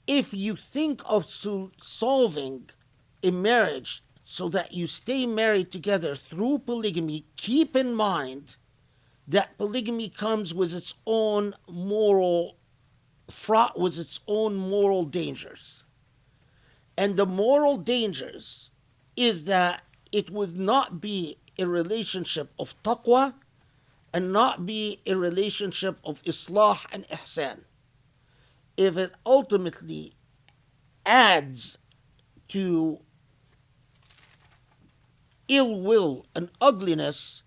S2: if you think of solving a marriage so that you stay married together through polygamy, keep in mind that polygamy comes with its own fraught with its own moral dangers. And the moral dangers is that it would not be a relationship of taqwa and not be a relationship of islah and ihsan. If it ultimately adds to ill will and ugliness,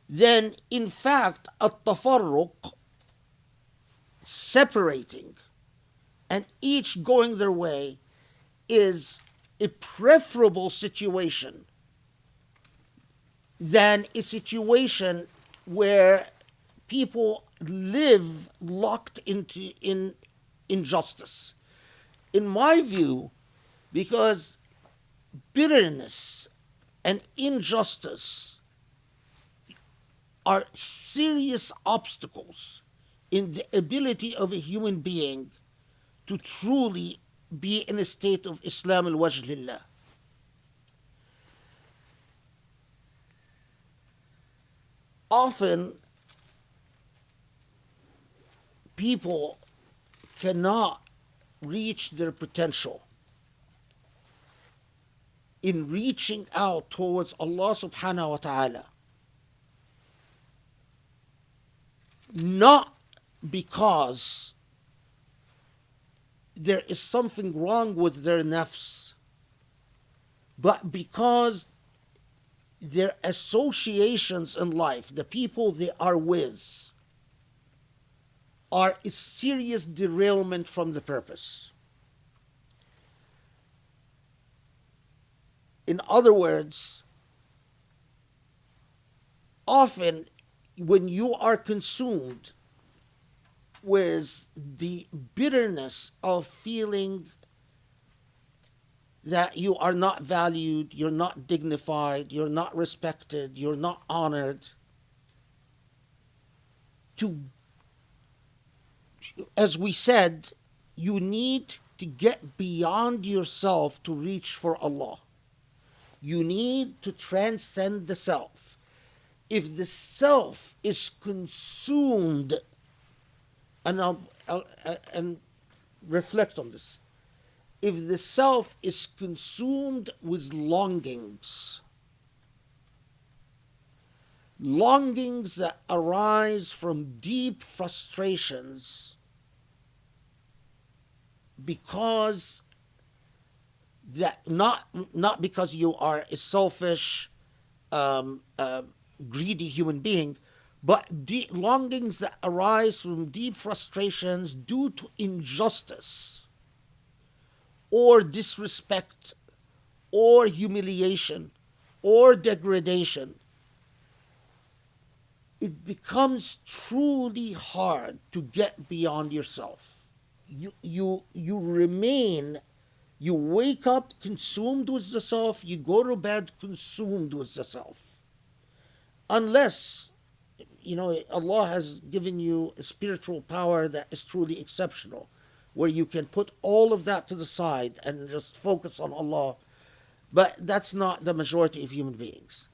S2: then in fact at-tafarruq, separating and each going their way, is a preferable situation than a situation where people live locked into in injustice. In my view, because bitterness and injustice are serious obstacles in the ability of a human being to truly be in a state of Islam al-Wajh lillah. Often, people cannot reach their potential in reaching out towards Allah subhanahu wa ta'ala, not because there is something wrong with their nafs, but because their associations in life, the people they are with, are a serious derailment from the purpose. In other words, often when you are consumed with the bitterness of feeling that you are not valued, you're not dignified, you're not respected, you're not honored, as we said, you need to get beyond yourself to reach for Allah. You need to transcend the self. If the self is consumed, and reflect on this, if the self is consumed with longings that arise from deep frustrations because that not because you are a selfish, greedy human being, but longings that arise from deep frustrations due to injustice or disrespect or humiliation or degradation, it becomes truly hard to get beyond yourself. You remain, you wake up consumed with the self, you go to bed consumed with the self. Unless, Allah has given you a spiritual power that is truly exceptional, where you can put all of that to the side and just focus on Allah. But that's not the majority of human beings.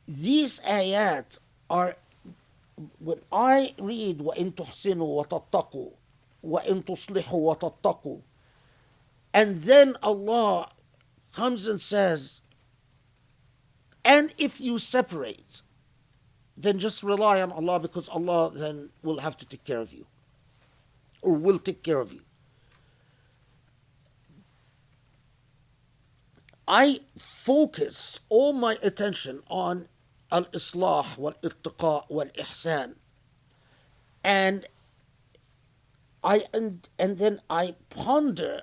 S2: These ayat are, when I read وَإِن تُحْسِنُوا وَتَتَّقُوا وَإِن تُصْلِحُوا وَتَتَّقُوا, and then Allah comes and says, and if you separate, then just rely on Allah, because Allah then will have to take care of you, or will take care of you. I focus all my attention on al-islah wal-irtiqa wal-ihsan, and then I ponder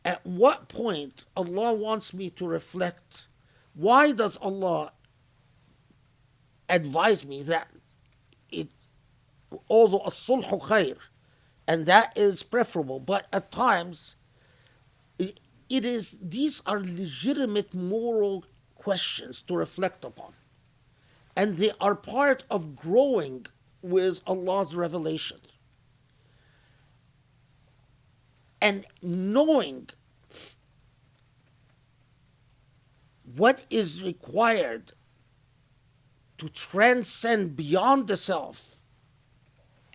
S2: at what point Allah wants me to reflect. Why does Allah advise me that although as-sulhu khair, and that is preferable, but at times these are legitimate moral questions to reflect upon, and they are part of growing with Allah's revelation and knowing what is required to transcend beyond the self,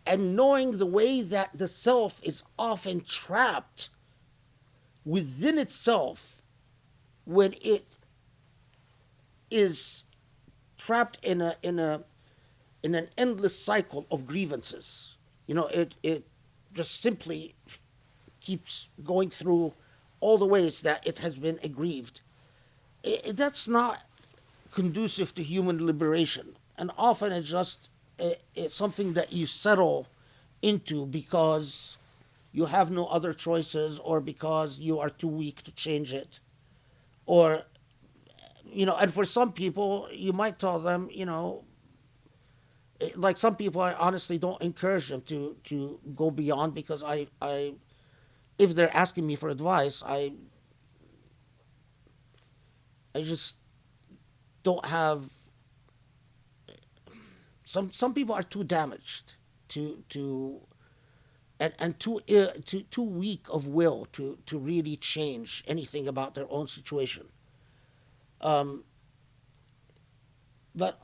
S2: and knowing the way that the self is often trapped within itself when it is trapped in an endless cycle of grievances. just simply keeps going through all the ways that it has been aggrieved. That's not conducive to human liberation. And often it's just it's something that you settle into because you have no other choices or because you are too weak to change it. Or, and for some people, you might tell them, like some people, I honestly don't encourage them to go beyond because if they're asking me for advice, I just don't have. Some people are too damaged and too weak of will to really change anything about their own situation. Um, but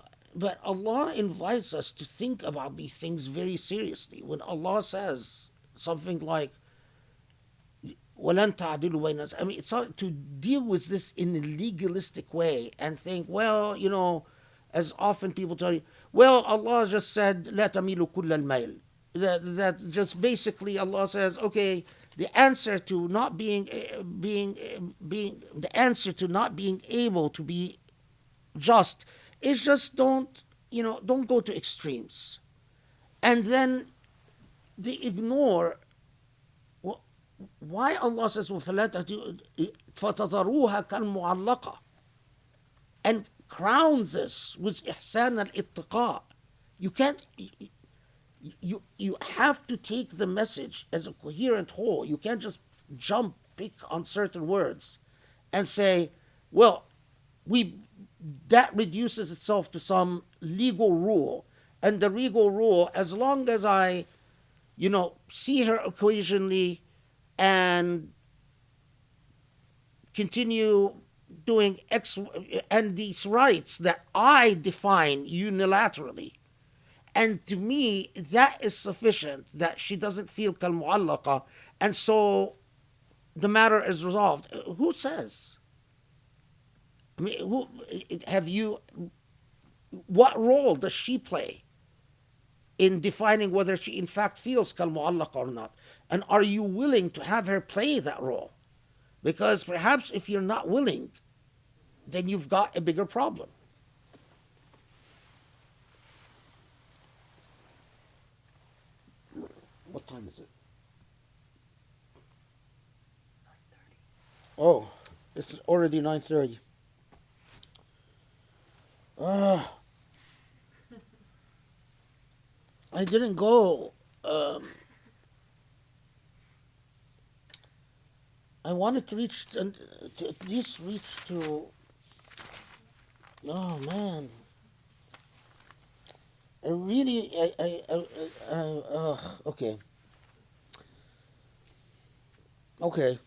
S2: Allah invites us to think about these things very seriously. When Allah says something like وَلَن تَعْدِلُوا بَيْنَ النَّاسِ, I mean, it's not to deal with this in a legalistic way and think, well, as often people tell you, well, Allah just said لا تميلوا كل الميل. That just basically Allah says, okay, the answer to not being able to be just is just don't go to extremes, and then they ignore why Allah says فَتَذَرُوهَا كَالْمُعَلَّقَةِ and crowns this with إحسان الاتقاء. You can't. You have to take the message as a coherent whole. You can't just pick on certain words and say, well, that reduces itself to some legal rule. And the legal rule, as long as I, see her occasionally and continue doing X and these rights that I define unilaterally, and to me, that is sufficient that she doesn't feel kalmu'allaqa, and so the matter is resolved. Who says? I mean, what role does she play in defining whether she in fact feels kalmu'allaqa or not? And are you willing to have her play that role? Because perhaps if you're not willing, then you've got a bigger problem. What time is it? 9:30. Oh, it's already 9:30. I didn't go. I wanted to at least reach to. Oh man. I really, okay. Okay.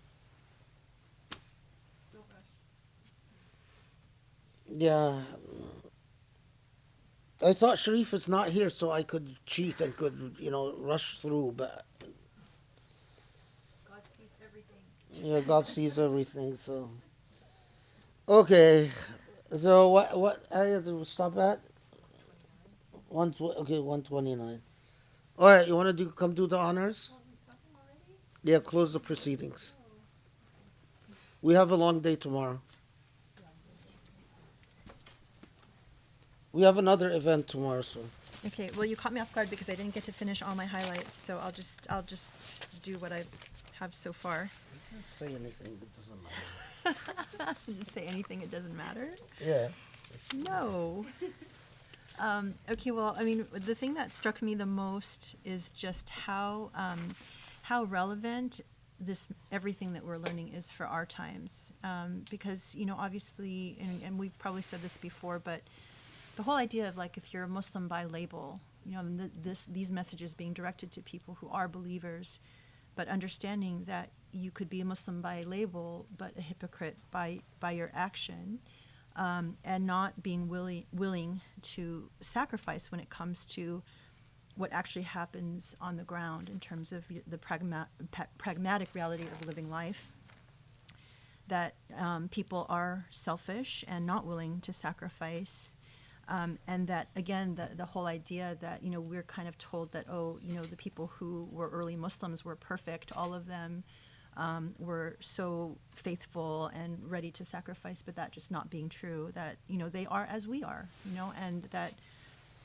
S2: Yeah. I thought Sharif is not here so I could cheat and could, rush through, but.
S1: God sees everything.
S2: Yeah, God sees everything, so. Okay. So what I have to stop at? 129. All right, you want to come do the honors? Yeah, close the proceedings. We have a long day tomorrow. We have another event tomorrow, so.
S1: Okay, well, you caught me off guard because I didn't get to finish all my highlights, so I'll just do what I have so far.
S2: Can't say anything that doesn't matter.
S1: Just say anything, it doesn't matter?
S2: Yeah.
S1: No. Okay, well, I mean, the thing that struck me the most is just how relevant everything that we're learning is for our times. Because, obviously, and we've probably said this before, but the whole idea of like if you're a Muslim by label, these messages being directed to people who are believers, but understanding that you could be a Muslim by label, but a hypocrite by your action. And not being willing to sacrifice when it comes to what actually happens on the ground in terms of the pragmatic reality of living life. That people are selfish and not willing to sacrifice And that, again, the whole idea that, we're kind of told that, the people who were early Muslims were perfect, all of them were so faithful and ready to sacrifice, but that just not being true, that, they are as we are, and that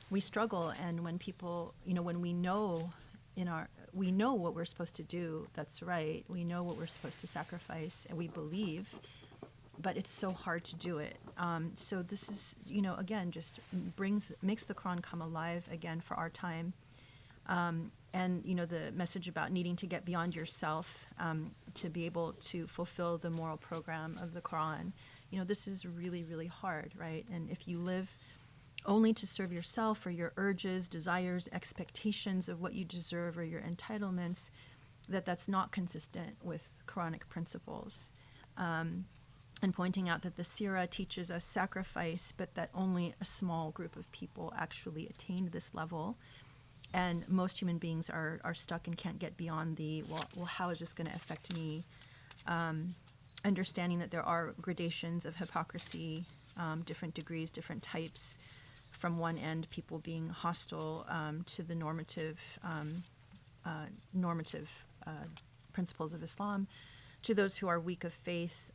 S1: we struggle. And when people, when we know we know what we're supposed to do, that's right, we know what we're supposed to sacrifice, and we believe, but it's so hard to do it. So this is, again, just makes the Quran come alive again for our time. And, the message about needing to get beyond yourself to be able to fulfill the moral program of the Quran. This is really, really hard, right? And if you live only to serve yourself or your urges, desires, expectations of what you deserve or your entitlements, that's not consistent with Quranic principles. And pointing out that the Surah teaches us sacrifice, but that only a small group of people actually attained this level. And most human beings are stuck and can't get beyond the, well, how is this going to affect me? Understanding that there are gradations of hypocrisy, different degrees, different types, from one end, people being hostile to the normative principles of Islam, to those who are weak of faith,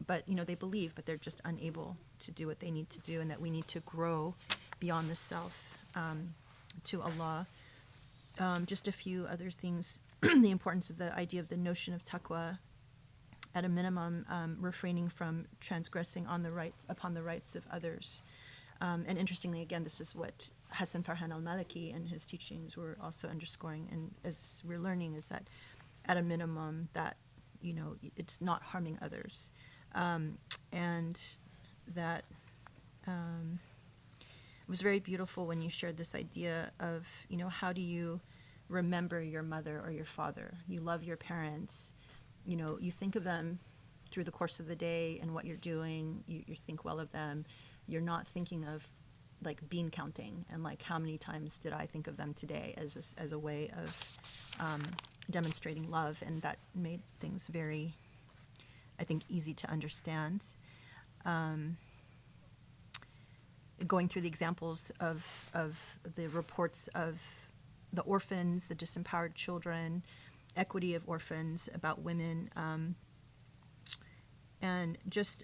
S1: but they believe, but they're just unable to do what they need to do, and that we need to grow beyond the self to Allah. Just a few other things. The importance of the idea of the notion of taqwa, at a minimum, refraining from transgressing upon the rights of others. And interestingly, again, this is what Hassan Farhan al-Maliki and his teachings were also underscoring, and as we're learning, is that at a minimum that it's not harming others, and that it was very beautiful when you shared this idea of how do you remember your mother or your father? You love your parents, you think of them through the course of the day and what you're doing. You think well of them. You're not thinking of like bean counting and like how many times did I think of them today as a way of demonstrating love, and that made things very, I think, easy to understand. Going through the examples of the reports of the orphans, the disempowered children, equity of orphans, about women, and just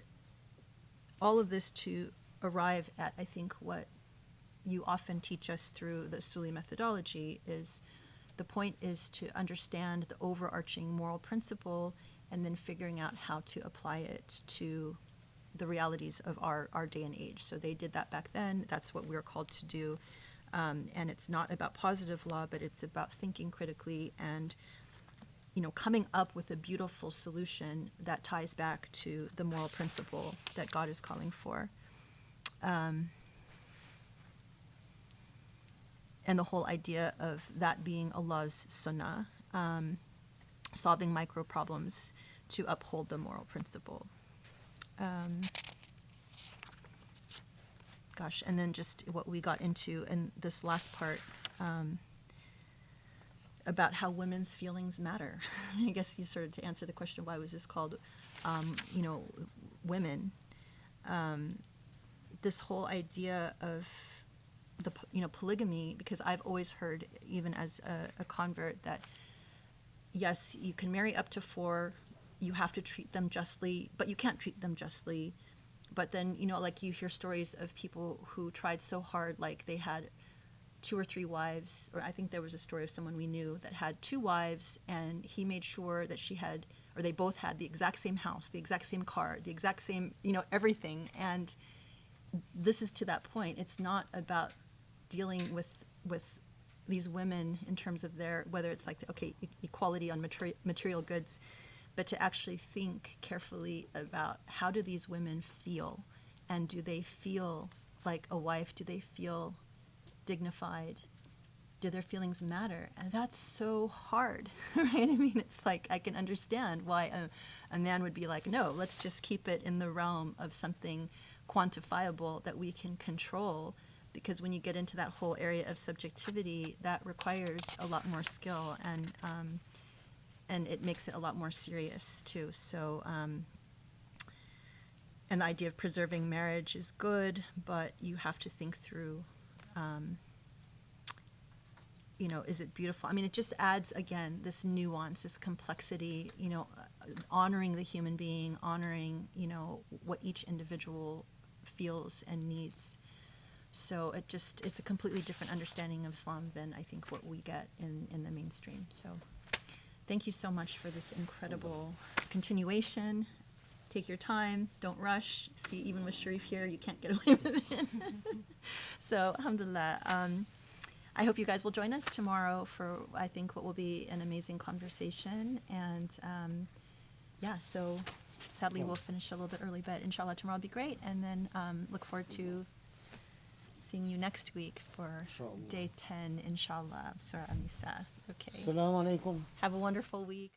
S1: all of this to arrive at, I think, what you often teach us through the Usuli methodology is the point is to understand the overarching moral principle and then figuring out how to apply it to the realities of our day and age. So they did that back then. That's what we're called to do. And it's not about positive law, but it's about thinking critically and coming up with a beautiful solution that ties back to the moral principle that God is calling for. And the whole idea of that being Allah's sunnah, solving micro problems to uphold the moral principle. And then just what we got into in this last part, about how women's feelings matter. I guess you started to answer the question, why was this called, women? This whole idea of the, polygamy, because I've always heard, even as a convert, that yes, you can marry up to 4, you have to treat them justly, but you can't treat them justly. But then, like you hear stories of people who tried so hard, like they had 2 or 3 wives, or I think there was a story of someone we knew that had 2 wives, and he made sure that she had, or they both had the exact same house, the exact same car, the exact same, everything. And this is to that point. It's not about dealing with these women in terms of their, whether it's like, okay, equality on material goods, but to actually think carefully about how do these women feel, and do they feel like a wife? Do they feel dignified? Do their feelings matter? And that's so hard, right? I mean, it's like, I can understand why a man would be like, no, let's just keep it in the realm of something quantifiable that we can control, because when you get into that whole area of subjectivity, that requires a lot more skill, and it makes it a lot more serious too. So and the idea of preserving marriage is good, but you have to think through, is it beautiful? I mean, it just adds, again, this nuance, this complexity, honoring the human being, honoring, what each individual feels and needs. So it's a completely different understanding of Islam than I think what we get in the mainstream. So thank you so much for this incredible continuation. Take your time, don't rush. See, even with Sharif here, you can't get away with it. So, alhamdulillah. I hope you guys will join us tomorrow for, I think, what will be an amazing conversation. And so sadly we'll finish a little bit early, but inshallah tomorrow will be great. And then look forward to seeing you next week for day 10, inshallah, of Surah Al-Nisa. Okay.
S2: Assalamu alaikum.
S1: Have a wonderful week.